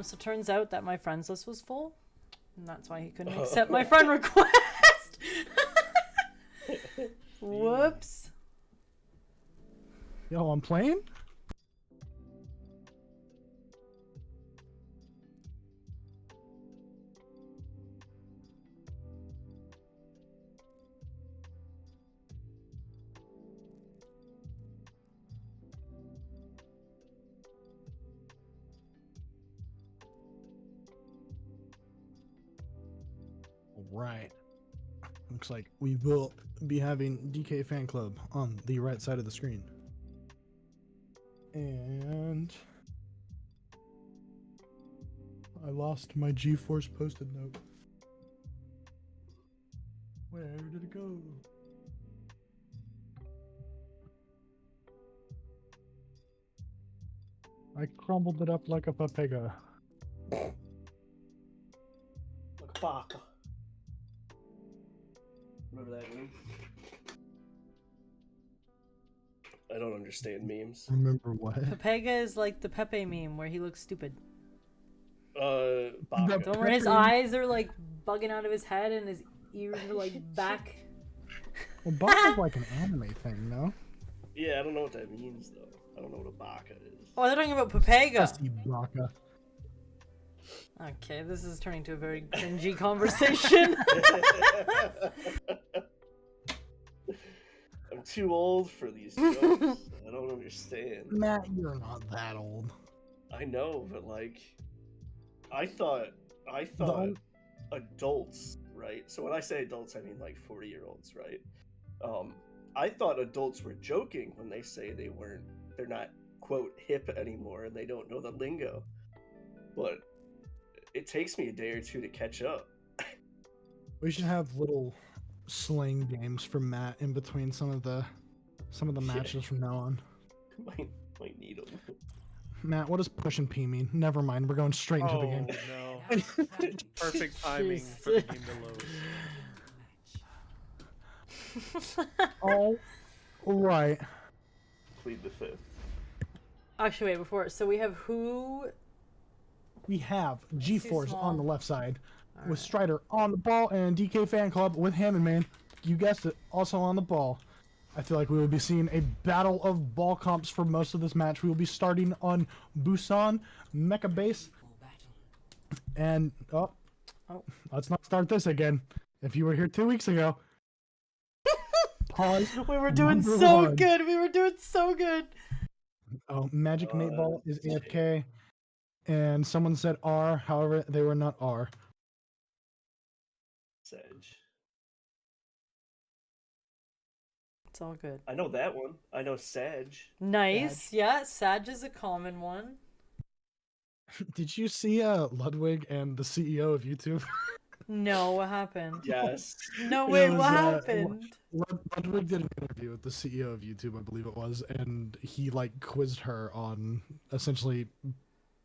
[SPEAKER 5] So turns out that my friends list was full, and that's why he couldn't accept my friend request. Whoops.
[SPEAKER 3] Yo, I'm playing? Right. Looks like we will be having DK Fan Club on the right side of the screen. And I lost my GeForce post-it note. Where did it go? I crumbled it up like a papega.
[SPEAKER 6] Like a baka. Remember that meme? I don't understand memes.
[SPEAKER 3] Remember what?
[SPEAKER 5] Pepega is like the Pepe meme where he looks stupid.
[SPEAKER 6] Baka.
[SPEAKER 5] The one where his eyes are like bugging out of his head and his ears are like back.
[SPEAKER 3] Well, Baka's like an anime thing, no?
[SPEAKER 6] Yeah, I don't know what that means though. I don't know what a baka is.
[SPEAKER 5] Oh, they're talking about Pepega.
[SPEAKER 3] I see Baka.
[SPEAKER 5] Okay, this is turning to a very cringy conversation.
[SPEAKER 6] I'm too old for these jokes. I don't understand.
[SPEAKER 3] Matt, you're not that old.
[SPEAKER 6] I know, but like, I thought adults, right? So when I say adults, I mean like 40-year-olds, right? I thought adults were joking when they say they weren't they're not quote hip anymore and they don't know the lingo. But it takes me a day or two to catch up.
[SPEAKER 3] We should have little slang games for Matt in between some of the
[SPEAKER 6] Yeah.
[SPEAKER 3] matches from now on.
[SPEAKER 6] might need them.
[SPEAKER 3] Matt, what does push and P mean? Never mind. We're going straight into the
[SPEAKER 7] Oh
[SPEAKER 3] game.
[SPEAKER 7] no!
[SPEAKER 4] Now preparing to
[SPEAKER 7] Perfect timing
[SPEAKER 5] Jeez.
[SPEAKER 7] for the game to load.
[SPEAKER 4] match.
[SPEAKER 3] All right.
[SPEAKER 6] Plead the fifth.
[SPEAKER 5] Actually, wait, before. So we have who?
[SPEAKER 3] We have
[SPEAKER 5] too
[SPEAKER 3] G-Force
[SPEAKER 5] small.
[SPEAKER 3] on the left side with
[SPEAKER 5] Alright.
[SPEAKER 3] Strider on the ball and DK Fan Club with Hammond Man. You guessed it, also on the ball. I feel like we will be seeing a battle of ball comps for most of this match. We will be starting on Busan, Mecha Base,
[SPEAKER 4] Full battle.
[SPEAKER 3] and
[SPEAKER 5] Oh.
[SPEAKER 3] let's not start this again. If you were here 2 weeks ago, pause.
[SPEAKER 5] We were doing
[SPEAKER 3] Number
[SPEAKER 5] so
[SPEAKER 3] one.
[SPEAKER 5] good. We were doing so good.
[SPEAKER 3] Oh, Magic Nate Ball is AFK, and someone said R. However, they were not R.
[SPEAKER 6] Sedge.
[SPEAKER 5] It's all good.
[SPEAKER 6] I know that one. I know Sedge.
[SPEAKER 5] Nice. Yeah, Sag is a common one.
[SPEAKER 3] Did you see Ludwig and the CEO of YouTube?
[SPEAKER 5] No, what happened?
[SPEAKER 6] Yes.
[SPEAKER 5] No
[SPEAKER 3] It
[SPEAKER 5] way,
[SPEAKER 3] was,
[SPEAKER 5] what happened?
[SPEAKER 3] Ludwig did an interview with the CEO of YouTube, I believe it was, and he like quizzed her on essentially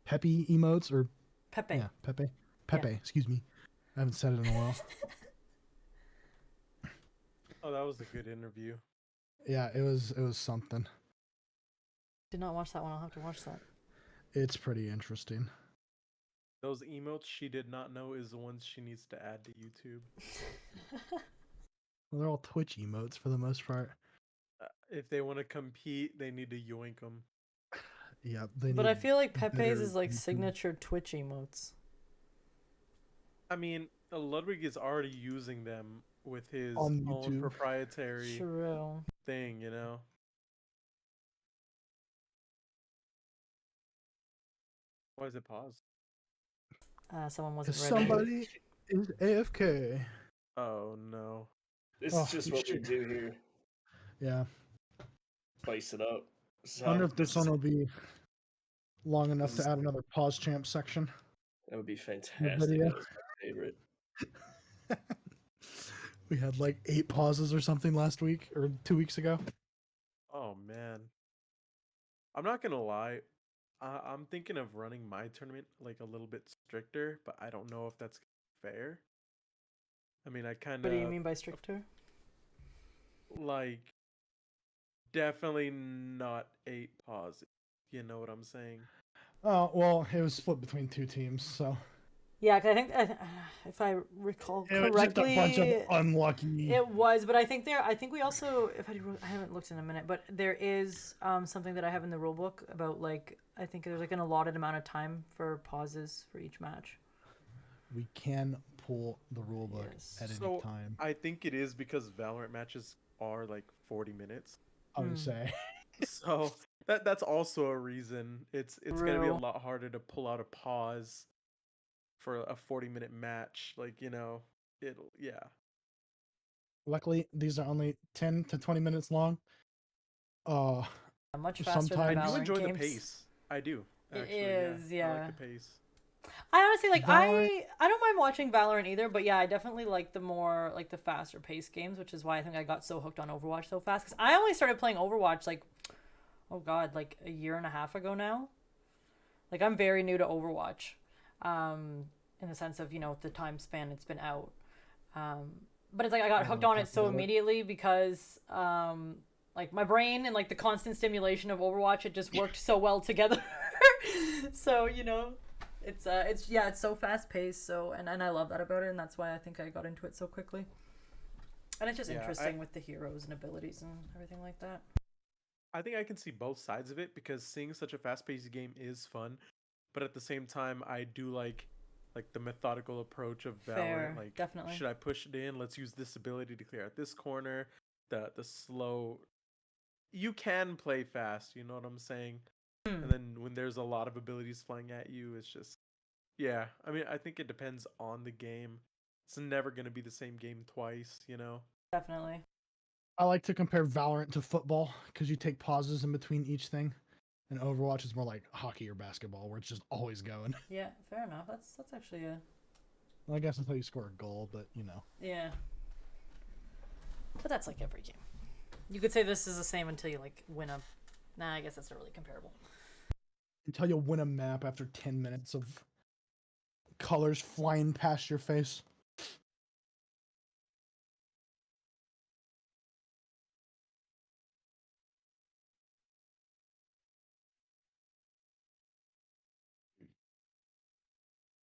[SPEAKER 3] Pepe emotes or
[SPEAKER 5] Pepe.
[SPEAKER 3] yeah, Pepe. Excuse me, I haven't said it in a while.
[SPEAKER 7] Oh, that was a good interview.
[SPEAKER 3] Yeah, it was something.
[SPEAKER 5] Did not watch that one. I'll have to watch that.
[SPEAKER 3] It's pretty interesting.
[SPEAKER 7] Those emotes she did not know is the ones she needs to add to YouTube.
[SPEAKER 3] Well, they're all Twitch emotes for the most part.
[SPEAKER 7] If they want to compete, they need to yoink them.
[SPEAKER 3] Yeah, they
[SPEAKER 5] But
[SPEAKER 3] need
[SPEAKER 5] I feel like Pepe's
[SPEAKER 3] better
[SPEAKER 5] is like
[SPEAKER 3] YouTube.
[SPEAKER 5] signature Twitch emotes.
[SPEAKER 7] I mean, Ludwig is already using them with his
[SPEAKER 3] On
[SPEAKER 7] own
[SPEAKER 3] YouTube.
[SPEAKER 7] proprietary
[SPEAKER 5] True.
[SPEAKER 7] thing, you know? Why is it paused?
[SPEAKER 5] Someone wasn't ready.
[SPEAKER 3] Somebody is AFK.
[SPEAKER 7] Oh no.
[SPEAKER 6] This
[SPEAKER 3] Oh,
[SPEAKER 6] is just what we
[SPEAKER 3] shit.
[SPEAKER 6] do here.
[SPEAKER 3] Yeah,
[SPEAKER 6] Spice it up. So,
[SPEAKER 3] I wonder if this
[SPEAKER 6] is-
[SPEAKER 3] one will be long enough
[SPEAKER 6] this
[SPEAKER 3] to
[SPEAKER 6] is-
[SPEAKER 3] add another pause champ section.
[SPEAKER 6] That would be fantastic.
[SPEAKER 3] video.
[SPEAKER 6] That was my favorite.
[SPEAKER 3] We had like 8 pauses or something last week or 2 weeks ago.
[SPEAKER 7] Oh man. I'm not gonna lie. I'm thinking of running my tournament like a little bit stricter, but I don't know if that's fair. I mean, I kind
[SPEAKER 5] What do you
[SPEAKER 7] of
[SPEAKER 5] mean by stricter?
[SPEAKER 7] like definitely not 8 pauses. You know what I'm saying?
[SPEAKER 3] Oh, well, it was split between 2 teams, so
[SPEAKER 5] Yeah, 'cause I think if I recall
[SPEAKER 3] it was just
[SPEAKER 5] correctly,
[SPEAKER 3] a bunch of unlucky.
[SPEAKER 5] it was. But I think I think we also, I haven't looked in a minute, but there is something that I have in the rule book about like I think there's like an allotted amount of time for pauses for each match.
[SPEAKER 3] We can pull the rule book
[SPEAKER 5] Yes.
[SPEAKER 3] at any
[SPEAKER 7] So
[SPEAKER 3] time.
[SPEAKER 7] I think it is because Valorant matches are like 40 minutes.
[SPEAKER 3] I would
[SPEAKER 5] Hmm.
[SPEAKER 3] say.
[SPEAKER 7] So that's also a reason. It's gonna be a
[SPEAKER 5] True.
[SPEAKER 7] lot harder to pull out a pause for a 40-minute match. Like, you know, yeah.
[SPEAKER 3] Luckily, these are only 10 to 20 minutes long.
[SPEAKER 5] Much faster than
[SPEAKER 7] I
[SPEAKER 3] Sometimes-
[SPEAKER 7] do
[SPEAKER 5] Valorant
[SPEAKER 7] enjoy
[SPEAKER 5] games.
[SPEAKER 7] the pace. I do.
[SPEAKER 5] It
[SPEAKER 7] Actually,
[SPEAKER 5] is,
[SPEAKER 7] I
[SPEAKER 5] yeah.
[SPEAKER 7] like the pace.
[SPEAKER 5] I honestly like
[SPEAKER 3] Valorant-
[SPEAKER 5] I don't mind watching Valorant either, but yeah, I definitely like the more like the faster paced games, which is why I think I got so hooked on Overwatch so fast. Because I only started playing Overwatch like, oh god, like a year and a half ago now. Like I'm very new to Overwatch, in the sense of the time span it's been out. But it's like I got hooked on it so immediately because like my brain and like the constant stimulation of Overwatch, it just worked so well together. So it's so fast paced, so and I love that about it, and that's why I think I got into it so quickly. And it's just
[SPEAKER 7] Yeah,
[SPEAKER 5] interesting with the heroes and abilities and everything like that.
[SPEAKER 7] I think I can see both sides of it because seeing such a fast-paced game is fun, but at the same time, I do like the methodical approach of Valorant.
[SPEAKER 5] Fair,
[SPEAKER 7] Like,
[SPEAKER 5] definitely.
[SPEAKER 7] should I push it in? Let's use this ability to clear out this corner. The slow. You can play fast. You know what I'm saying? And then when there's a lot of abilities flying at you, it's just yeah. I mean, I think it depends on the game. It's never gonna be the same game twice. You know.
[SPEAKER 5] Definitely.
[SPEAKER 3] I like to compare Valorant to football because you take pauses in between each thing, and Overwatch is more like hockey or basketball where it's just always going.
[SPEAKER 5] Yeah, fair enough. That's actually a
[SPEAKER 3] Well, I guess until you score a goal, but you know.
[SPEAKER 5] yeah. But that's like every game. You could say this is the same until you like win a. Nah, I guess that's not really comparable.
[SPEAKER 3] Until you win a map after 10 minutes of colors flying past your face.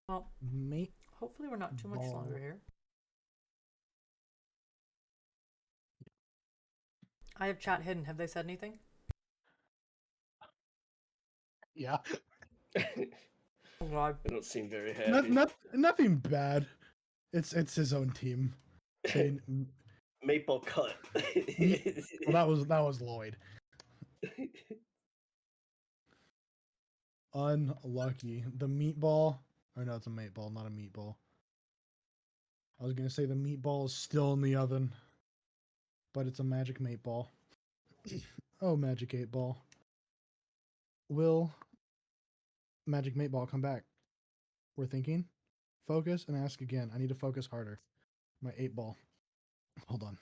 [SPEAKER 5] Well,
[SPEAKER 3] Mate,
[SPEAKER 5] hopefully we're not too much
[SPEAKER 3] ball.
[SPEAKER 5] longer here. I have chat hidden. Have they said anything?
[SPEAKER 3] Yeah.
[SPEAKER 5] Oh God.
[SPEAKER 6] I don't seem very happy.
[SPEAKER 3] Nothing bad. It's his own team. Saying,
[SPEAKER 6] Maple cut.
[SPEAKER 3] well, that was Lloyd. Unlucky. The meatball. Or no, it's a meatball, not a meatball. I was gonna say the meatball is still in the oven, but it's a magic meatball. Oh, magic 8-ball. Will magic meatball come back? We're thinking. Focus and ask again. I need to focus harder. My 8-ball. Hold on.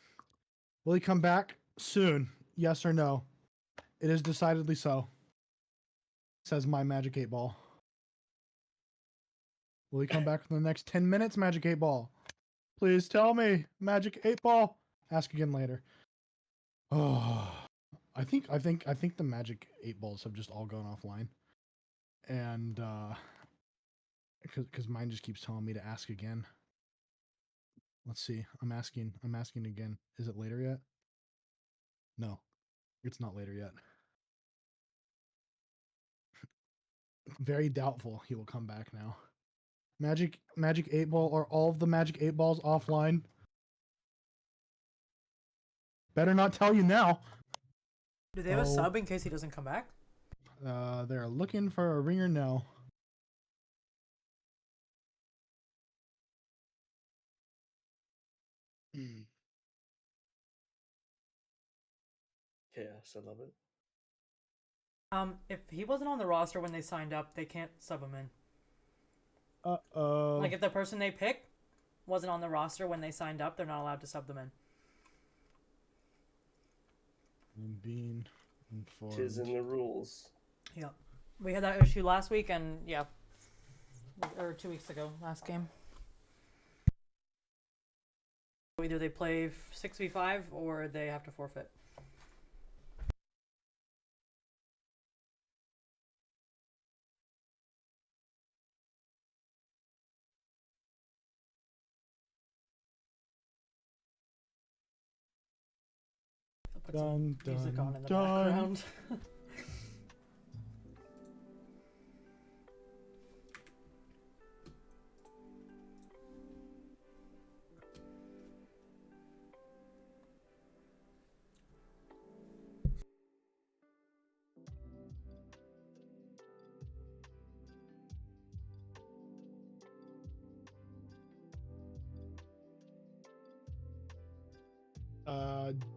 [SPEAKER 3] Will he come back soon? Yes or no? It is decidedly so. Says my magic 8-ball. Will he come back in the next 10 minutes, magic 8-ball? Please tell me, magic 8-ball. Ask again later. Oh, I think the magic 8-balls have just all gone offline, and because mine just keeps telling me to ask again. Let's see. I'm asking again. Is it later yet? No, it's not later yet. Very doubtful he will come back now. Magic 8-ball, or all of the magic 8-balls offline? Better not tell you now.
[SPEAKER 5] Do they have a sub in case he doesn't come back?
[SPEAKER 3] They're looking for a ringer now.
[SPEAKER 6] Yes, I love it.
[SPEAKER 5] If he wasn't on the roster when they signed up, they can't sub him in.
[SPEAKER 3] Uh-oh.
[SPEAKER 5] Like if the person they pick wasn't on the roster when they signed up, they're not allowed to sub them in.
[SPEAKER 3] I'm being informed.
[SPEAKER 6] Tis in the rules.
[SPEAKER 5] Yeah. We had that issue last week and yeah. Or 2 weeks ago, last game. Either they play 6v5 or they have to forfeit. I'll put some music on in the background.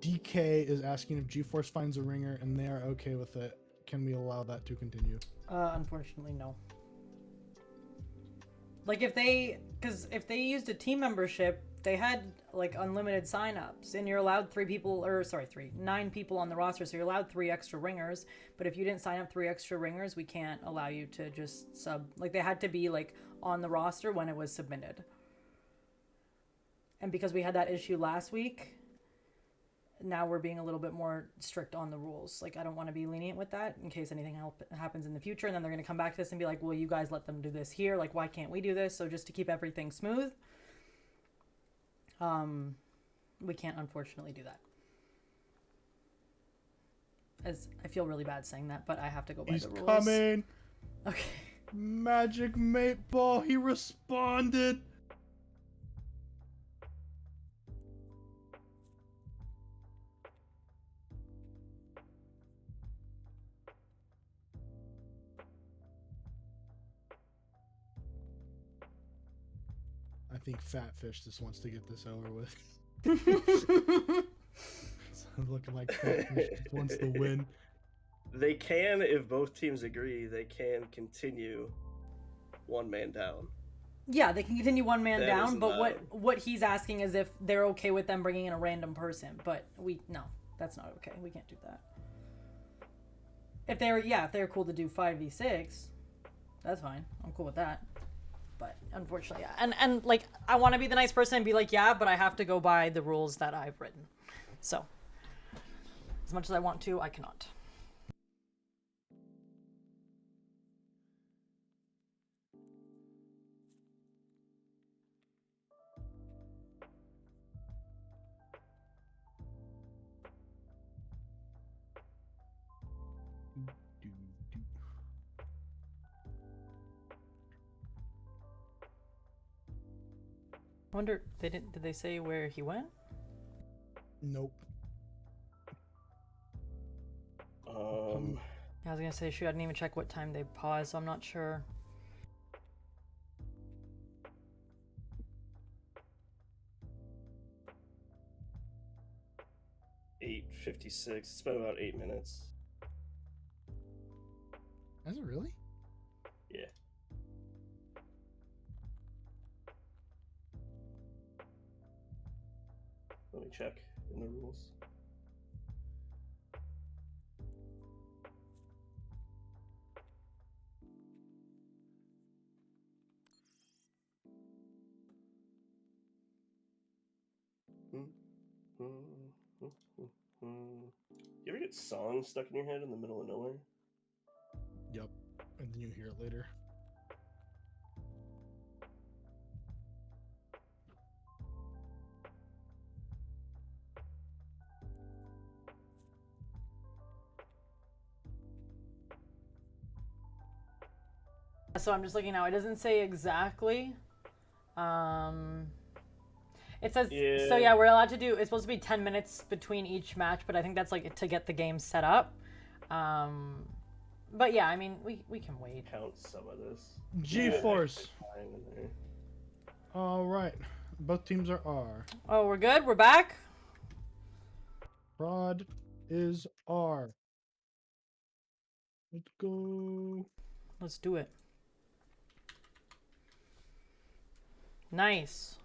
[SPEAKER 3] DK is asking if GeForce finds a ringer and they are okay with it. Can we allow that to continue?
[SPEAKER 5] Unfortunately, no. Like if they used a team membership, they had like unlimited signups, and you're allowed 9 people on the roster, so you're allowed 3 extra ringers. But if you didn't sign up 3 extra ringers, we can't allow you to just sub. Like they had to be like on the roster when it was submitted. And because we had that issue last week, now we're being a little bit more strict on the rules. Like I don't want to be lenient with that in case anything happens in the future, and then they're going to come back to this and be like, well, you guys let them do this here, like why can't we do this? So just to keep everything smooth, we can't unfortunately do that. As I feel really bad saying that, but I have to go by the rules.
[SPEAKER 3] He's coming.
[SPEAKER 5] Okay.
[SPEAKER 3] Magic mate ball, he responded. I think Fatfish just wants to get this over with. Looking like Catfish just wants the win.
[SPEAKER 6] They can, if both teams agree, they can continue one man down.
[SPEAKER 5] Yeah, they can continue one man
[SPEAKER 6] That
[SPEAKER 5] down,
[SPEAKER 6] is
[SPEAKER 5] but
[SPEAKER 6] allowed.
[SPEAKER 5] what he's asking is if they're okay with them bringing in a random person. But no, that's not okay. We can't do that. If they're cool to do 5v6, that's fine. I'm cool with that. But unfortunately, yeah. And like, I want to be the nice person and be like, yeah, but I have to go by the rules that I've written. So, as much as I want to, I cannot. I wonder, did they say where he went?
[SPEAKER 3] Nope.
[SPEAKER 5] I was gonna say, shoot, I didn't even check what time they paused, so I'm not sure.
[SPEAKER 6] $8:56. It's been about 8 minutes.
[SPEAKER 3] Is it really?
[SPEAKER 6] Yeah. Let me check in the rules. You ever get songs stuck in your head in the middle of nowhere?
[SPEAKER 3] Yep. And then you hear it later.
[SPEAKER 5] So I'm just looking now. It doesn't say exactly. It says, so yeah, we're allowed to do, it's supposed to be 10 minutes between each match, but I think that's like to get the game set up. But yeah, I mean, we can wait.
[SPEAKER 6] Count some of this.
[SPEAKER 3] G-Force. All right. Both teams are R.
[SPEAKER 5] Oh, we're good? We're back?
[SPEAKER 3] Rod is R. Let's go.
[SPEAKER 5] Let's do it. Nice.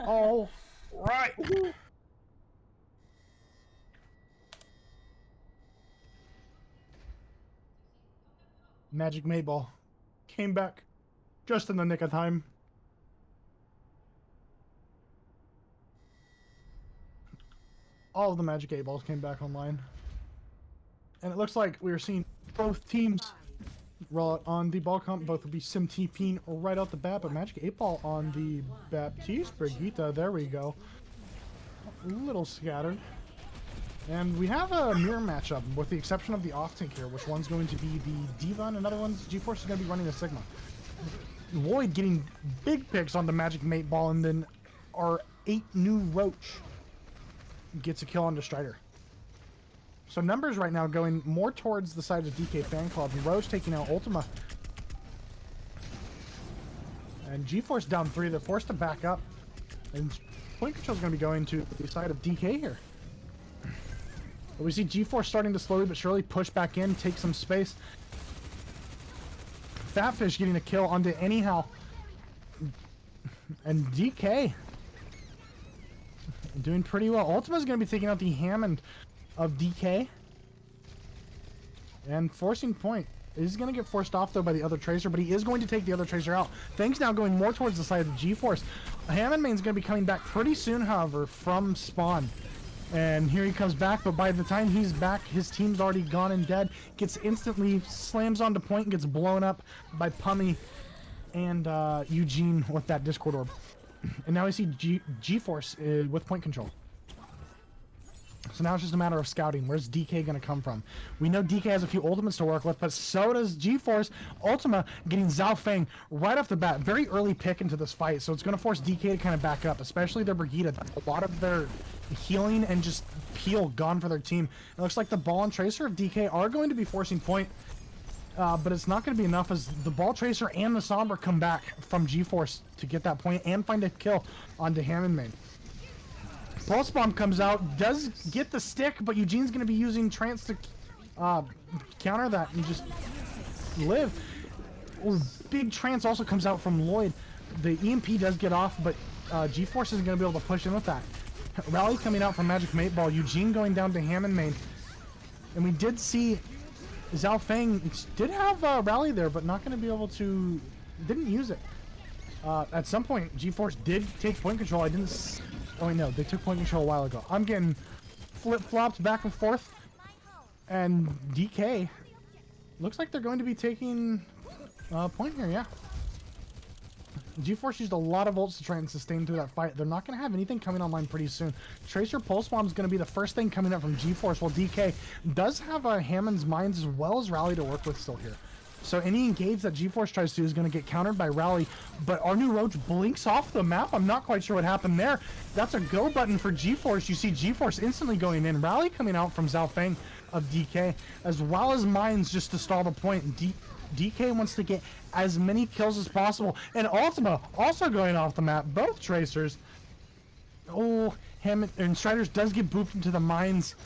[SPEAKER 3] All right. Magic Mayball came back just in the nick of time. All of the Magic 8 balls came back online. And it looks like we're seeing both teams roll out on the ball comp. Both will be sim TPing right out the bat, but Magic 8 ball on the Baptiste Brigitte. There we go. A little scattered. And we have a mirror matchup with the exception of the off-tank here, which one's going to be the Diva and another one's G-Force is going to be running the Sigma. Lloyd getting big picks on the Magic Mate ball, and then our 8 new Roach gets a kill on the Strider. So numbers right now going more towards the side of DK Fan Club. Roach taking out Ultima. And G-Force down 3. They're forced to back up. And point control is going to be going to the side of DK here. But we see G-Force starting to slowly but surely push back in, take some space. Fatfish getting a kill onto Anyhow. And DK doing pretty well. Ultima's going to be taking out the Hammond of DK. And forcing point. Is going to get forced off though by the other Tracer, but he is going to take the other Tracer out. Things now going more towards the side of the G-Force. Hammond Main's going to be coming back pretty soon, however, from spawn. And here he comes back, but by the time he's back, his team's already gone and dead. Gets instantly slams onto point and gets blown up by Pummy and Eugene with that Discord orb. And now we see G-Force with point control. So now it's just a matter of scouting. Where's DK going to come from? We know DK has a few ultimates to work with, but so does G-Force. Ultima getting Zhao Feng right off the bat. Very early pick into this fight, so it's going to force DK to kind of back up, especially their Brigitte. A lot of their healing and just peel gone for their team. It looks like the Ball and Tracer of DK are going to be forcing point, but it's not going to be enough as the Ball Tracer and the Sombra come back from G-Force to get that point and find a kill onto Hammond Main. Pulse Bomb comes out, does get the stick, but Eugene's going to be using Trance to counter that and just live. Oh, big Trance also comes out from Lloyd. The EMP does get off, but G-Force isn't going to be able to push in with that. Rally coming out from Magic Mate Ball. Eugene going down to Hammond main. And we did see Zhao Feng did have Rally there, but not going to be able to... Didn't use it. At some point, G-Force did take point control. I didn't... Oh, wait, no. They took point control a while ago. I'm getting flip-flopped back and forth. And DK... Looks like they're going to be taking point here, yeah. G-Force used a lot of ults to try and sustain through that fight. They're not going to have anything coming online pretty soon. Tracer Pulse Bomb is going to be the first thing coming up from G-Force, while DK does have Hammond's Mines as well as Rally to work with still here. So any engage that G-Force tries to do is going to get countered by Rally, but our new Roach blinks off the map. I'm not quite sure what happened there. That's a go button for G-Force. You see G-Force instantly going in. Rally coming out from Zhao Feng of DK, as well as Mines just to stall the point. DK wants to get as many kills as possible. And Ultima also going off the map. Both Tracers. Oh, Hammond and Striders does get booped into the Mines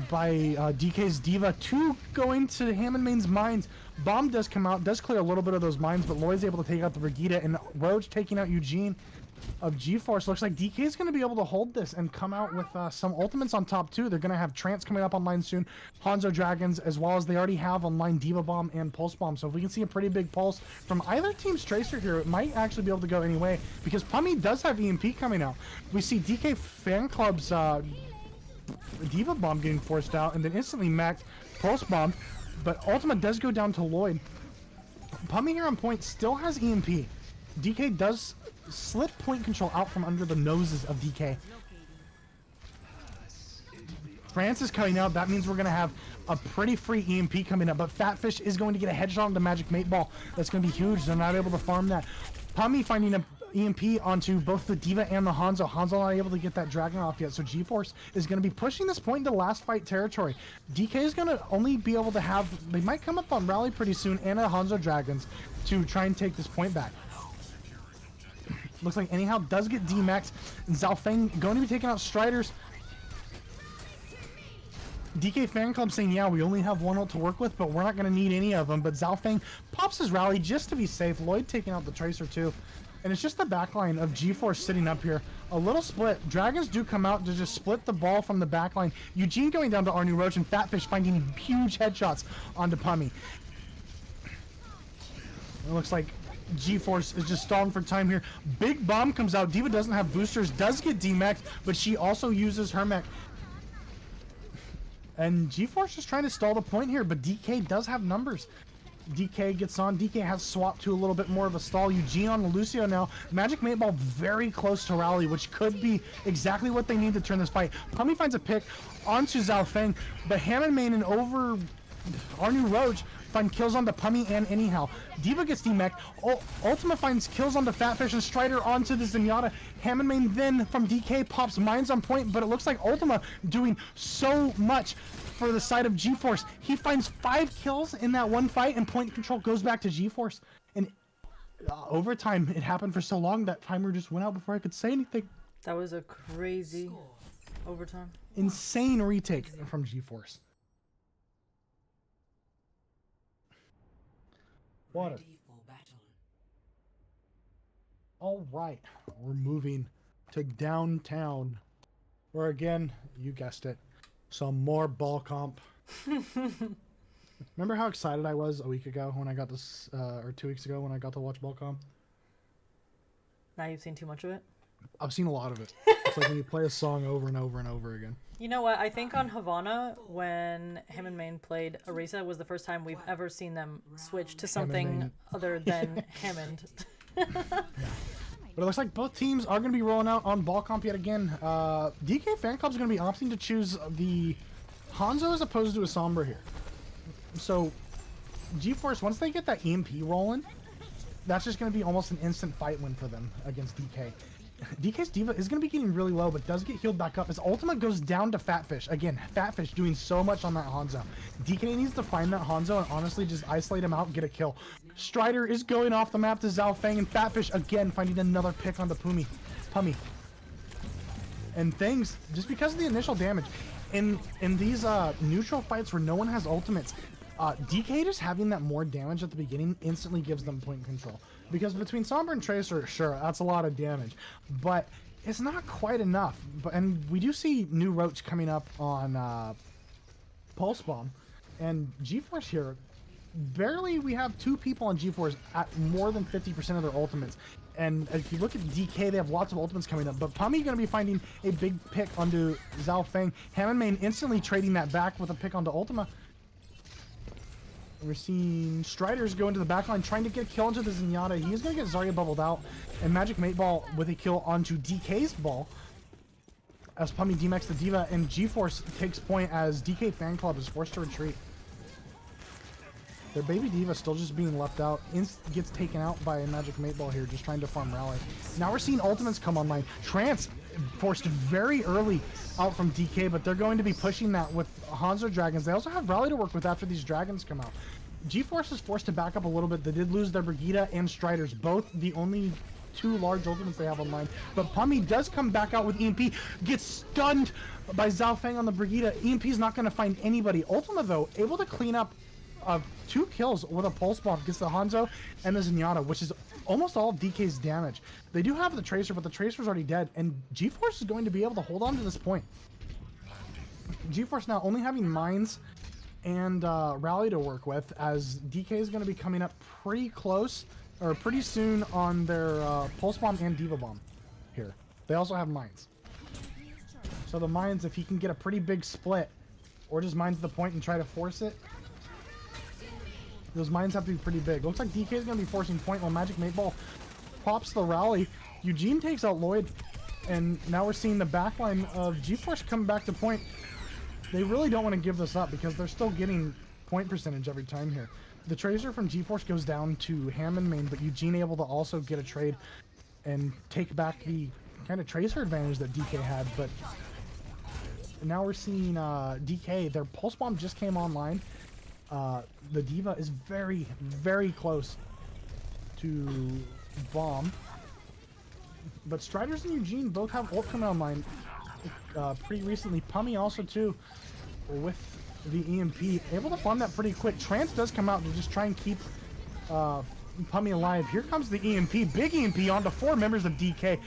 [SPEAKER 3] by DK's Diva. 2 going to Hammond main's Mines. Bomb does come out, does clear a little bit of those Mines, but Lloyd's able to take out the Brigitte, and Roach taking out Eugene of G-Force. Looks like DK is going to be able to hold this and come out with some ultimates on top too. They're going to have Trance coming up online soon, Hanzo Dragons, as well as they already have online Diva Bomb and Pulse Bomb. So if we can see a pretty big pulse from either team's Tracer here, it might actually be able to go any way, because Pummy does have EMP coming out. We see DK Fan Club's Diva Bomb getting forced out and then instantly maxed Pulse Bomb, but Ultima does go down to Lloyd. Pummy here on point still has EMP. DK does slip point control out from under the noses of DK. France is coming out. That means we're going to have a pretty free EMP coming up, but Fatfish is going to get a headshot on the Magic Mate Ball. That's going to be huge. They're not able to farm that. Pummy finding a EMP onto both the Diva and the Hanzo. Hanzo not able to get that Dragon off yet, so G-Force is going to be pushing this point into last fight territory. DK is going to only be able to have... They might come up on Rally pretty soon and a Hanzo Dragons to try and take this point back. Looks like anyhow does get D-Maxed. Zhao Feng going to be taking out Striders. DK Fan Club saying, yeah, we only have one ult to work with, but we're not going to need any of them. But Zhao Feng pops his Rally just to be safe. Lloyd taking out the Tracer too. And it's just the backline of G-Force sitting up here. A little split. Dragons do come out to just split the ball from the backline. Eugene going down to our new Roach, and Fatfish finding huge headshots onto Pummy. It looks like G-Force is just stalling for time here. Big Bomb comes out. Diva doesn't have boosters, does get D-Max, but she also uses her mech. And G-Force is trying to stall the point here, but DK does have numbers. DK gets on. DK has swapped to a little bit more of a stall. Eugene on Lucio now. Magic Mate Ball very close to Rally, which could be exactly what they need to turn this fight. Pummy finds a pick onto Zhao Feng, but Hammond Main and over our new Roach find kills on the Pummy and anyhow. Diva gets D-Mech. Ultima finds kills on the Fatfish and Strider onto the Zenyatta. Hammond Main then from DK pops Mines on point, but it looks like Ultima doing so much for the side of G-Force. He finds 5 kills in that one fight, and point control goes back to G-Force. And overtime, it happened for so long that timer just went out before I could say anything.
[SPEAKER 5] That was a crazy overtime.
[SPEAKER 3] Insane retake from G-Force. Water. All right, we're moving to downtown, where again, you guessed it, some more ball comp. Remember how excited I was a week ago when I got this, or 2 weeks ago when I got to watch ball comp?
[SPEAKER 5] Now you've seen too much of it?
[SPEAKER 3] I've seen a lot of it. It's like when you play a song over and over and over again.
[SPEAKER 5] You know what? I think on Havana, when Hammond Main played Arisa, was the first time we've ever seen them switch to something other than Hammond.
[SPEAKER 3] But it looks like both teams are going to be rolling out on ball comp yet again. DK Fan Club is going to be opting to choose the Hanzo as opposed to a Sombra here. So G-Force, once they get that EMP rolling, that's just going to be almost an instant fight win for them against DK. DK's Diva is going to be getting really low, but does get healed back up as Ultima goes down to Fatfish. Again, Fatfish doing so much on that Hanzo. DK needs to find that Hanzo and honestly just isolate him out and get a kill. Strider is going off the map to Zhao Feng, and Fatfish again finding another pick on the Pummy. and things just because of the initial damage in these neutral fights where no one has ultimates. DK just having that more damage at the beginning instantly gives them point control, because between Sombra and Tracer, sure, that's a lot of damage, but it's not quite enough. And we do see new Roach coming up on Pulse Bomb and GeForce here. Barely, we have 2 people on GeForce at more than 50% of their ultimates. And if you look at DK, they have lots of ultimates coming up. But Pummy going to be finding a big pick onto Zhao Feng. Hammond Main instantly trading that back with a pick onto Ultima. We're seeing Striders go into the backline, trying to get a kill into the Zenyatta. He is going to get Zarya bubbled out. And Magic Mate Ball with a kill onto DK's ball, as Pummy DMAX the Diva, and GeForce takes point as DK Fan Club is forced to retreat. Their baby Diva still just being left out. Gets taken out by a Magic Mate Ball here, just trying to farm rally. Now we're seeing ultimates come online. Trance forced very early out from DK, but they're going to be pushing that with Hanzo Dragons. They also have rally to work with after these dragons come out. GeForce is forced to back up a little bit. They did lose their Brigitte and Striders, both the only 2 large ultimates they have online. But Pummy does come back out with EMP, gets stunned by Zhao Feng on the Brigitte. EMP is not going to find anybody. Ultima, though, able to clean up 2 kills with a Pulse Bomb, gets the Hanzo and the Zenyatta, which is almost all of DK's damage. They do have the Tracer, but the Tracer's already dead, and GeForce is going to be able to hold on to this point. GeForce now only having Mines and Rally to work with, as DK is going to be coming up pretty close, or pretty soon, on their Pulse Bomb and Diva Bomb here. They also have Mines. So the Mines, if he can get a pretty big split, or just Mines the point and try to force it, those Mines have to be pretty big. Looks like DK is going to be forcing point while Magic Mate Ball pops the Rally. Eugene takes out Lloyd, and now we're seeing the backline of GeForce come back to point. They really don't want to give this up because they're still getting point percentage every time here. The Tracer from GeForce goes down to Hammond Main, but Eugene able to also get a trade and take back the kind of Tracer advantage that DK had. But now we're seeing DK, their Pulse Bomb just came online. The Diva is very, very close to bomb. But Striders and Eugene both have ult coming online pretty recently. Pummy also too, with the EMP. Able to farm that pretty quick. Trance does come out to just try and keep Pummy alive. Here comes the EMP. Big EMP onto 4 members of DK.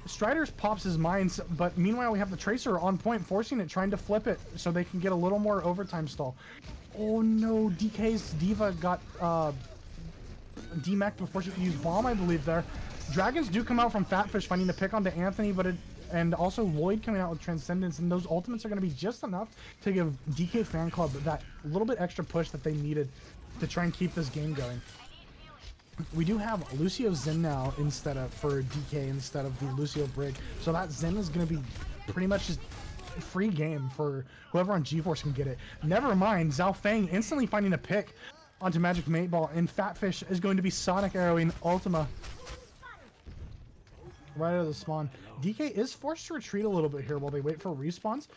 [SPEAKER 3] Striders pops his Mines, but meanwhile we have the Tracer on point, forcing it, trying to flip it so they can get a little more overtime stall. Oh no, DK's Diva got DMAC'd before she could use Bomb, I believe there. Dragons do come out from Fatfish, finding the pick onto Anthony, but and also Lloyd coming out with Transcendence, and those ultimates are going to be just enough to give DK Fan Club that little bit extra push that they needed to try and keep this game going. We do have Lucio Zen now for DK instead of the Lucio Brig, so that Zen is going to be pretty much just free game for whoever on GeForce can get it. Never mind, Zhao Feng instantly finding a pick onto Magic Mate Ball, and Fatfish is going to be Sonic Arrowing Ultima right out of the spawn. DK is forced to retreat a little bit here while they wait for respawns,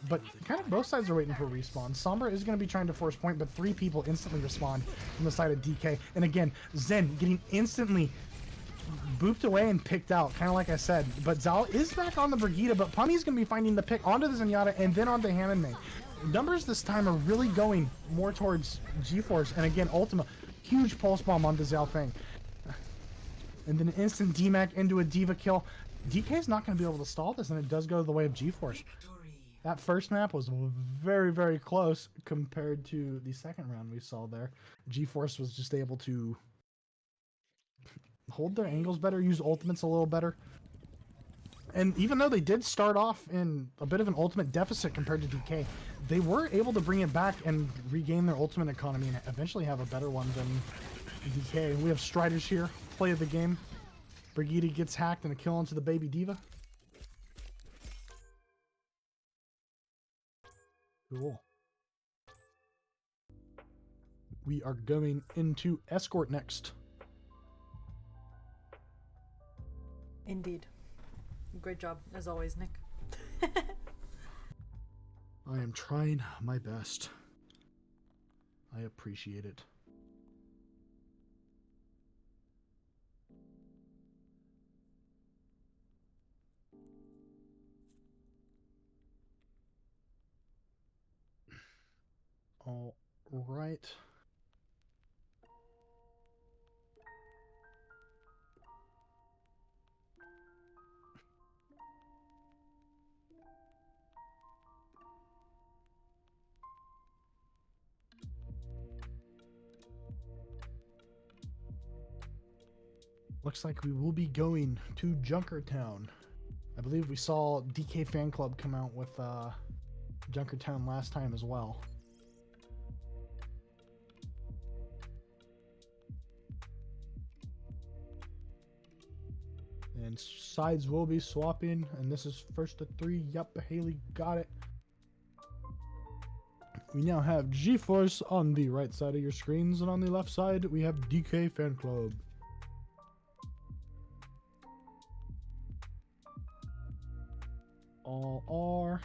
[SPEAKER 3] but kind of both sides are waiting for respawns. Sombra is going to be trying to force point, but 3 people instantly respond from the side of DK. And again, Zen getting instantly booped away and picked out, kind of like I said. But Zal is back on the Brigitte, but Pummy's going to be finding the pick onto the Zenyatta and then onto Hammond Main. Numbers this time are really going more towards GeForce, and again, Ultima. Huge Pulse Bomb onto Zhao Feng. And then an instant DMAC into a Diva kill. DK is not going to be able to stall this, and it does go the way of GeForce. That first map was very, very close compared to the second round we saw there. GeForce was just able to hold their angles better, use ultimates a little better. And even though they did start off in a bit of an ultimate deficit compared to DK, they were able to bring it back and regain their ultimate economy and eventually have a better one than DK. We have Striders here, play of the game. Brigitte gets hacked and a kill onto the baby Diva. Cool. We are going into Escort next.
[SPEAKER 5] Indeed. Great job, as always, Nick.
[SPEAKER 3] I am trying my best. I appreciate it. All right. Looks like we will be going to Junkertown. I believe we saw DK Fan Club come out with Junkertown last time as well. And sides will be swapping, and this is first to 3. Yep, Haley got it. We now have GeForce on the right side of your screens, and on the left side we have DK Fan Club. All are.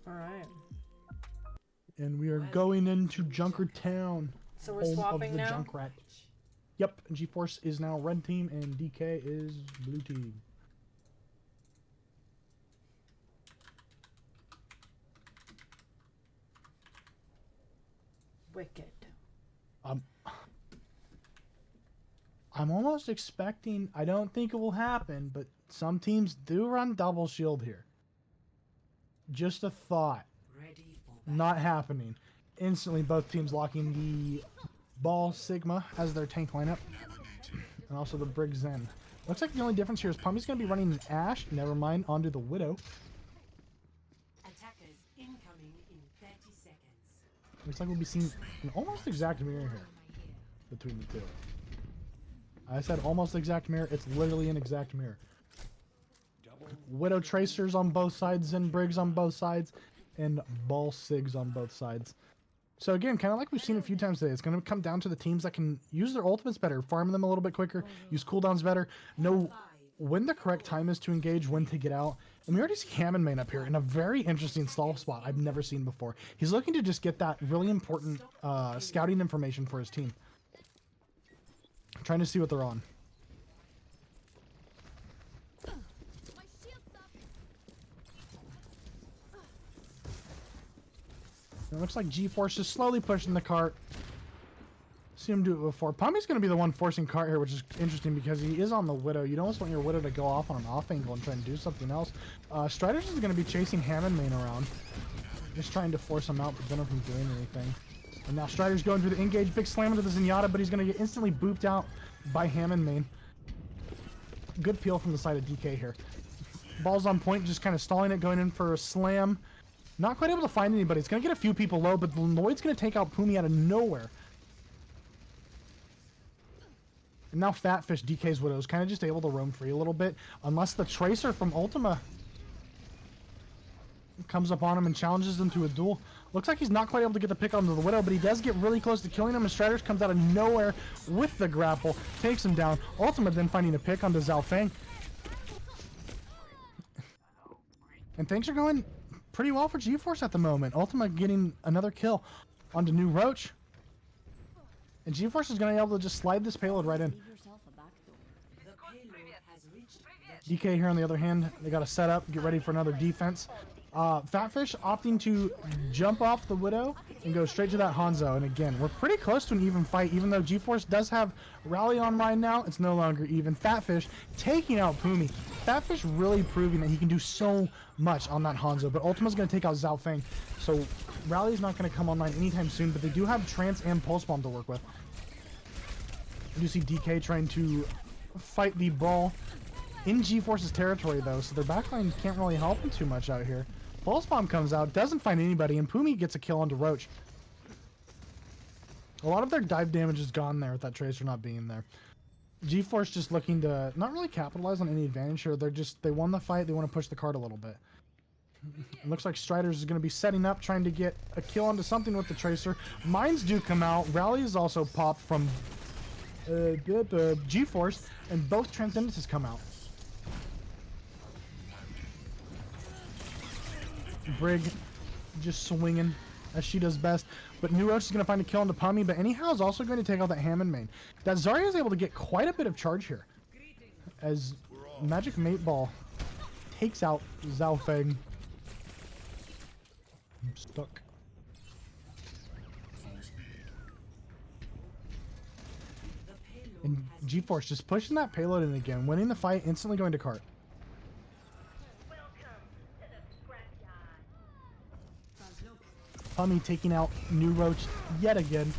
[SPEAKER 5] Alright.
[SPEAKER 3] And we are going into Junkertown.
[SPEAKER 5] So we're
[SPEAKER 3] home of
[SPEAKER 5] swapping
[SPEAKER 3] the
[SPEAKER 5] now?
[SPEAKER 3] Junkrat. Yep, GeForce is now red team and DK is blue team.
[SPEAKER 5] Wicked.
[SPEAKER 3] I'm almost expecting, I don't think it will happen, but some teams do run double shield here. Just a thought.
[SPEAKER 4] Ready for
[SPEAKER 3] Not happening. Instantly both teams locking the Ball Sigma as their tank lineup. And also the Brig Zen. Looks like the only difference here is Pummy's going to be running an Ashe. Never mind, onto the Widow.
[SPEAKER 4] attackers incoming in 30 seconds.
[SPEAKER 3] Looks like we'll be seeing an almost exact mirror here between the two. I said almost exact mirror. It's literally an exact mirror. Widow Tracers on both sides, Zen Briggs on both sides, and Ball Sigs on both sides. So again, kind of like we've seen a few times today, it's going to come down to the teams that can use their ultimates better, farm them a little bit quicker, use cooldowns better, know when the correct time is to engage, when to get out. And we already see Hammond Main up here in a very interesting stall spot I've never seen before. He's looking to just get that really important scouting information for his team. Trying to see what they're on. It looks like GeForce is slowly pushing the cart. See him do it before. Pummy's going to be the one forcing cart here, which is interesting because he is on the Widow. You don't almost want your Widow to go off on an off angle and try and do something else. Striders is going to be chasing Hammond Main around. Just trying to force him out, prevent him from doing anything. And now Strider's going through the engage. Big slam into the Zenyatta, but he's going to get instantly booped out by Hammond Main. Good peel from the side of DK here. Ball's on point, just kind of stalling it, going in for a slam. Not quite able to find anybody. It's going to get a few people low, but Lloyd's going to take out Pumi out of nowhere. And now Fatfish, DK's Widow, is kind of just able to roam free a little bit. Unless the Tracer from Ultima comes up on him and challenges him to a duel. Looks like he's not quite able to get the pick onto the Widow, but he does get really close to killing him. And Striders comes out of nowhere with the grapple. Takes him down. Ultima then finding a pick onto Zhao Feng. And things are going pretty well for GeForce at the moment. Ultima getting another kill onto New Roach. And GeForce is going to be able to just slide this payload right in.
[SPEAKER 4] the payload has reached the
[SPEAKER 3] DK here on the other hand, they got to set up, get ready for another defense. Fatfish opting to jump off the Widow and go straight to that Hanzo. And again, we're pretty close to an even fight, even though GeForce does have Rally online now. It's no longer even. Fatfish taking out Pumi. Fatfish really proving that he can do so much on that Hanzo, but Ultima's going to take out Zhao Feng. So Rally's not going to come online anytime soon, but they do have Trance and Pulse Bomb to work with. You do see DK trying to fight the ball in GeForce's territory, though, so their backline can't really help him too much out here. Pulse Bomb comes out, doesn't find anybody, and Pumi gets a kill onto Roach. A lot of their dive damage is gone there with that Tracer not being there. GeForce just looking to not really capitalize on any advantage here. They won the fight, they want to push the card a little bit. It looks like Striders is going to be setting up, trying to get a kill onto something with the Tracer. Mines do come out. Rally is also popped from GeForce, and both Transcendences come out. Brig just swinging as she does best, but New Roach is going to find a kill onto Pummy, but anyhow is also going to take out that Hammond Main. That Zarya is able to get quite a bit of charge here as Magic Mate Ball takes out Zhao Feng. I'm stuck. And GeForce just pushing that payload in again, winning the fight, instantly going to cart. Pummy taking out New Roach yet again.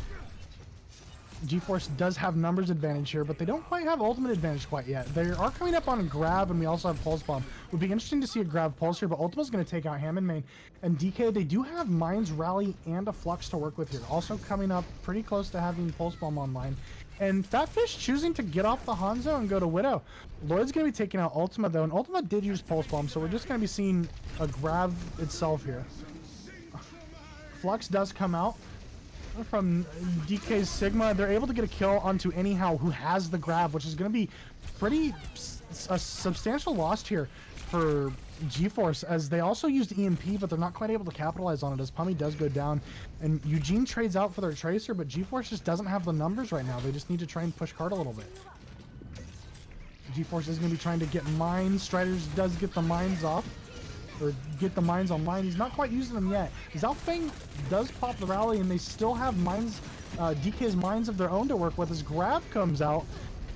[SPEAKER 3] GeForce does have numbers advantage here, but they don't quite have ultimate advantage quite yet. They are coming up on a grab, and we also have Pulse Bomb. Would be interesting to see a grab Pulse here, but Ultima's going to take out Hammond Main. And DK, they do have Mines, Rally, and a Flux to work with here. Also coming up pretty close to having Pulse Bomb online. And Fatfish choosing to get off the Hanzo and go to Widow. Lloyd's going to be taking out Ultima, though, and Ultima did use Pulse Bomb, so we're just going to be seeing a grab itself here. Flux does come out from DK's Sigma. They're able to get a kill onto Anyhow, who has the grab, which is going to be a substantial loss here for GeForce, as they also used EMP, but they're not quite able to capitalize on it, as Pummy does go down. And Eugene trades out for their Tracer, but GeForce just doesn't have the numbers right now. They just need to try and push card a little bit. GeForce is going to be trying to get mines. Striders does get the mines off, or get the mines online. He's not quite using them yet. Zhao Feng does pop the rally, and they still have mines, DK's mines of their own to work with as Grav comes out.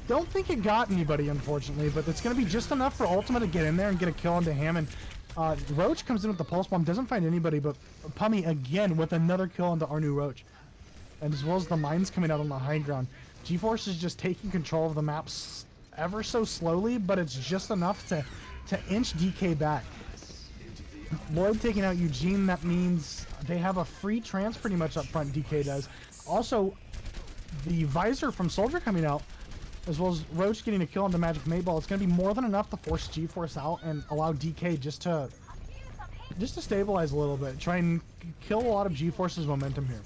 [SPEAKER 3] Don't think it got anybody, unfortunately, but it's going to be just enough for Ultima to get in there and get a kill onto Hammond. Roach comes in with the Pulse Bomb, doesn't find anybody, but Pummy again with another kill onto our new Roach. And as well as the mines coming out on the high ground. GeForce is just taking control of the maps ever so slowly, but it's just enough to inch DK back. Lloyd taking out Eugene, that means they have a free trance pretty much up front, DK does. Also, the Visor from Soldier coming out, as well as Roach getting a kill on the Magic Mayball. It's going to be more than enough to force GeForce out and allow DK just to stabilize a little bit. Try and kill a lot of GeForce's momentum here.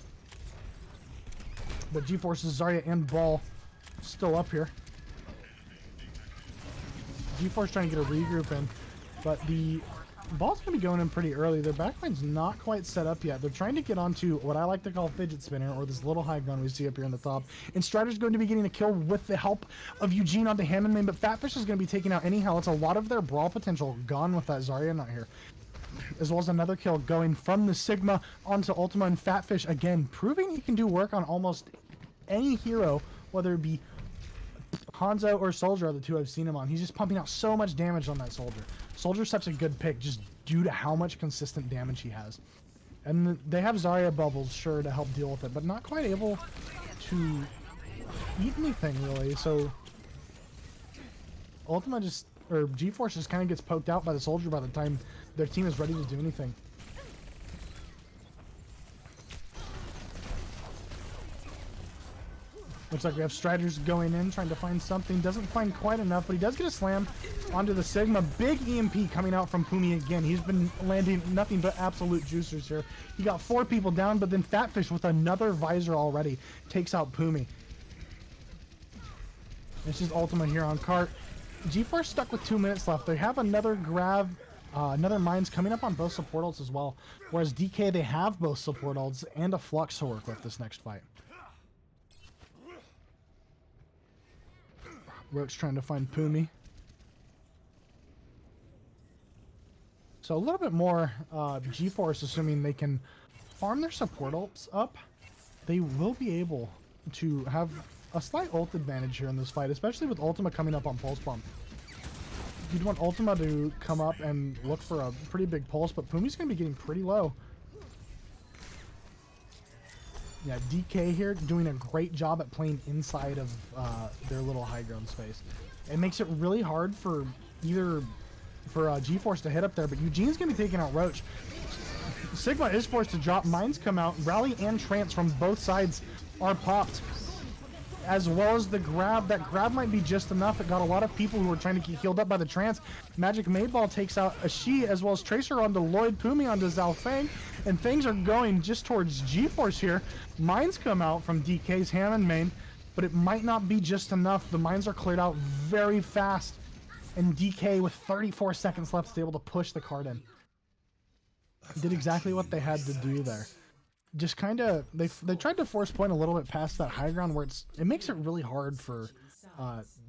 [SPEAKER 3] But GeForce's Zarya and Ball still up here. GeForce trying to get a regroup in, but the Ball's going to be going in pretty early. Their backline's not quite set up yet. They're trying to get onto what I like to call fidget spinner, or this little high ground we see up here on the top. And Strider's going to be getting a kill with the help of Eugene onto Hammond Main, but Fatfish is going to be taking out Anyhow. It's a lot of their brawl potential gone with that Zarya not here. As well as another kill going from the Sigma onto Ultima, and Fatfish again proving he can do work on almost any hero, whether it be Hanzo or Soldier are the two I've seen him on. He's just pumping out so much damage on that Soldier. Soldier's such a good pick just due to how much consistent damage he has. And they have Zarya bubbles, sure, to help deal with it, but not quite able to eat anything, really. So Ultima just, or GeForce just kind of gets poked out by the Soldier by the time their team is ready to do anything. Looks like we have Striders going in, trying to find something. Doesn't find quite enough, but he does get a slam onto the Sigma. Big EMP coming out from Pumi again. He's been landing nothing but absolute juicers here. He got 4 people down, but then Fatfish with another Visor already takes out Pumi. It's just Ultima here on cart. GeForce stuck with 2 minutes left. They have another grab, another mines coming up on both support ults as well. Whereas DK, they have both support ults and a Flux to work with this next fight. Roach trying to find Pumi. So a little bit more GeForce, assuming they can farm their support ults up, they will be able to have a slight ult advantage here in this fight, especially with Ultima coming up on Pulse Bomb. You'd want Ultima to come up and look for a pretty big pulse, but Pumi's going to be getting pretty low. Yeah, DK here doing a great job at playing inside of their little high ground space. It makes it really hard for GeForce to hit up there, but Eugene's going to be taking out Roach. Sigma is forced to drop. Mines come out. Rally and Trance from both sides are popped, as well as the grab. That grab might be just enough. It got a lot of people who were trying to get healed up by the Trance. Magic Mayball takes out Ashi, as well as Tracer onto Lloyd, Pumi onto Zhao Feng, and things are going just towards GeForce here. Mines come out from DK's Hammond Main, but it might not be just enough. The mines are cleared out very fast, and DK with 34 seconds left is able to push the card in. Did exactly what they had to do there. Just kind of, they tried to force point a little bit past that high ground where it makes it really hard for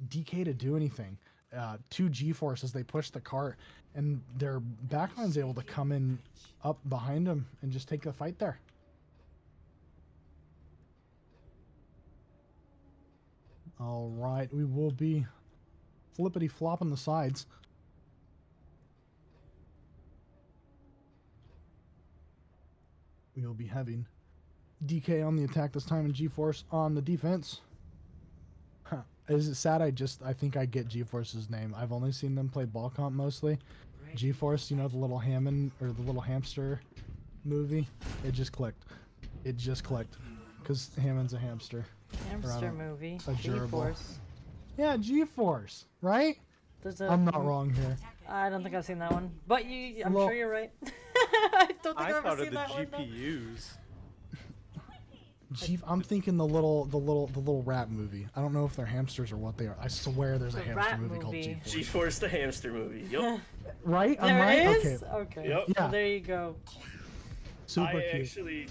[SPEAKER 3] DK to do anything to GeForce as they push the cart, and their backline's able to come in up behind them and just take the fight there. All right, we will be flippity flopping the sides. We will be having DK on the attack this time and GeForce on the defense. Huh. Is it sad? I think I get GeForce's name. I've only seen them play ball comp mostly. GeForce, you know, the little Hammond or the little hamster movie. It just clicked. It just clicked because Hammond's a hamster.
[SPEAKER 5] Hamster movie.
[SPEAKER 3] A gerbil.
[SPEAKER 5] G-Force.
[SPEAKER 3] Yeah, GeForce, right? I'm not wrong here.
[SPEAKER 5] I don't think I've seen that one, but I'm
[SPEAKER 3] Well-
[SPEAKER 5] sure you're right. I don't think
[SPEAKER 7] I
[SPEAKER 5] I've
[SPEAKER 7] thought
[SPEAKER 5] ever
[SPEAKER 7] of
[SPEAKER 5] seen
[SPEAKER 7] the
[SPEAKER 5] that one. though.
[SPEAKER 7] GPUs.
[SPEAKER 3] I'm thinking the little rat movie. I don't know if they're hamsters or what they are. I swear there's a
[SPEAKER 5] The
[SPEAKER 3] hamster
[SPEAKER 5] rat
[SPEAKER 3] movie called
[SPEAKER 5] movie.
[SPEAKER 3] GeForce.
[SPEAKER 6] G-Force the hamster movie. Yup.
[SPEAKER 3] Right? I'm
[SPEAKER 5] There
[SPEAKER 3] right?
[SPEAKER 5] is?
[SPEAKER 3] Okay.
[SPEAKER 5] Okay.
[SPEAKER 6] Yep.
[SPEAKER 3] Yeah.
[SPEAKER 5] There you go.
[SPEAKER 3] Super
[SPEAKER 6] I
[SPEAKER 3] cute.
[SPEAKER 6] actually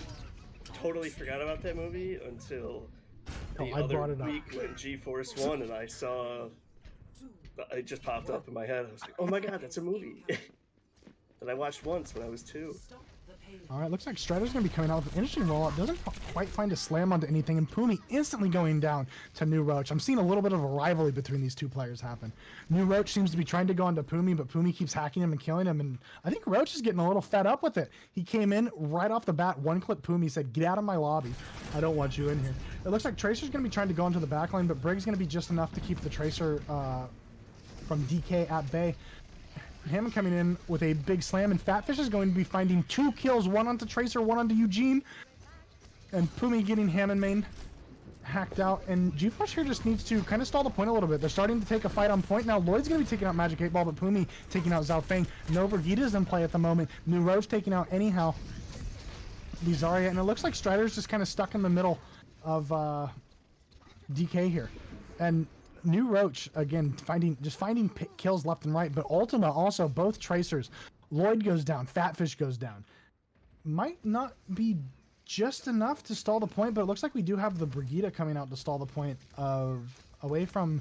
[SPEAKER 6] totally forgot about that movie until the
[SPEAKER 3] I
[SPEAKER 6] other
[SPEAKER 3] brought it up.
[SPEAKER 6] week when G-Force won, and I saw it just popped up in my head. I was like, "Oh my god, that's a movie that I watched once when I was 2."
[SPEAKER 3] All right, looks like Strider's going to be coming out with an interesting rollout. Doesn't quite find a slam onto anything, and Pumi instantly going down to New Roach. I'm seeing a little bit of a rivalry between these two players happen. New Roach seems to be trying to go onto Pumi, but Pumi keeps hacking him and killing him, and I think Roach is getting a little fed up with it. He came in right off the bat, one-click Pumi, said, "Get out of my lobby. I don't want you in here." It looks like Tracer's going to be trying to go into the backline, but Brig's going to be just enough to keep the Tracer from DK at bay. Hammond coming in with a big slam, and Fatfish is going to be finding 2 kills, one onto Tracer, one onto Eugene. And Pumi getting Hammond main hacked out, and GeForce here just needs to kind of stall the point a little bit. They're starting to take a fight on point now. Lloyd's going to be taking out Magic 8 Ball, but Pumi taking out Zhao Feng. No Brigida's in play at the moment. New Roach taking out anyhow the Zarya, and it looks like Strider's just kind of stuck in the middle of DK here. And New Roach, again, finding kills left and right, but Ultima also, both Tracers. Lloyd goes down, Fatfish goes down. Might not be just enough to stall the point, but it looks like we do have the Brigida coming out to stall the point away from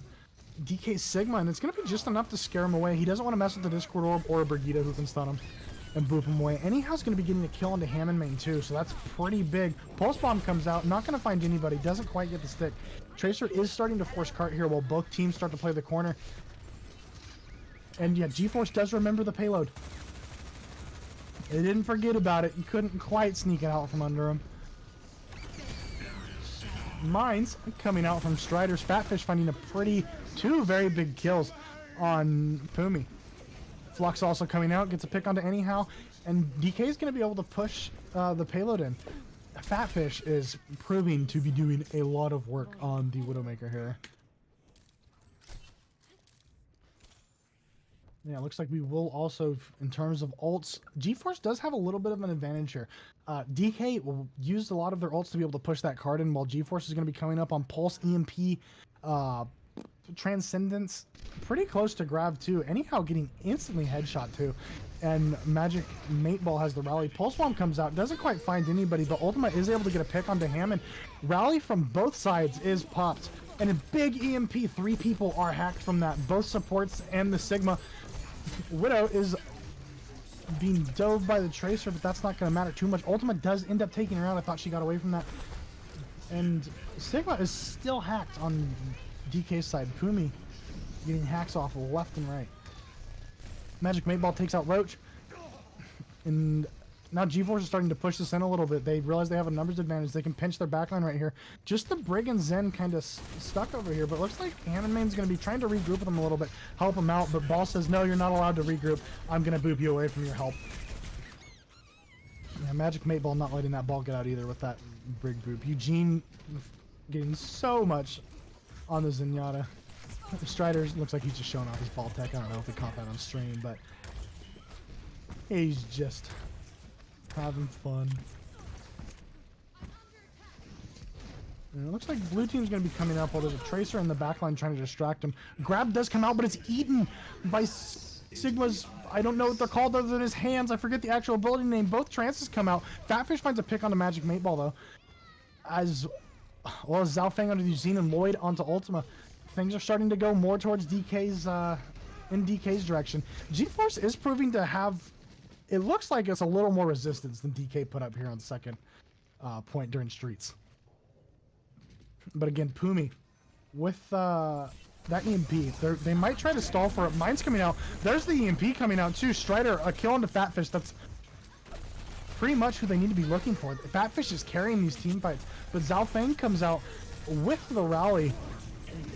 [SPEAKER 3] DK Sigma, and it's going to be just enough to scare him away. He doesn't want to mess with the Discord Orb or a Brigida who can stun him and boop him away. Anyhow's going to be getting a kill into Hammond main too, so that's pretty big. Pulse Bomb comes out, not going to find anybody, doesn't quite get the stick. Tracer is starting to force cart here while both teams start to play the corner. And yeah, GeForce does remember the payload. They didn't forget about it. You couldn't quite sneak it out from under him. Mines coming out from Strider's. Fatfish finding two very big kills on Pumi. Flux also coming out, gets a pick onto anyhow, and DK is going to be able to push the payload in. Fatfish is proving to be doing a lot of work on the Widowmaker here. Yeah, looks like we will also, in terms of ults, GeForce does have a little bit of an advantage here. DK will use a lot of their ults to be able to push that card in, while GeForce is going to be coming up on Pulse, EMP, Transcendence, pretty close to grab too. Anyhow, getting instantly headshot too. And Magic Mate Ball has the rally. Pulse Bomb comes out, doesn't quite find anybody, but Ultima is able to get a pick onto Hammond. Rally from both sides is popped, and a big EMP. 3 people are hacked from that, both supports and the Sigma. Widow is being dove by the Tracer, but that's not going to matter too much. Ultima does end up taking her out. I thought she got away from that. And Sigma is still hacked on DK's side. Pumi getting hacks off left and right. Magic Mate Ball takes out Roach. And now GeForce is starting to push this in a little bit. They realize they have a numbers advantage. They can pinch their backline right here. Just the Brig and Zen kind of stuck over here, but it looks like Hammond Main's going to be trying to regroup with them a little bit, help them out, but Ball says, no, you're not allowed to regroup. I'm going to boop you away from your help. Yeah, Magic Mate Ball not letting that ball get out either with that Brig boop. Eugene getting so much on the Zenyatta. Strider looks like he's just showing off his ball tech. I don't know if he caught that on stream, but he's just having fun. And it looks like blue team's going to be coming up while there's a Tracer in the backline trying to distract him. Grab does come out, but it's eaten by Sigma's, I don't know what they're called other than his hands. I forget the actual ability name. Both trances come out. Fatfish finds a pick on the Magic Mate Ball, though. As well as Zhao Feng onto Eugene and Lloyd onto Ultima. Things are starting to go more towards DK's, in DK's direction. GeForce is proving to have, it looks like it's a little more resistance than DK put up here on the second point during Streets. But again, Pumi with that EMP. They might try to stall for it. Mine's coming out. There's the EMP coming out too. Strider, a kill onto Fatfish. That's pretty much who they need to be looking for. Fatfish is carrying these team fights, but Zhao Feng comes out with the rally,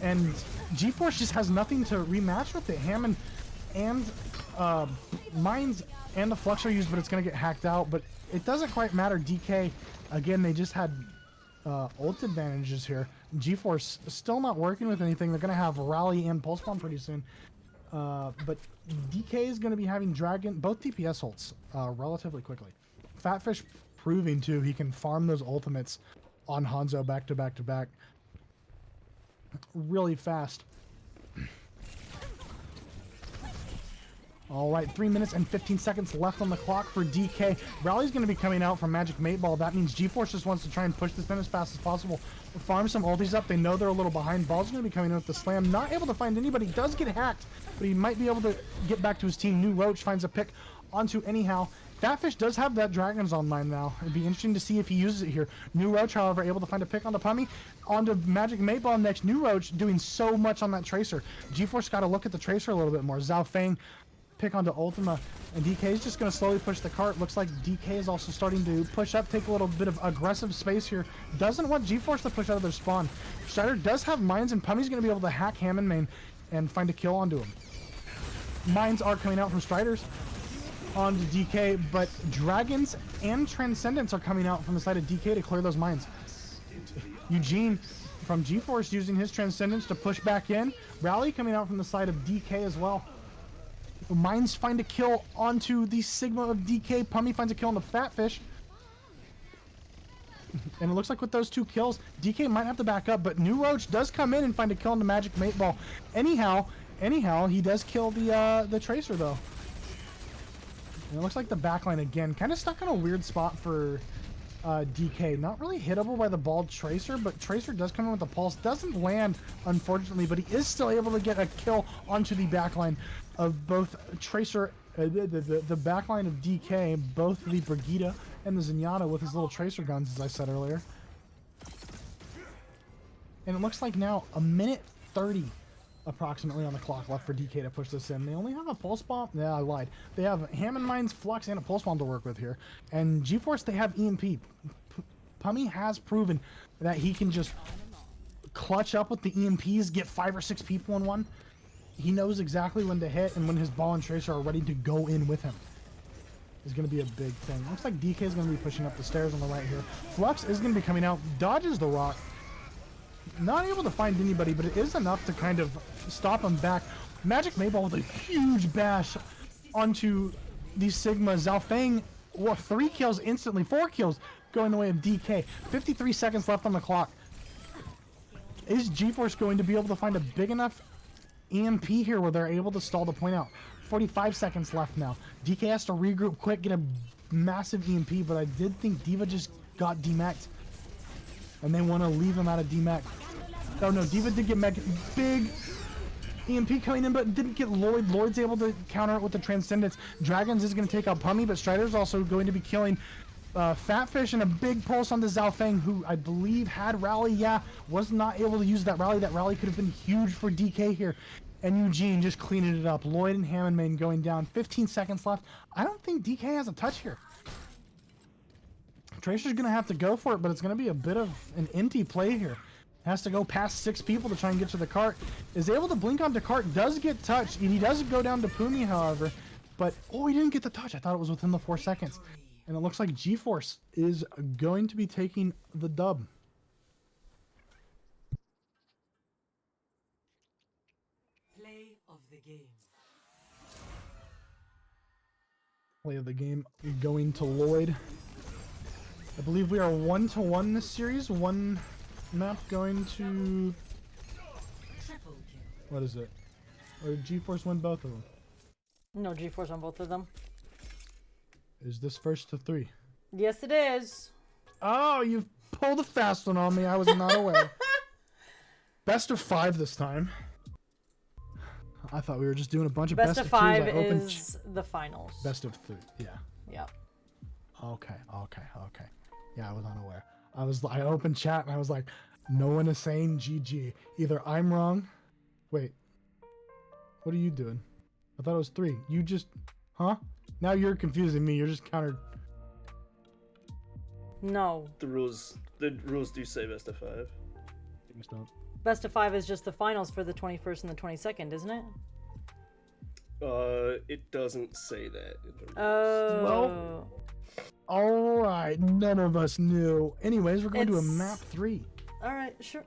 [SPEAKER 3] and GeForce just has nothing to rematch with it. Hammond and Mines and the Flux are used, but it's going to get hacked out. But it doesn't quite matter. DK, again, they just had ult advantages here. GeForce still not working with anything. They're going to have Rally and Pulse Bomb pretty soon. But DK is going to be having Dragon, both DPS ults relatively quickly. Fatfish proving, too, he can farm those ultimates on Hanzo back to back to back really fast. All right, 3 minutes and 15 seconds left on the clock for DK. Rally's going to be coming out from Magic 8 Ball. That means GeForce just wants to try and push this in as fast as possible. Farm some ultis up. They know they're a little behind. Ball's going to be coming in with the slam. Not able to find anybody. Does get hacked, but he might be able to get back to his team. New Roach finds a pick onto Anyhow. Fatfish does have that Dragons online now. It'd be interesting to see if he uses it here. New Roach, however, able to find a pick onto Pummy. Onto Magic 8 Ball next. New Roach doing so much on that Tracer. GeForce got to look at the Tracer a little bit more. Zhao Feng pick onto Ultima, and DK is just going to slowly push the cart. Looks like DK is also starting to push up, take a little bit of aggressive space here. Doesn't want GeForce to push out of their spawn. Strider does have Mines, and Pummy's going to be able to hack Hammond main and find a kill onto him. Mines are coming out from Striders onto DK, but Dragons and Transcendence are coming out from the side of DK to clear those mines. Eugene from GeForce using his Transcendence to push back in. Rally coming out from the side of DK as well. Mines find a kill onto the Sigma of DK. Pummy finds a kill on the Fatfish. And it looks like with those two kills, DK might have to back up, but New Roach does come in and find a kill on the Magic 8 Ball. Anyhow, he does kill the Tracer, though. And it looks like the backline again, kind of stuck in a weird spot for DK. Not really hittable by the bald Tracer, but Tracer does come in with the pulse. Doesn't land, unfortunately, but he is still able to get a kill onto the backline of both Tracer, the backline of DK, both the Brigitte and the Zenyatta with his little Tracer guns, as I said earlier. And it looks like now a minute 30 approximately on the clock left for DK to push this in. They only have a Pulse Bomb. Yeah, I lied. They have Hammond Mines, Flux, and a Pulse Bomb to work with here. And GeForce, they have EMP. Pummy has proven that he can just clutch up with the EMPs, get 5 or 6 people in one. He knows exactly when to hit and when his Ball and Tracer are ready to go in with him. Is going to be a big thing. Looks like DK is going to be pushing up the stairs on the right here. Flux is going to be coming out, dodges the rock. Not able to find anybody, but it is enough to kind of stop him back. Magic 8 Ball with a huge bash onto the Sigma. Zhao Feng, 3 kills instantly, 4 kills going the way of DK. 53 seconds left on the clock. Is GeForce going to be able to find a big enough EMP here where they're able to stall the point out? 45 seconds left now. DK has to regroup quick, get a massive EMP, but I did think D.Va just got demec'd. And they want to leave him out of DMAC. Oh no, D.Va did get mech. Big EMP coming in, but didn't get Lloyd. Lloyd's able to counter it with the Transcendence. Dragons is going to take out Pummy, but Strider's also going to be killing Fatfish, and a big pulse on the Zhao Feng, who I believe had Rally. Yeah, was not able to use that Rally. That Rally could have been huge for DK here. And Eugene just cleaning it up. Lloyd and Hammond main going down. 15 seconds left. I don't think DK has a touch here. Tracer's going to have to go for it, but it's going to be a bit of an inty play here. Has to go past 6 people to try and get to the cart. Is able to blink onto cart. Does get touched. And he does go down to Pumi, however. But, oh, he didn't get the touch. I thought it was within the 4 seconds. And it looks like GeForce is going to be taking the dub.
[SPEAKER 4] Play of the game.
[SPEAKER 3] Play of the game going to Lloyd. I believe we are 1-1 this series. One map going to...
[SPEAKER 4] Triple kill.
[SPEAKER 3] What is it? Or did GeForce win both of them?
[SPEAKER 5] No G-Force on both of them.
[SPEAKER 3] Is this first to 3?
[SPEAKER 5] Yes, it is.
[SPEAKER 3] Oh, you've pulled a fast one on me. I was not aware. Best of 5 this time. I thought we were just doing a bunch of
[SPEAKER 5] Best of
[SPEAKER 3] twos.
[SPEAKER 5] 5 is the finals.
[SPEAKER 3] Best of 3, yeah.
[SPEAKER 5] Yep.
[SPEAKER 3] Okay. Yeah, I was unaware. I opened chat and I was like, No one is saying GG. Either I'm wrong. Wait. What are you doing? I thought it was 3. You just... Huh? Now you're confusing me. You're just countered.
[SPEAKER 5] No.
[SPEAKER 6] The rules do say best of 5.
[SPEAKER 3] Things don't.
[SPEAKER 5] Best of 5 is just the finals for the 21st and the 22nd, isn't it?
[SPEAKER 6] It doesn't say that in the rules.
[SPEAKER 5] Oh.
[SPEAKER 3] All right. None of us knew. Anyways, we're going to a
[SPEAKER 5] It's-
[SPEAKER 3] map 3.
[SPEAKER 5] All right, sure.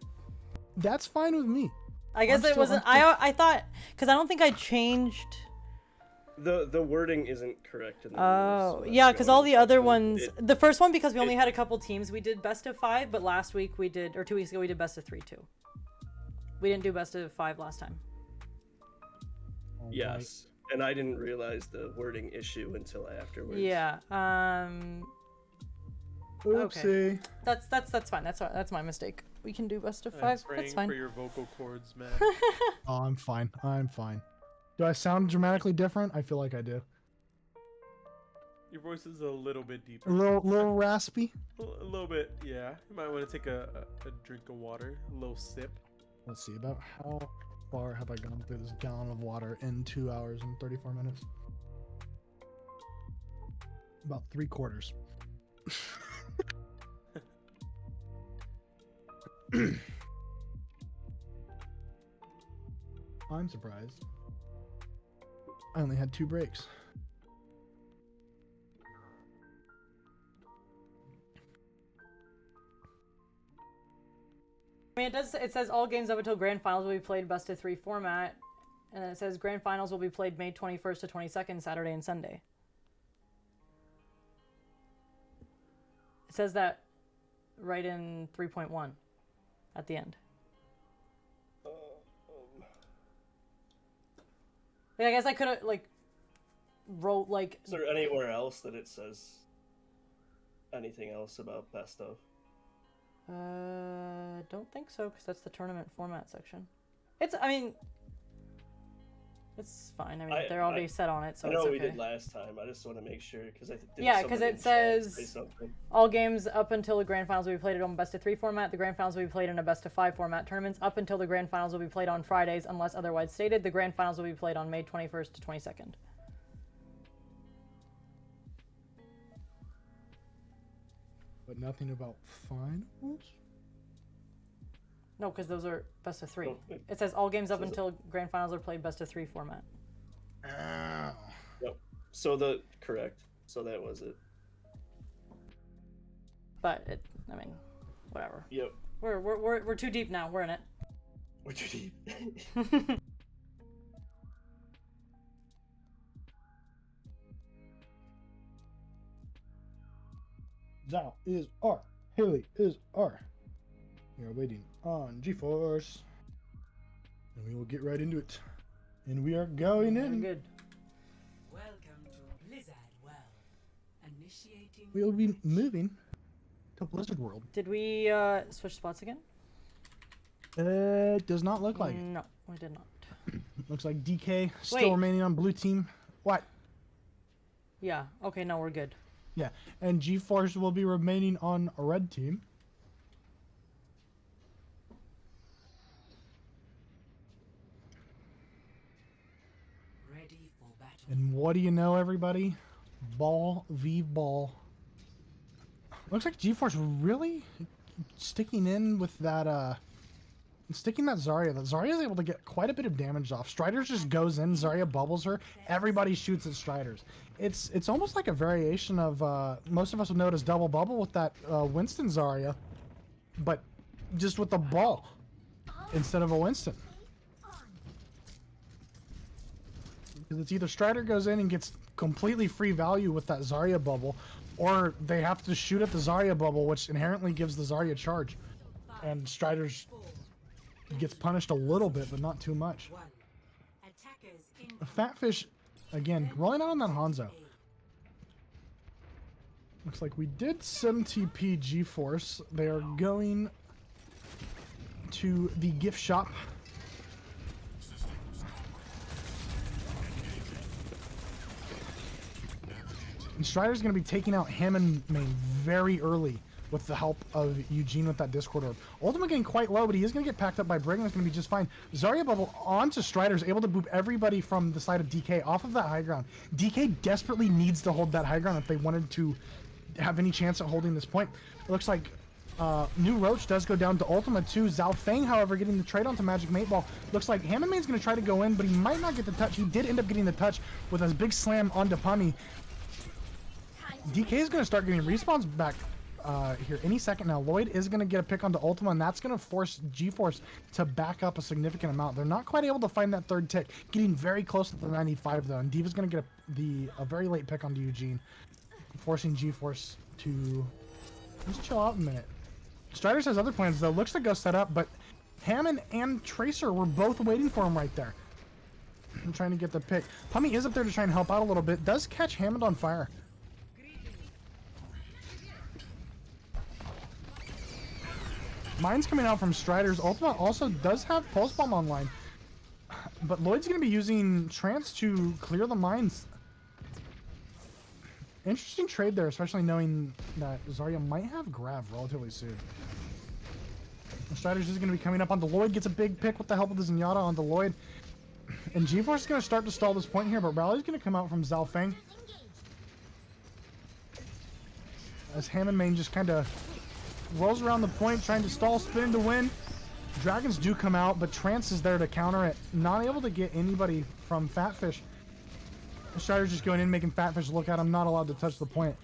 [SPEAKER 3] That's fine with me.
[SPEAKER 5] I guess
[SPEAKER 3] I'm
[SPEAKER 5] it
[SPEAKER 3] still-
[SPEAKER 5] wasn't.
[SPEAKER 3] I'm still-
[SPEAKER 5] I thought because I don't think I changed.
[SPEAKER 6] The wording isn't correct in the rules.
[SPEAKER 5] Oh,
[SPEAKER 6] so that's
[SPEAKER 5] yeah, because
[SPEAKER 6] the
[SPEAKER 5] all
[SPEAKER 6] only
[SPEAKER 5] the other
[SPEAKER 6] exception.
[SPEAKER 5] ones. The first one because we only
[SPEAKER 6] it-
[SPEAKER 5] had a couple teams. We did best of 5, but last week we did, or 2 weeks ago we did best of 3 too. We didn't do best of 5 last time.
[SPEAKER 3] All right.
[SPEAKER 6] Yes, and I didn't realize the wording issue until afterwards.
[SPEAKER 5] Yeah.
[SPEAKER 3] Oopsie.
[SPEAKER 5] That's fine. That's my mistake. We can do best of
[SPEAKER 7] I'm
[SPEAKER 5] 5.
[SPEAKER 7] praying
[SPEAKER 5] That's fine.
[SPEAKER 7] for your vocal cords, man.
[SPEAKER 3] Oh, I'm fine. I'm fine. Do I sound dramatically different? I feel like I do.
[SPEAKER 7] Your voice is a little bit deeper.
[SPEAKER 3] A little raspy.
[SPEAKER 7] A little bit, yeah. You might want to take a drink of water, a little sip.
[SPEAKER 3] Let's see. About how far have I gone through this gallon of water in 2 hours and 34 minutes? About 3/4. I'm surprised. I only had 2 breaks.
[SPEAKER 5] I mean, it says all games up until grand finals will be played best of 3 format, and then it says grand finals will be played May 21st to 22nd, Saturday and Sunday. It says that right in 3.1 at the end. Like, I guess I could have wrote
[SPEAKER 6] Is there anywhere else that it says anything else about best of?
[SPEAKER 5] Don't think so, because that's the tournament format section. I mean, it's fine. I mean, they're already set on it, so
[SPEAKER 6] I
[SPEAKER 5] it's
[SPEAKER 6] know
[SPEAKER 5] okay.
[SPEAKER 6] we did last time. I just want to make sure because
[SPEAKER 5] Yeah, because it says all games up until the grand finals will be played on best of 3 format. The grand finals will be played in a best of 5 format. Tournaments up until the grand finals will be played on Fridays unless otherwise stated. The grand finals will be played on May 21st to 22nd.
[SPEAKER 3] But nothing about finals?
[SPEAKER 5] No, because those are best of 3.
[SPEAKER 6] Oh, wait.
[SPEAKER 5] It says all games up
[SPEAKER 6] Says it.
[SPEAKER 5] until grand finals are played best of 3 format.
[SPEAKER 3] Ow.
[SPEAKER 6] Yep. Correct. So that was it.
[SPEAKER 5] But I mean, whatever.
[SPEAKER 6] Yep.
[SPEAKER 5] We're too deep now. We're in it.
[SPEAKER 6] We're too deep.
[SPEAKER 3] Zhao is R. Haley is R. We are waiting on GeForce. And we will get right into it. And we are going
[SPEAKER 5] We're
[SPEAKER 3] in.
[SPEAKER 5] good.
[SPEAKER 4] Welcome to Blizzard World. Initiating.
[SPEAKER 3] We will be moving to Blizzard World.
[SPEAKER 5] Did we switch spots again?
[SPEAKER 3] It does not look like it.
[SPEAKER 5] No, we did not.
[SPEAKER 3] Looks like DK still
[SPEAKER 5] Wait.
[SPEAKER 3] remaining on blue team. What?
[SPEAKER 5] Yeah. Okay. No, we're good.
[SPEAKER 3] Yeah. And GeForce will be remaining on a red team.
[SPEAKER 4] Ready for battle.
[SPEAKER 3] And what do you know, everybody? Ball v ball. Looks like GeForce really sticking in with that, sticking that Zarya. That Zarya is able to get quite a bit of damage off. Striders just goes in, Zarya bubbles her, everybody shoots at Striders. It's almost like a variation of, most of us would know it as double bubble with that Winston Zarya, but just with the ball instead of a Winston. Because it's either Strider goes in and gets completely free value with that Zarya bubble, or they have to shoot at the Zarya bubble, which inherently gives the Zarya charge. And Strider's gets punished a little bit, but not too much.
[SPEAKER 4] One. Attackers in.
[SPEAKER 3] Fatfish, again, rolling out on that Hanzo. Looks like we did 7TP GeForce. They are going to the gift shop. And Strider's going to be taking out Hammond main very early with the help of Eugene with that Discord orb. Ultima getting quite low, but he is going to get packed up by Brig, and it's going to be just fine. Zarya bubble onto Strider's, able to boop everybody from the side of DK off of that high ground. DK desperately needs to hold that high ground if they wanted to have any chance at holding this point. It looks like New Roach does go down to Ultima too. Zhao Feng, however, getting the trade onto Magic 8 Ball. Looks like Hammond Main's going to try to go in, but he might not get the touch. He did end up getting the touch with a big slam onto Pummy. DK is going to start getting respawns back here any second now. Lloyd is going to get a pick onto Ultima, and that's going to force GeForce to back up a significant amount. They're not quite able to find that third tick. Getting very close to the 95 though, and Diva's going to get a very late pick onto Eugene, forcing GeForce to just chill out a minute. Striders has other plans though. Looks to go set up, but Hammond and Tracer were both waiting for him right there. I'm trying to get the pick. Pummy is up there to try and help out a little bit. Does catch Hammond on fire. Mine's coming out from Striders. Ultima also does have Pulse Bomb online, but Lloyd's going to be using Trance to clear the mines. Interesting trade there, especially knowing that Zarya might have Grav relatively soon. Striders is going to be coming up onto Lloyd, gets a big pick with the help of the Zenyatta onto Lloyd. And GeForce is going to start to stall this point here, but Rally's going to come out from Zhao Feng. As Hammond Main just kind of rolls around the point, trying to stall, spin to win. Dragons do come out, but Trance is there to counter it. Not able to get anybody from Fatfish. Striders just going in, making Fatfish look at him, not allowed to touch the point.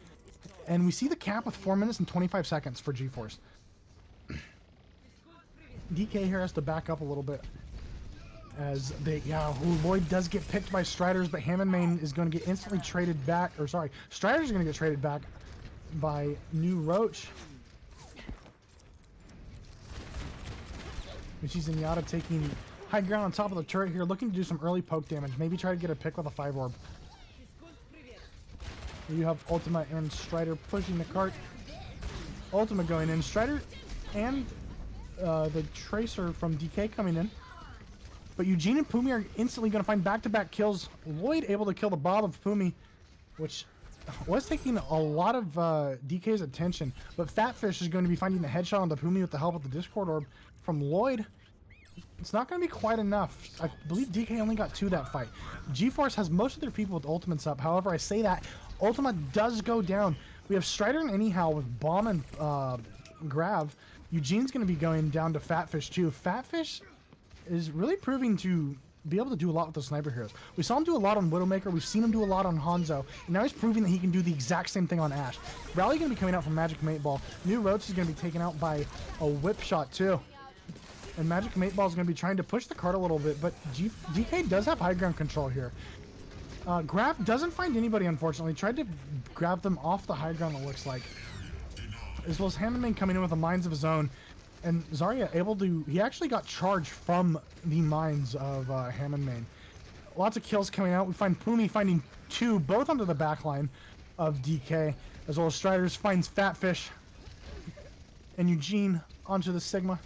[SPEAKER 3] And we see the cap with 4 minutes and 25 seconds for GeForce. DK here has to back up a little bit. As Lloyd does get picked by Striders, but Hammond Main is going to get instantly traded back. Or sorry, Striders is going to get traded back by New Roach. We see Zenyatta taking high ground on top of the turret here, looking to do some early poke damage. Maybe try to get a pick with a 5 orb. You have Ultima and Strider pushing the cart. Ultima going in. Strider and the Tracer from DK coming in. But Eugene and Pumi are instantly going to find back-to-back kills. Lloyd able to kill the Bob of Pumi, which was taking a lot of DK's attention. But Fatfish is going to be finding the headshot on the Pumi with the help of the Discord orb from Lloyd. It's not going to be quite enough. I believe DK only got 2 that fight. GeForce has most of their people with ultimates up. However, I say that Ultima does go down. We have Strider and Anyhow with Bomb and Grav. Eugene's going to be going down to Fatfish too. Fatfish is really proving to be able to do a lot with the sniper heroes. We saw him do a lot on Widowmaker. We've seen him do a lot on Hanzo. And now he's proving that he can do the exact same thing on Ashe. Rally going to be coming out from Magic 8 Ball. New Roach is going to be taken out by a whip shot too. And Magic 8 Ball is going to be trying to push the cart a little bit, but DK does have high ground control here. Grav doesn't find anybody, unfortunately. Tried to grab them off the high ground, it looks like. As well as Hammond coming in with the mines of his own. And Zarya able to... He actually got charged from the mines of Hammond Main. Lots of kills coming out. We find Pumi finding 2, both onto the back line of DK. As well as Striders finds Fatfish. And Eugene onto the Sigma.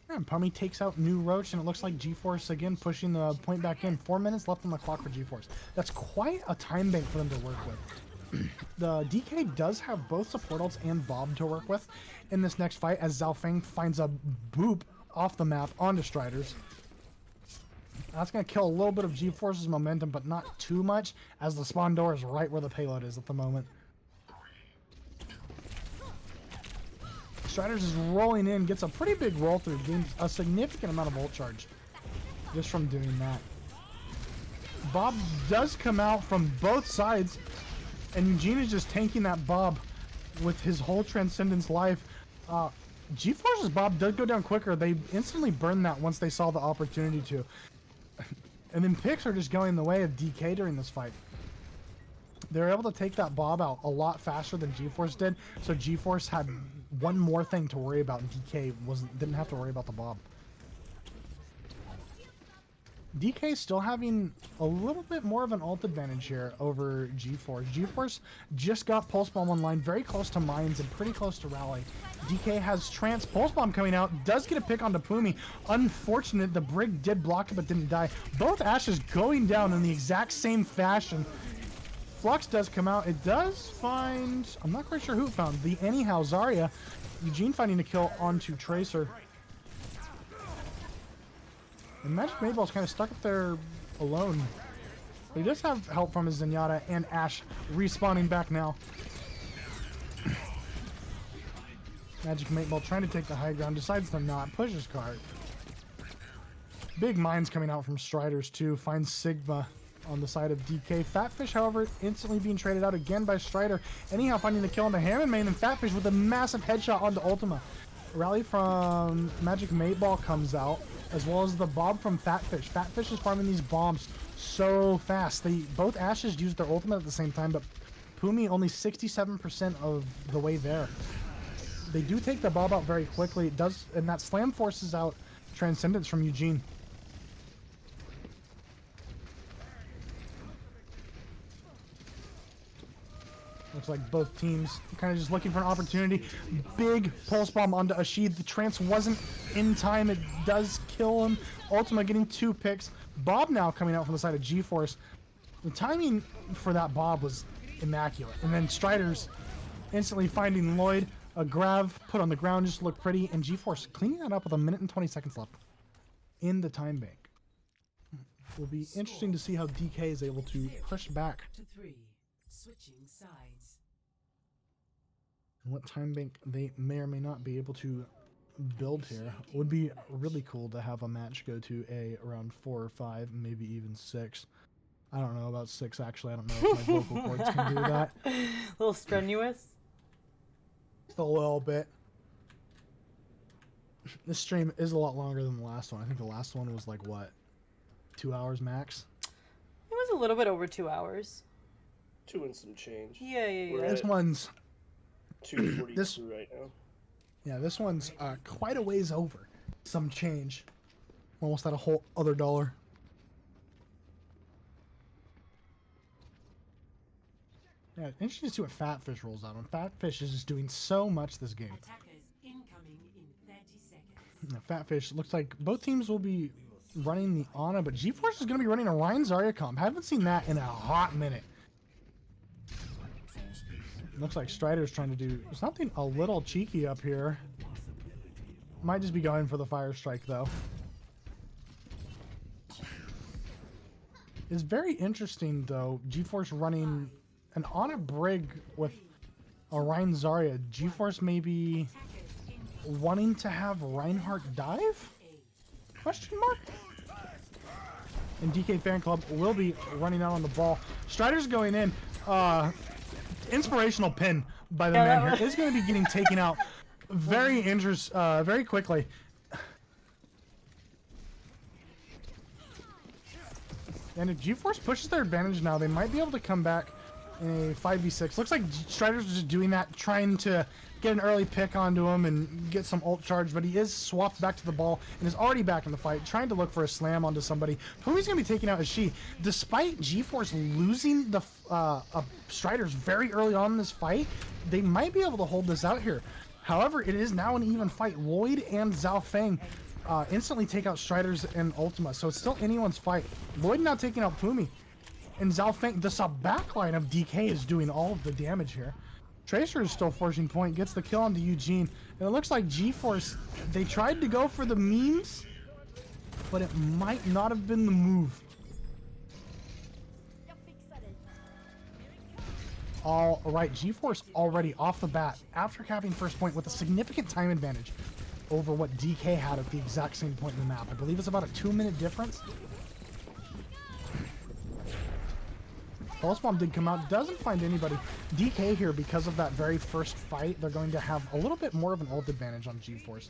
[SPEAKER 3] And Pummy takes out New Roach, and it looks like GeForce again pushing the point back in. 4 minutes left on the clock for GeForce. That's quite a time bank for them to work with. The DK does have both support ults and Bob to work with in this next fight, as Zhao Feng finds a boop off the map onto Striders. That's going to kill a little bit of GeForce's momentum, but not too much, as the spawn door is right where the payload is at the moment. Striders is rolling in, gets a pretty big roll through, gains a significant amount of ult charge just from doing that. Bob does come out from both sides, and Eugene is just tanking that Bob with his whole Transcendence life. GeForce's Bob does go down quicker. They instantly burned that once they saw the opportunity to. And then picks are just going the way of DK during this fight. They're able to take that Bob out a lot faster than GeForce did, so GeForce had one more thing to worry about, and DK didn't have to worry about the Bob. DK still having a little bit more of an ult advantage here over GeForce. GeForce just got Pulse Bomb online, very close to Mines and pretty close to Rally. DK has Trance Pulse Bomb coming out, does get a pick onto Pumi. Unfortunate, the Brig did block it but didn't die. Both Ashes going down in the exact same fashion. Flux does come out. It does find... I'm not quite sure who it found. The anyhow Zarya. Eugene finding a kill onto Tracer. And Magic Mayball's kind of stuck up there alone. But he does have help from his Zenyatta and Ashe respawning back now. Magic Mayball trying to take the high ground. Decides to not. Pushes cart. Big mines coming out from Striders too. Finds Sigma on the side of DK. Fatfish, however, instantly being traded out again by Strider. Anyhow, finding the kill on the Hammond main, and Fatfish with a massive headshot onto Ultima. Rally from Magic Mayball comes out, as well as the Bob from Fatfish. Fatfish is farming these bombs so fast. They both Ashes used their ultimate at the same time, but Pumi only 67% of the way there. They do take the Bob out very quickly. It does, and that slam forces out Transcendence from Eugene. Looks like both teams kind of just looking for an opportunity. Big pulse bomb onto Ashid. The trance wasn't in time. It does kill him. Ultima getting 2 picks. Bob now coming out from the side of GeForce. The timing for that Bob was immaculate. And then Striders instantly finding Lloyd. A grav put on the ground just to look pretty. And GeForce cleaning that up with 1 minute and 20 seconds left in the time bank. It will be interesting to see how DK is able to push back.
[SPEAKER 4] To 3. Switching sides.
[SPEAKER 3] And what time bank they may or may not be able to build here. It would be really cool to have a match go to around 4 or 5, maybe even 6. I don't know about 6 actually. I don't know if my vocal cords can do that.
[SPEAKER 5] A little strenuous.
[SPEAKER 3] Just a little bit. This stream is a lot longer than the last one. I think the last one was like what, 2 hours max?
[SPEAKER 5] It was a little bit over 2 hours.
[SPEAKER 6] 2 and some change.
[SPEAKER 5] Yeah.
[SPEAKER 6] We're
[SPEAKER 3] This
[SPEAKER 6] at
[SPEAKER 3] one's
[SPEAKER 6] 2:42 right now.
[SPEAKER 3] yeah. This one's quite a ways over. Some change. Almost at a whole other dollar. Yeah, interesting to see what Fatfish rolls out on. Fatfish is just doing so much this game.
[SPEAKER 4] Attackers incoming in 30 seconds.
[SPEAKER 3] Fatfish looks like both teams will be running the Ana, but GeForce is going to be running a Ryan Zarya comp. Haven't seen that in a hot minute. Looks like Strider's trying to do something a little cheeky up here. Might just be going for the Fire Strike though. It's very interesting though, GeForce running an Ana Brig with a Ryan Zarya. GeForce maybe wanting to have Reinhardt dive? Question mark? And DK Fan Club will be running out on the ball. Strider's going in. Inspirational pin by the man here is going to be getting taken out very quickly. And if GeForce pushes their advantage now, they might be able to come back in a 5v6. Looks like Strider's just doing that, trying to get an early pick onto him and get some ult charge, but he is swapped back to the ball and is already back in the fight, trying to look for a slam onto somebody. Who he's going to be taking out is she. Despite GeForce losing the Striders very early on in this fight, they might be able to hold this out here. However, it is now an even fight. Lloyd and Zhao Feng instantly take out Striders and Ultima, so it's still anyone's fight. Lloyd now taking out Pumi. And Zhao Feng, the sub-backline of DK is doing all of the damage here. Tracer is still forcing point, gets the kill onto Eugene. And it looks like GeForce, they tried to go for the memes, but it might not have been the move. All right, GeForce already off the bat, after capping first point with a significant time advantage over what DK had at the exact same point in the map. I believe it's about a 2-minute difference. Pulse Bomb did come out, doesn't find anybody. DK here, because of that very first fight, they're going to have a little bit more of an ult advantage on GeForce.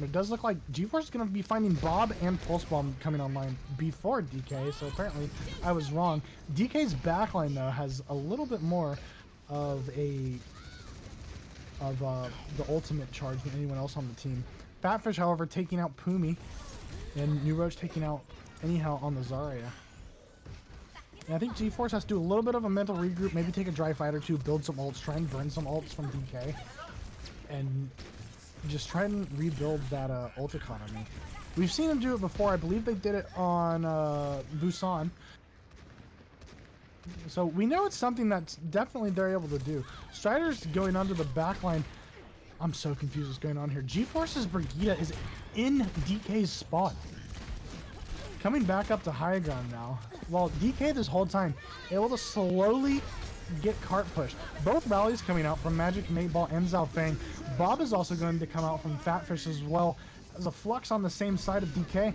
[SPEAKER 3] It does look like GeForce is going to be finding Bob and Pulse Bomb coming online before DK, so apparently I was wrong. DK's backline, though, has a little bit more of the ultimate charge than anyone else on the team. Fatfish, however, taking out Pumi, and New Roach taking out anyhow on the Zarya. And I think GeForce has to do a little bit of a mental regroup, maybe take a dry fight or two, build some ults, try and burn some ults from DK, and just try and rebuild that ult economy. We've seen them do it before. I believe they did it on Busan. So we know it's something that's definitely they're able to do. Strider's going onto the back line. I'm so confused what's going on here. G-Force's Brigida is in DK's spot. Coming back up to high ground now. While DK this whole time able to slowly get cart pushed. Both rallies coming out from Magic, Mateball, and Zhao Feng. Bob is also going to come out from Fatfish as well. As a Flux on the same side of DK.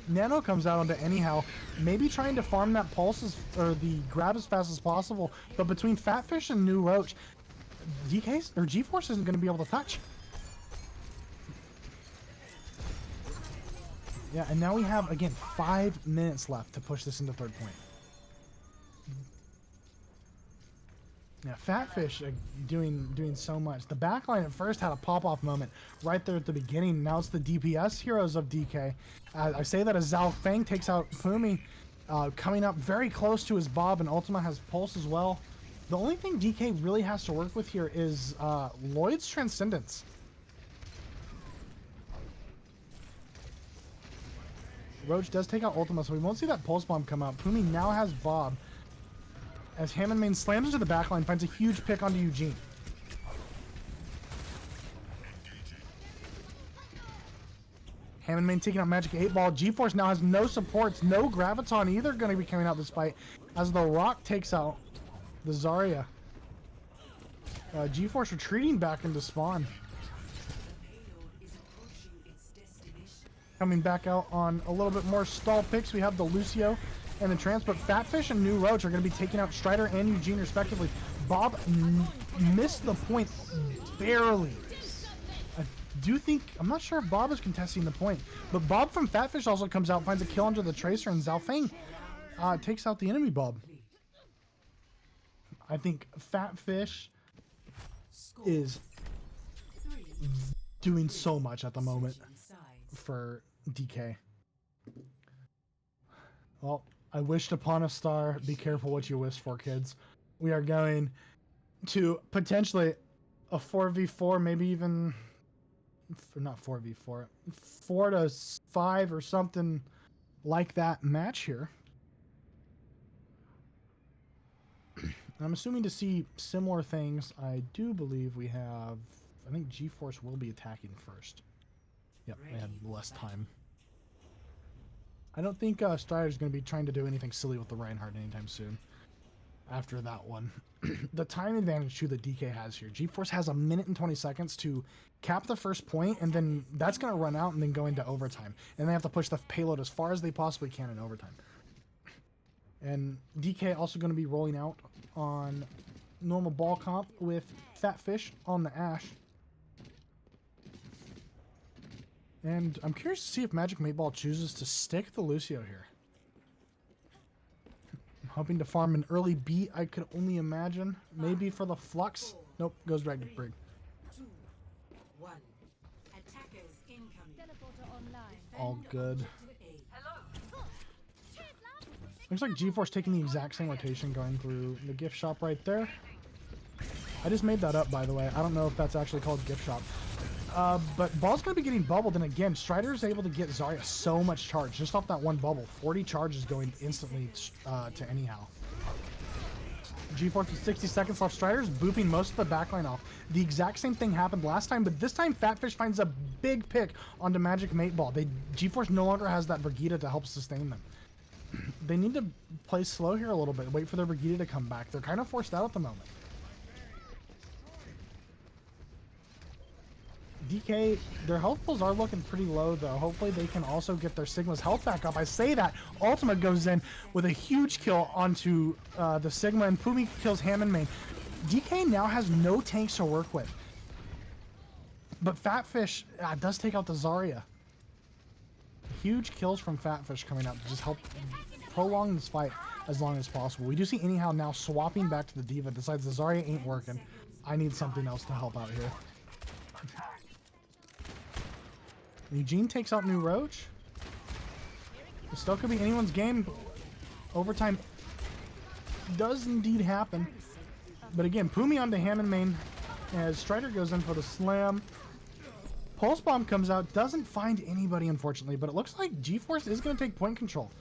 [SPEAKER 3] Nano comes out onto Anyhow, maybe trying to farm that pulse or the grab as fast as possible, but between Fatfish and New Roach, DK's or G-Force isn't going to be able to touch. Yeah, and now we have again 5 minutes left to push this into third point. Yeah, Fatfish doing so much. The backline at first had a pop-off moment right there at the beginning. Now it's the DPS heroes of DK. I say that as Zhao Feng takes out Pumi, coming up very close to his Bob, and Ultima has Pulse as well. The only thing DK really has to work with here is Lloyd's Transcendence. Roach does take out Ultima, so we won't see that Pulse Bomb come out. Pumi now has Bob. As Hammond Main slams into the backline, finds a huge pick onto Eugene. Hammond Main taking out Magic 8 Ball. G-Force now has no supports, no Graviton either going to be coming out this fight. As the Rock takes out the Zarya. G-Force retreating back into spawn. Coming back out on a little bit more stall picks, we have the Lucio and the Trance, but Fatfish and New Roach are going to be taking out Strider and Eugene respectively. Bob missed the point barely. I do think, I'm not sure if Bob is contesting the point, but Bob from Fatfish also comes out, finds a kill under the Tracer, and Zhao Feng takes out the enemy Bob. I think Fatfish is doing so much at the moment for DK. Well, I wished upon a star. Be careful what you wish for, kids. We are going to potentially a 4v4, maybe even not 4v4, 4 to 5 or something like that match here. I'm assuming to see similar things. I do believe we have, I think G-Force will be attacking first. Yep, they had less time. I don't think Strider's going to be trying to do anything silly with the Reinhardt anytime soon. After that one. The time advantage too that DK has here. G-Force has 1 minute and 20 seconds to cap the first point, and then that's going to run out and then go into overtime. And they have to push the payload as far as they possibly can in overtime. And DK also going to be rolling out on normal ball comp with Fatfish on the Ashe. And I'm curious to see if Magic Mateball chooses to stick the Lucio here. I'm hoping to farm an early beat, I could only imagine. Maybe for the Flux. Nope, goes right to Brig.
[SPEAKER 4] 2, 1. Attackers incoming.
[SPEAKER 3] All good. Looks like G-Force taking the exact same rotation going through the gift shop right there. I just made that up, by the way. I don't know if that's actually called gift shop. But Ball's going to be getting bubbled, and again, Strider is able to get Zarya so much charge just off that one bubble. 40 charges going instantly to Anyhow. G-Force with 60 seconds left. Strider's booping most of the backline off. The exact same thing happened last time, but this time Fatfish finds a big pick onto Magic Mateball. G-Force no longer has that Brigida to help sustain them. They need to play slow here a little bit, wait for their Brigida to come back. They're kind of forced out at the moment. DK, their health pools are looking pretty low, though. Hopefully they can also get their Sigma's health back up. I say that. Ultima goes in with a huge kill onto the Sigma, and Pumi kills Hammond Main. DK now has no tanks to work with. But Fatfish does take out the Zarya. Huge kills from Fatfish coming up to just help prolong this fight as long as possible. We do see Anyhow now swapping back to the D.Va. Decides the Zarya ain't working. I need something else to help out here. Eugene takes out New Roach. It still could be anyone's game. Overtime does indeed happen. But again, Pumi onto Hammond Main as Strider goes in for the slam. Pulse Bomb comes out, doesn't find anybody unfortunately, but it looks like G-Force is going to take point control.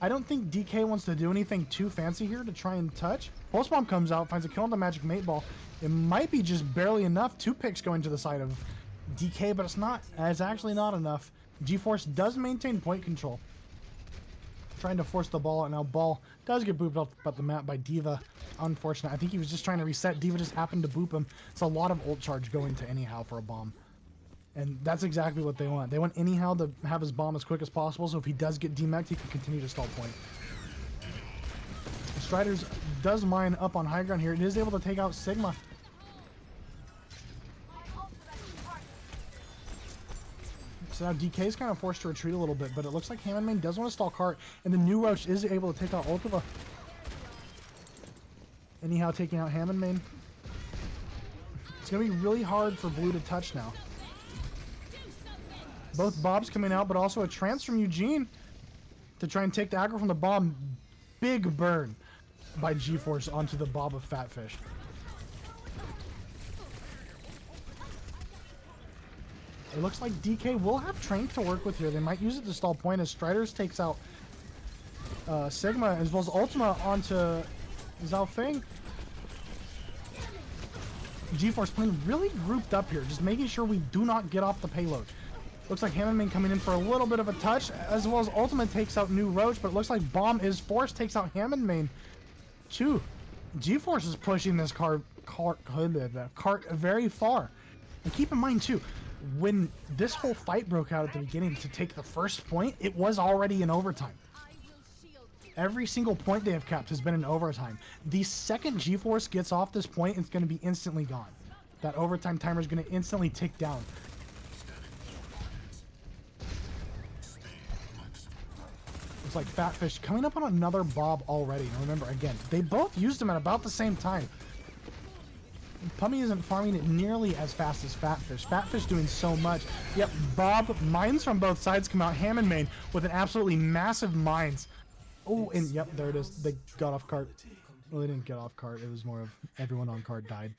[SPEAKER 3] I don't think DK wants to do anything too fancy here to try and touch. Pulse Bomb comes out, finds a kill on the Magic Mate Ball. It might be just barely enough. 2 picks going to the side of DK, but it's not. It's actually not enough. G-Force does maintain point control. Trying to force the ball, and now ball does get booped up the map by D.Va. Unfortunate. I think he was just trying to reset. D.Va just happened to boop him. It's a lot of ult charge going to anyhow for a bomb. And that's exactly what they want. They want anyhow to have his bomb as quick as possible, so if he does get demeched, he can continue to stall point. Striders does mine up on high ground here. It is able to take out Sigma. So now DK is kind of forced to retreat a little bit, but it looks like Hammond Main does want to stall Cart, and the new Roach is able to take out Ultima. Anyhow, taking out Hammond Main. It's going to be really hard for Blue to touch now. Both Bobs coming out, but also a trance from Eugene to try and take the aggro from the bomb. Big burn by G-Force onto the Bob of Fatfish. It looks like DK will have Trank to work with here. They might use it to stall point as Striders takes out Sigma as well as Ultima onto Zhao Feng. G-Force playing really grouped up here, just making sure we do not get off the payload. Looks like Hammond Main coming in for a little bit of a touch, as well as Ultimate takes out New Roach, but it looks like Bomb is forced, takes out Hammond Main too. G-Force is pushing this cart very far. And keep in mind too, when this whole fight broke out at the beginning to take the first point, it was already in overtime. Every single point they have kept has been in overtime. The second G-Force gets off this point, it's going to be instantly gone. That overtime timer is going to instantly tick down. It's like Fatfish coming up on another Bob already. And remember, again, they both used him at about the same time. Pummy isn't farming it nearly as fast as Fatfish. Fatfish doing so much. Yep, Bob, mines from both sides come out. Hammond Main with an absolutely massive mines. Oh, and yep, there it is. They got off cart. Well, they didn't get off cart. It was more of everyone on cart died.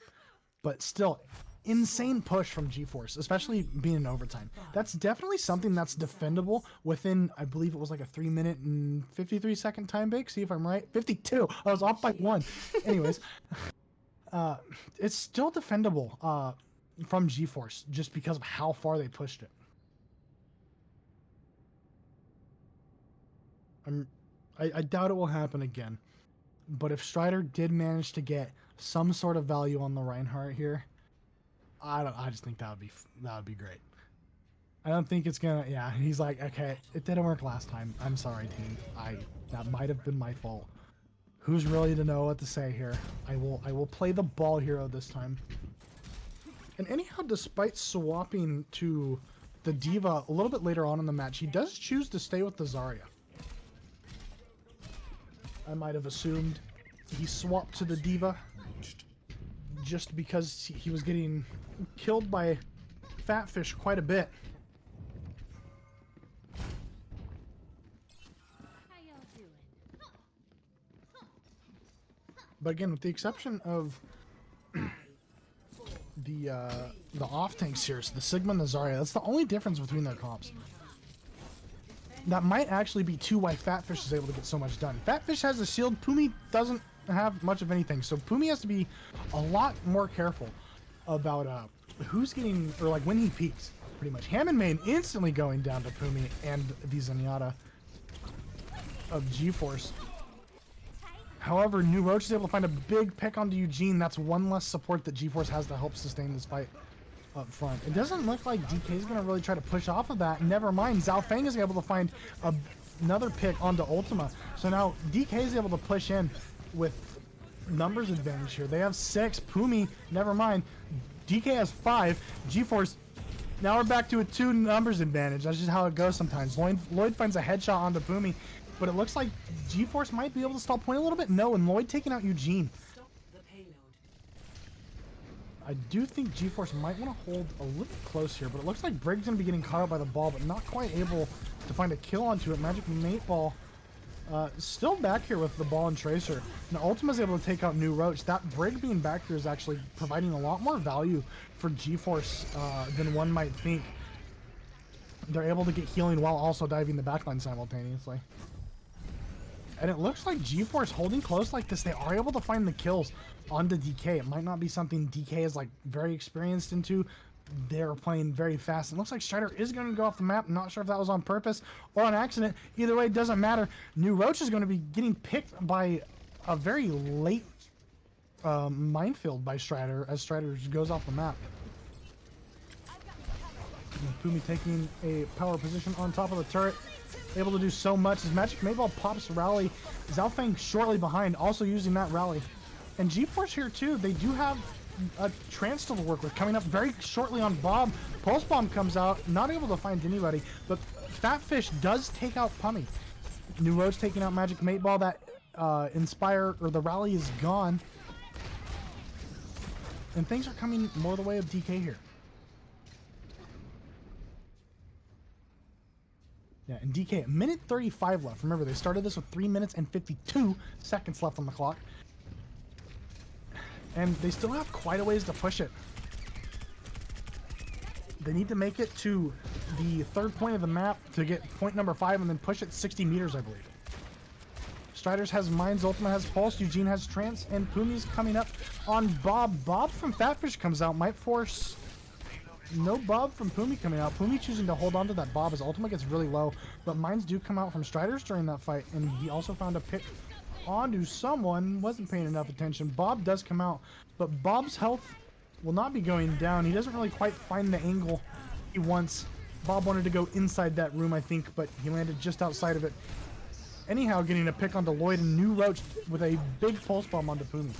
[SPEAKER 3] But still, insane push from G-Force, especially being in overtime. That's definitely something that's defendable within, I believe it was like a 3-minute and 53-second time bake. See if I'm right. 52. I was off by 1. Anyways. It's still defendable from G-Force just because of how far they pushed it. I doubt it will happen again, but if Strider did manage to get some sort of value on the Reinhardt here, I just think that would be great. I don't think it's gonna. Yeah, he's like, okay, it didn't work last time. I'm sorry, team. That might have been my fault. Who's really to know what to say here? I will play the ball hero this time. And anyhow, despite swapping to the D.Va a little bit later on in the match, he does choose to stay with the Zarya. I might have assumed he swapped to the D.Va just because he was getting killed by Fatfish quite a bit. But again, with the exception of the off tanks here, so the Sigma and the Zarya, that's the only difference between their comps. That might actually be too why Fatfish is able to get so much done. Fatfish has a shield, Pumi doesn't have much of anything, so Pumi has to be a lot more careful about who's getting, or like when he peaks, pretty much. Hammond Main instantly going down to Pumi and the Zenyatta of G-Force. However, New Roach is able to find a big pick onto Eugene. That's one less support that G-Force has to help sustain this fight up front. It doesn't look like DK is going to really try to push off of that. Never mind, Zhao Feng is able to find another pick onto Ultima. So now DK is able to push in with numbers advantage here. They have 6. Pumi, never mind. DK has 5. G-Force, now we're back to a 2 numbers advantage. That's just how it goes sometimes. Lloyd finds a headshot onto Pumi. But it looks like G-Force might be able to stall point a little bit. No, and Lloyd taking out Eugene. I do think G-Force might want to hold a little close here, but it looks like Brig's going to be getting caught up by the ball, but not quite able to find a kill onto it. Magic Mate Ball still back here with the ball and Tracer. Now Ultima's able to take out New Roach. That Brig being back here is actually providing a lot more value for G-Force than one might think. They're able to get healing while also diving the backline simultaneously. And it looks like G-Force holding close like this, they are able to find the kills onto DK. It might not be something DK is like very experienced into. They're playing very fast. It looks like Strider is going to go off the map. Not sure if that was on purpose or on accident. Either way, it doesn't matter. New Roach is going to be getting picked by a very late minefield by Strider as Strider goes off the map. Pumi taking a power position on top of the turret. Able to do so much as Magic Mayball pops rally. Zhao Feng shortly behind, also using that rally. And G-Force here too, they do have a trance to work with. Coming up very shortly on Bob. Pulse Bomb comes out, not able to find anybody, but Fatfish does take out Pummy. New Roach taking out Magic Mayball. That Inspire, or the rally is gone. And things are coming more the way of DK here. Yeah, and DK, a minute 35 left. Remember, they started this with 3 minutes and 52 seconds left on the clock. And they still have quite a ways to push it. They need to make it to the third point of the map to get point number 5 and then push it 60 meters, I believe. Striders has Mines, Ultima has Pulse, Eugene has Trance, and Pumi's coming up on Bob. Bob from Fatfish comes out, might force... No Bob from Pumi coming out. Pumi choosing to hold on to that Bob as Ultima gets really low. But mines do come out from Striders during that fight. And he also found a pick onto someone. Wasn't paying enough attention. Bob does come out. But Bob's health will not be going down. He doesn't really quite find the angle he wants. Bob wanted to go inside that room, I think. But he landed just outside of it. Anyhow, getting a pick onto Lloyd and New Roach with a big pulse bomb onto Pumi.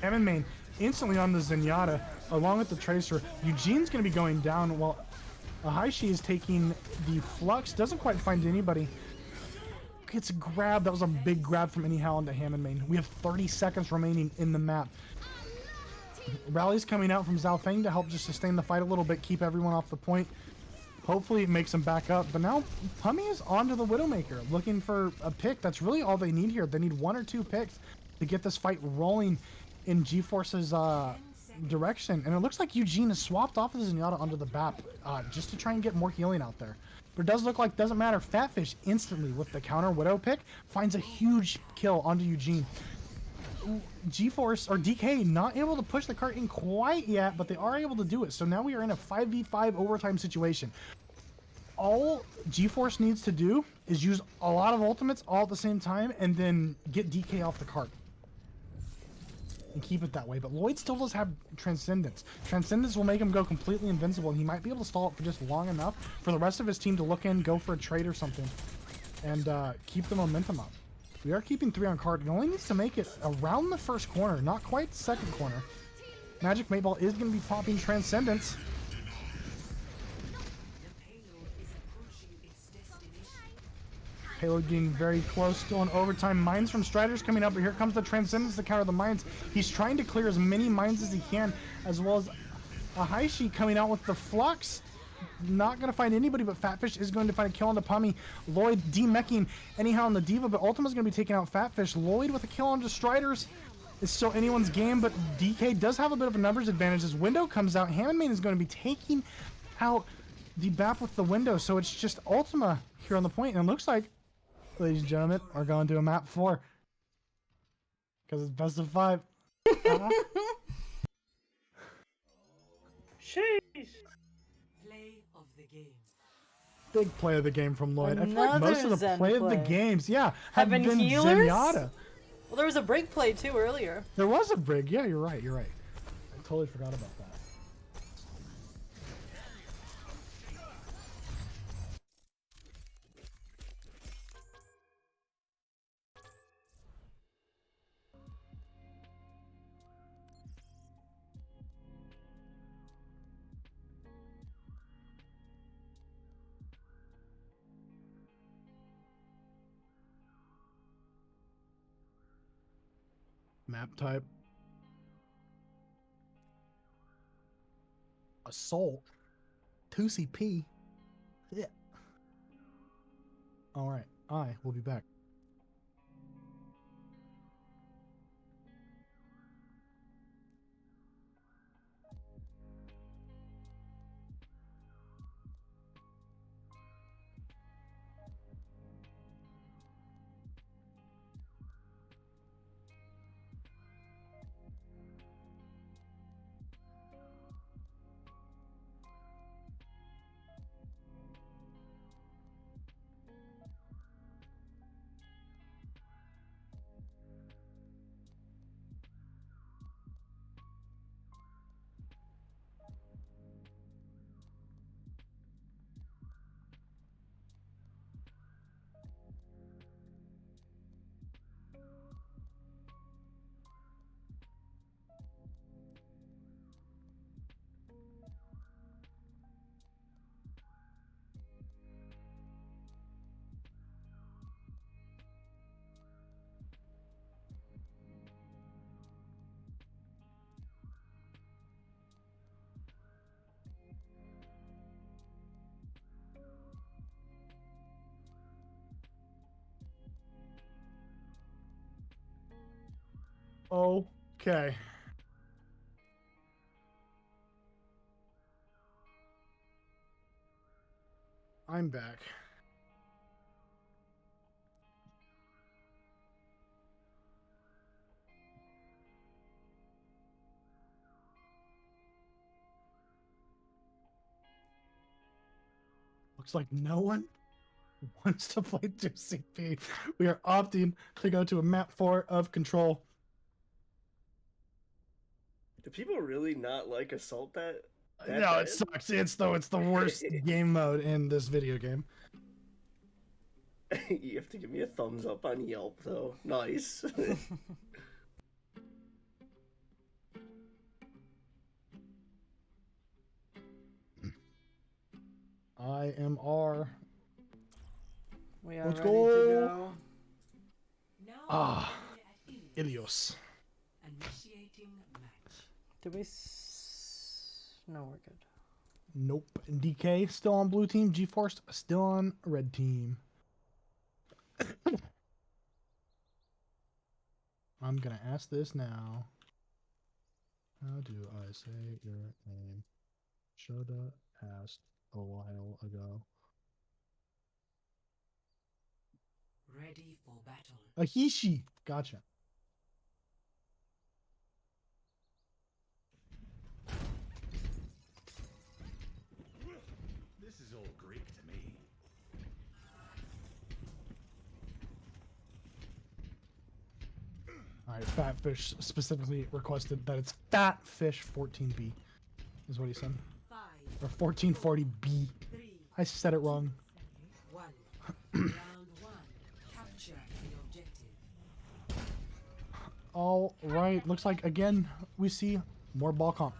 [SPEAKER 3] Evan Main instantly on the Zenyatta, along with the Tracer. Eugene's going to be going down while Ahaishi is taking the Flux. Doesn't quite find anybody. Gets a grab. That was a big grab from Anyhow onto Hammond Main. We have 30 seconds remaining in the map. Rally's coming out from Zhao Feng to help just sustain the fight a little bit, keep everyone off the point. Hopefully it makes them back up. But now Pummy is onto the Widowmaker, looking for a pick. That's really all they need here. They need 1 or 2 picks to get this fight rolling in G-Force's direction. And it looks like Eugene has swapped off of the Zenyatta onto the BAP just to try and get more healing out there. But it does look like, doesn't matter, Fatfish instantly with the counter Widow pick finds a huge kill onto Eugene. G-Force, or DK, not able to push the cart in quite yet, but they are able to do it. So now we are in a 5v5 overtime situation. All G-Force needs to do is use a lot of ultimates all at the same time and then get DK off the cart. And keep it that way. But Lloyd still does have Transcendence. Transcendence will make him go completely invincible, and he might be able to stall it for just long enough for the rest of his team to look in, go for a trade or something, and keep the momentum up. We are keeping 3 on cart. He only needs to make it around the first corner, not quite the second corner. Magic Mayball is going to be popping Transcendence. Payload getting very close, still in overtime. Mines from Striders coming up, but here comes the Transcendence to counter the mines. He's trying to clear as many mines as he can, as well as Ahaishi coming out with the Flux. Not going to find anybody, but Fatfish is going to find a kill on the Pummy. Lloyd demeching Anyhow on the Diva, but Ultima's going to be taking out Fatfish. Lloyd with a kill on the Striders. It's still anyone's game, but DK does have a bit of a numbers advantage. As Window comes out, Hammond Main is going to be taking out the BAP with the Window, so it's just Ultima here on the point, and it looks like, ladies and gentlemen, are going to a map 4 because it's best of 5.
[SPEAKER 6] Sheesh.
[SPEAKER 4] Play of the game.
[SPEAKER 3] Big play of the game from Lloyd. I feel like most of the
[SPEAKER 5] Zen
[SPEAKER 3] play of the
[SPEAKER 5] play.
[SPEAKER 3] games, yeah, have been
[SPEAKER 5] healers?
[SPEAKER 3] Zenyatta.
[SPEAKER 5] Well, there was a break play too earlier.
[SPEAKER 3] There was a brig. Yeah, you're right. You're right. I totally forgot about that. Map type. Assault. 2CP. Yeah. All right. I will be back. Okay. I'm back. Looks like no one wants to play 2CP. We are opting to go to a map 4 of Control.
[SPEAKER 6] Do people really not like Assault that
[SPEAKER 3] No,
[SPEAKER 6] bad?
[SPEAKER 3] it sucks. It's the worst game mode in this video game.
[SPEAKER 6] You have to give me a thumbs up on Yelp, though. Nice.
[SPEAKER 3] I am R.
[SPEAKER 5] We are
[SPEAKER 3] Let's
[SPEAKER 5] ready
[SPEAKER 3] go.
[SPEAKER 5] to go.
[SPEAKER 4] Now
[SPEAKER 3] Ah,
[SPEAKER 4] at ease.
[SPEAKER 3] Ilios.
[SPEAKER 4] Initiating match.
[SPEAKER 5] Did we? No, we're good.
[SPEAKER 3] Nope. DK still on blue team. GeForce still on red team. I'm gonna ask this now. How do I say your name? Shoulda asked a while ago.
[SPEAKER 4] Ready for battle.
[SPEAKER 3] Ahishi. Gotcha.
[SPEAKER 8] This is all Greek to me.
[SPEAKER 3] Alright, Fatfish specifically requested that it's Fatfish 14B, is what he said.
[SPEAKER 4] 5,
[SPEAKER 3] Or 1440B.
[SPEAKER 4] 3,
[SPEAKER 3] I said it wrong.
[SPEAKER 4] 1. Round 1. Capture the objective.
[SPEAKER 3] Alright, looks like again we see more ball comp.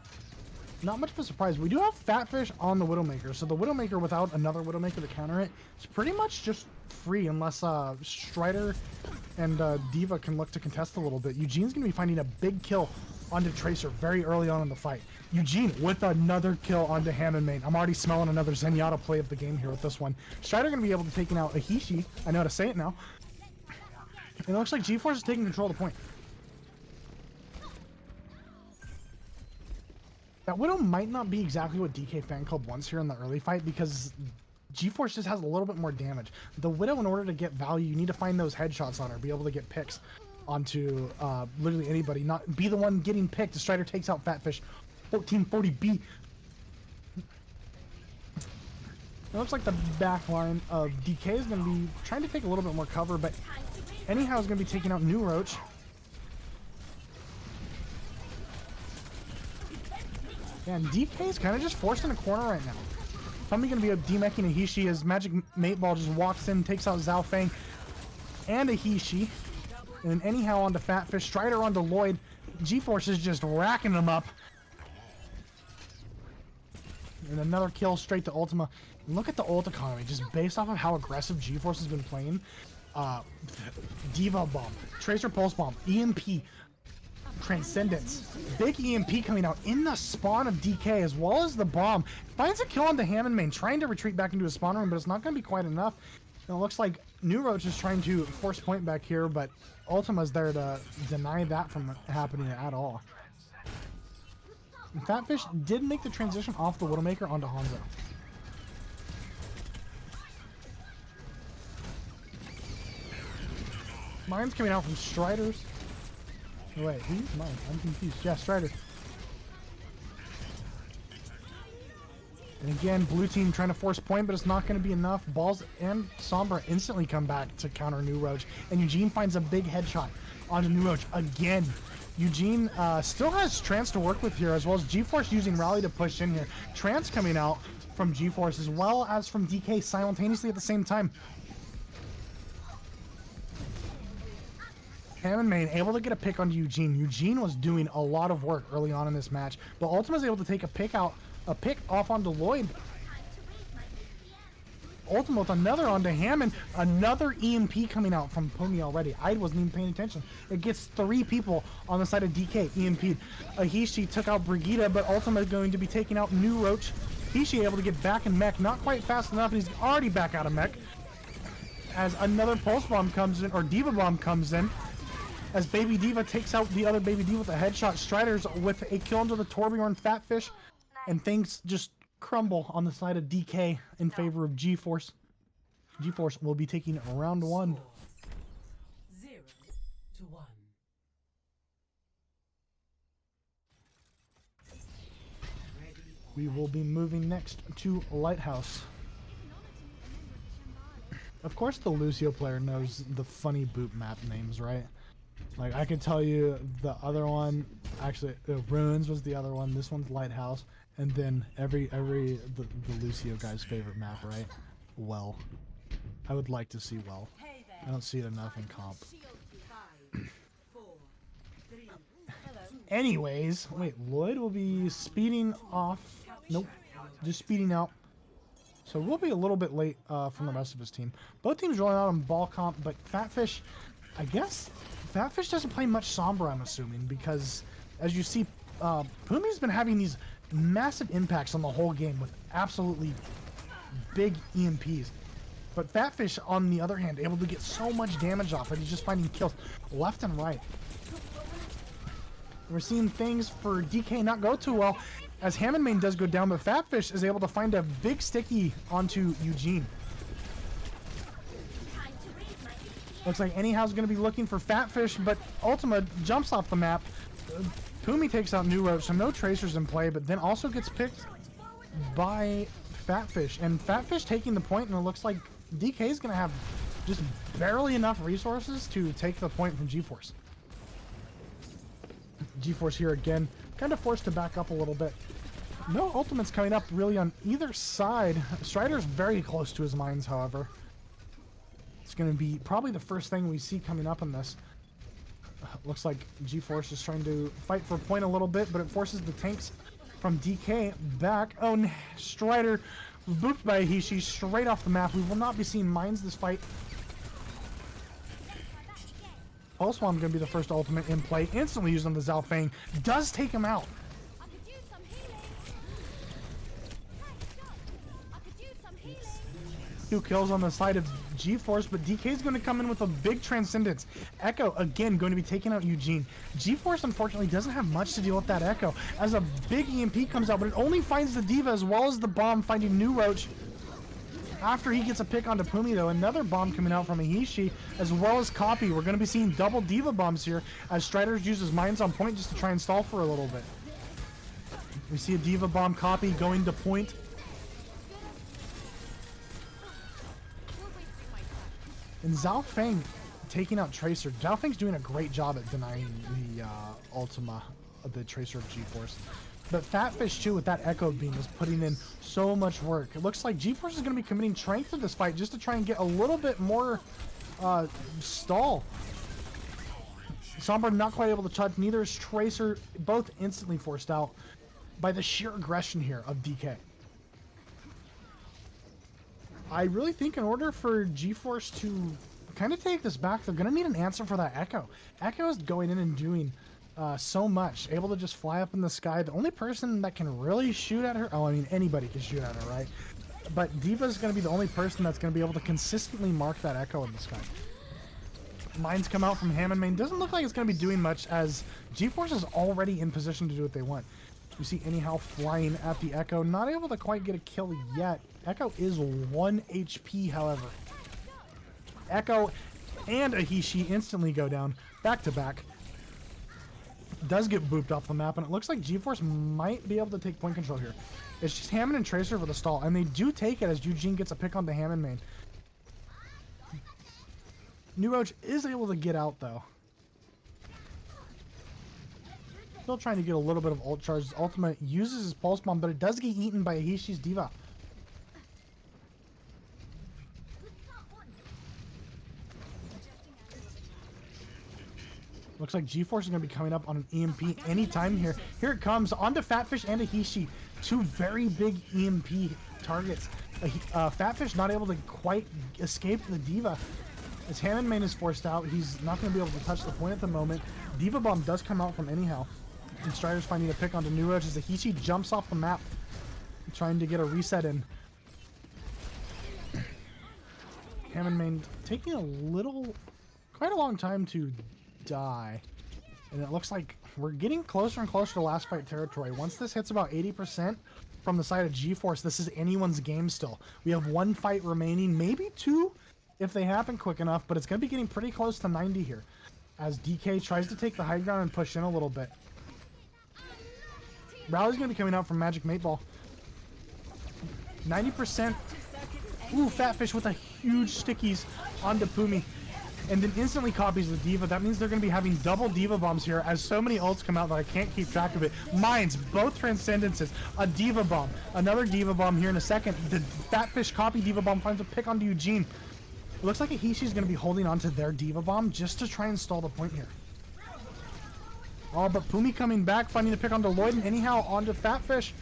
[SPEAKER 3] Not much of a surprise. We do have Fatfish on the Widowmaker, so the Widowmaker without another Widowmaker to counter it is pretty much just free unless Strider and Diva can look to contest a little bit. Eugene's going to be finding a big kill onto Tracer very early on in the fight. Eugene with another kill onto Hammond Main. I'm already smelling another Zenyatta play of the game here with this one. Strider going to be able to take out Ahishi. I know how to say it now. And it looks like GeForce is taking control of the point. That Widow might not be exactly what DK Fan Club wants here in the early fight because GeForce just has a little bit more damage. The Widow, in order to get value, you need to find those headshots on her, be able to get picks onto literally anybody, not be the one getting picked. The Strider takes out Fatfish 1440B. It looks like the back line of DK is going to be trying to take a little bit more cover, but anyhow is going to be taking out New Roach. And DK is kind of just forced in a corner right now. Probably going to be a demecking Ahishi as Magic Mate Ball just walks in, takes out Zhao Feng and Ahishi. And then anyhow onto Fatfish, Strider onto Lloyd. GeForce is just racking them up. And another kill straight to Ultima. And look at the ult economy, just based off of how aggressive GeForce has been playing. Diva Bomb, Tracer Pulse Bomb, EMP, Transcendence, big EMP coming out in the spawn of DK as well as the bomb. Finds a kill on the Hammond Main, trying to retreat back into his spawn room, but it's not going to be quite enough. And it looks like New Roach is trying to force point back here, but Ultima's there to deny that from happening at all. And Fatfish did make the transition off the Widowmaker onto Hanzo. Mine's coming out from Striders. Oh, wait, who's mine? I'm confused. Yeah, Strider. And again, blue team trying to force point, but it's not going to be enough. Balls and Sombra instantly come back to counter New Roach. And Eugene finds a big headshot onto New Roach again. Eugene still has Trance to work with here, as well as GeForce using Rally to push in here. Trance coming out from GeForce, as well as from DK simultaneously at the same time. Hammond Main able to get a pick onto Eugene. Eugene was doing a lot of work early on in this match, but Ultima's able to take a pick off onto Lloyd. Ultima with another onto Hammond. Another EMP coming out from Pony already. I wasn't even paying attention. It gets 3 people on the side of DK EMP'd. Ahishi took out Brigitte, but Ultima is going to be taking out New Roach. Ahishi able to get back in mech, not quite fast enough, and he's already back out of mech. As another Pulse Bomb comes in, or Diva Bomb comes in. as Baby Diva takes out the other Baby Diva with a headshot. Strider's with a kill into the Torbjorn Fatfish, and things just crumble on the side of DK in favor of G-Force. G-Force will be taking round 1.
[SPEAKER 4] 0-1.
[SPEAKER 3] We will be moving next to Lighthouse. Of course the Lucio player knows the funny boot map names, right? Like, I can tell you the other one, actually, Ruins was the other one. This one's Lighthouse. And then the Lucio guy's favorite map, right? Well. I would like to see Well. I don't see it enough in comp. Anyways, wait, Lloyd will be speeding off. Nope, just speeding out. So we'll be a little bit late from the rest of his team. Both teams rolling out on ball comp, but Fatfish, I guess Fatfish doesn't play much Sombra, I'm assuming, because as you see, Pumi's been having these massive impacts on the whole game with absolutely big EMPs. But Fatfish, on the other hand, able to get so much damage off that he's just finding kills left and right. We're seeing things for DK not go too well, as Hammond Main does go down, but Fatfish is able to find a big sticky onto Eugene. Looks like Anyhow's going to be looking for Fatfish, but Ultima jumps off the map. Pumi takes out New Roach, so no Tracers in play, but then also gets picked by Fatfish. And Fatfish taking the point, and it looks like DK is going to have just barely enough resources to take the point from G-Force. G-Force here again, kind of forced to back up a little bit. No ultimates coming up really on either side. Strider's very close to his mines, however. It's going to be probably the first thing we see coming up in this. Looks like G-Force is trying to fight for a point a little bit, but it forces the tanks from DK back. Oh, Strider booped by Hishi straight off the map. We will not be seeing mines this fight. Pulse Bomb going to be the first ultimate in play. Instantly used on the Zhao Feng. Does take him out. 2 kills on the side of G-Force, but DK is going to come in with a big Transcendence. Echo, again, going to be taking out Eugene. G-Force, unfortunately, doesn't have much to deal with that Echo, as a big EMP comes out, but it only finds the Diva as well as the bomb, finding New Roach. After he gets a pick onto Pumi, though, another bomb coming out from Ahishi, as well as Copy. We're going to be seeing double Diva bombs here, as Strider uses mines on point just to try and stall for a little bit. We see a Diva bomb Copy going to point. And Zhao Feng taking out Tracer. Zhao Feng's doing a great job at denying the Ultima of the Tracer of G-Force. But Fatfish, too, with that Echo Beam, is putting in so much work. It looks like G-Force is going to be committing strength to this fight just to try and get a little bit more stall. Sombra not quite able to touch. Neither is Tracer. Both instantly forced out by the sheer aggression here of DK. I really think in order for G-Force to kind of take this back, they're going to need an answer for that Echo. Echo is going in and doing so much, able to just fly up in the sky. The only person that can really shoot at her, oh, I mean, anybody can shoot at her, right? But Diva is going to be the only person that's going to be able to consistently mark that Echo in the sky. Mines come out from Hammond Main. Doesn't look like it's going to be doing much, as G-Force is already in position to do what they want. You see Anyhow flying at the Echo, not able to quite get a kill yet. Echo is 1 HP, however. Echo and Ahishi instantly go down, back to back. Does get booped off the map, and it looks like G-Force might be able to take point control here. It's just Hammond and Tracer for the stall, and they do take it as Eugene gets a pick on the Hammond Main. New Roach is able to get out, though. Still trying to get a little bit of ult charge. Ultima uses his Pulse Bomb, but it does get eaten by Ahishi's Diva. Looks like G-Force is going to be coming up on an EMP anytime here. Here it comes, onto Fatfish and Ahishi. 2 very big EMP targets. Fatfish not able to quite escape the Diva. As Hammond Main is forced out, he's not going to be able to touch the point at the moment. Diva Bomb does come out from Anyhow. And Strider's finding a pick onto New Roach as Ahishi jumps off the map, trying to get a reset in. Hammond Main taking quite a long time to die. And it looks like we're getting closer and closer to last fight territory. Once this hits about 80% from the side of GeForce, this is anyone's game still. We have 1 fight remaining, maybe 2 if they happen quick enough, but it's going to be getting pretty close to 90 here as DK tries to take the high ground and push in a little bit. Rally's going to be coming out from Magic 8 Ball. 90%. Ooh, Fatfish with a huge stickies onto Pumi. And then instantly copies the D.Va. That means they're going to be having double D.Va bombs here as so many ults come out that I can't keep track of it. Mines, both Transcendences, a D.Va bomb, another D.Va bomb here in a second. The Fatfish copy D.Va bomb finds a pick onto Eugene. It looks like Ahishi's going to be holding onto their D.Va bomb just to try and stall the point here. Oh, but Pumi coming back, finding a pick onto Lloyd, and anyhow onto Fatfish.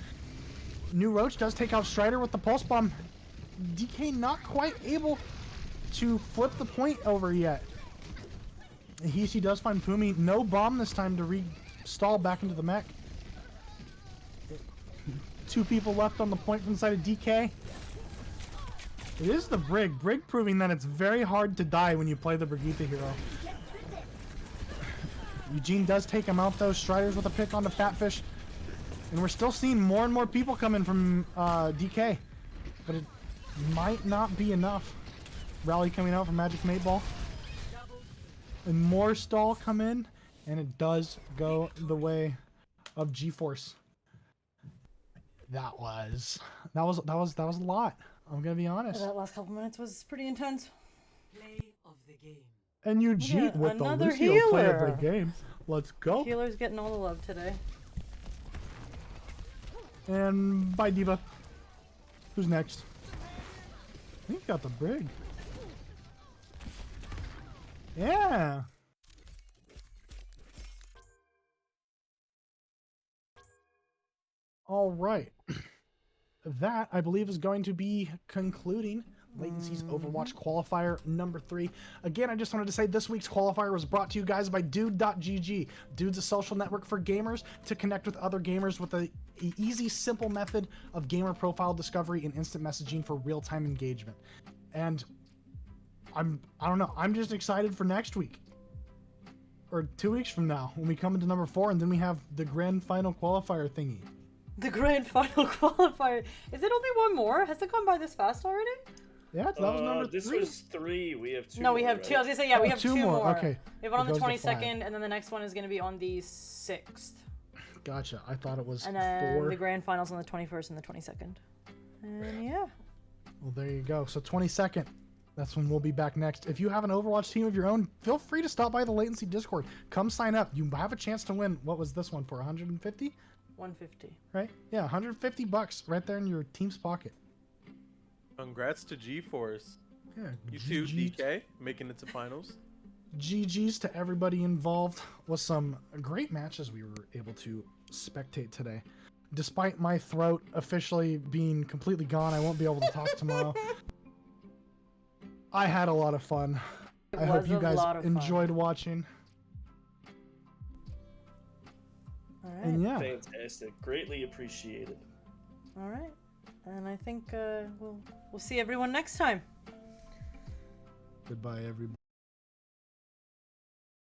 [SPEAKER 3] New Roach does take out Strider with the Pulse Bomb. DK not quite able to flip the point over yet. Ahishi does find Pumi. No bomb this time to re-stall back into the mech. 2 people left on the point from the side of DK. It is the Brig. Brig proving that it's very hard to die when you play the Brigitte hero. Eugene does take him out though. Strider's with a pick on the Fatfish. And we're still seeing more and more people come in from DK. But it might not be enough. Rally coming out from Magic 8 Ball. And more stall come in. And it does go the way of GeForce. That was a lot. I'm gonna be honest.
[SPEAKER 5] That last couple minutes was pretty intense.
[SPEAKER 4] Play of the game.
[SPEAKER 3] And Eugene
[SPEAKER 5] Yeah,
[SPEAKER 3] with the
[SPEAKER 5] another
[SPEAKER 3] Lucio play of
[SPEAKER 5] healer.
[SPEAKER 3] the game. Let's go.
[SPEAKER 5] Healer's getting all the love today.
[SPEAKER 3] And bye, D.Va. Who's next? I think he got the Brig. Yeah. All right. That, I believe, is going to be concluding Latency's Overwatch Qualifier number 3. Again, I just wanted to say this week's qualifier was brought to you guys by Dude.gg. Dude's a social network for gamers to connect with other gamers with a easy, simple method of gamer profile discovery and instant messaging for real-time engagement. And I don't know, I'm just excited for next week. Or 2 weeks from now when we come into number 4 and then we have the grand final qualifier thingy.
[SPEAKER 5] The grand final qualifier. Is it only one more? Has it gone by this fast already?
[SPEAKER 3] Yeah, that was number 3.
[SPEAKER 6] This was 3. We have 2
[SPEAKER 5] No, we
[SPEAKER 6] more,
[SPEAKER 5] have 2. I
[SPEAKER 6] right?
[SPEAKER 5] was gonna say, yeah, we have 2 more.
[SPEAKER 3] Okay.
[SPEAKER 5] We have one on
[SPEAKER 3] It
[SPEAKER 5] the
[SPEAKER 3] goes to 5.
[SPEAKER 5] 22nd, and then the next one is gonna be on the 6th.
[SPEAKER 3] Gotcha. I thought it was
[SPEAKER 5] And then
[SPEAKER 3] 4.
[SPEAKER 5] the grand finals on the 21st and the 22nd. And yeah.
[SPEAKER 3] Well, there you go. So 22nd. That's when we'll be back next. If you have an Overwatch team of your own, feel free to stop by the Latency Discord. Come sign up. You have a chance to win. What was this one for? 150?
[SPEAKER 5] 150.
[SPEAKER 3] Right? Yeah, $150 right there in your team's pocket.
[SPEAKER 7] Congrats to GeForce.
[SPEAKER 3] Yeah.
[SPEAKER 7] You too,
[SPEAKER 3] GGs.
[SPEAKER 7] DK, making it to finals.
[SPEAKER 3] GG's to everybody involved. Was some great matches we were able to spectate today. Despite my throat officially being completely gone, I won't be able to talk tomorrow. I had a lot of fun.
[SPEAKER 5] It
[SPEAKER 3] I hope
[SPEAKER 5] was
[SPEAKER 3] you
[SPEAKER 5] a
[SPEAKER 3] guys
[SPEAKER 5] lot of fun.
[SPEAKER 3] enjoyed watching.
[SPEAKER 5] All right.
[SPEAKER 3] And yeah,
[SPEAKER 6] Fantastic. Greatly appreciated.
[SPEAKER 5] All right. And I think we'll see everyone next time.
[SPEAKER 3] goodbye everybody.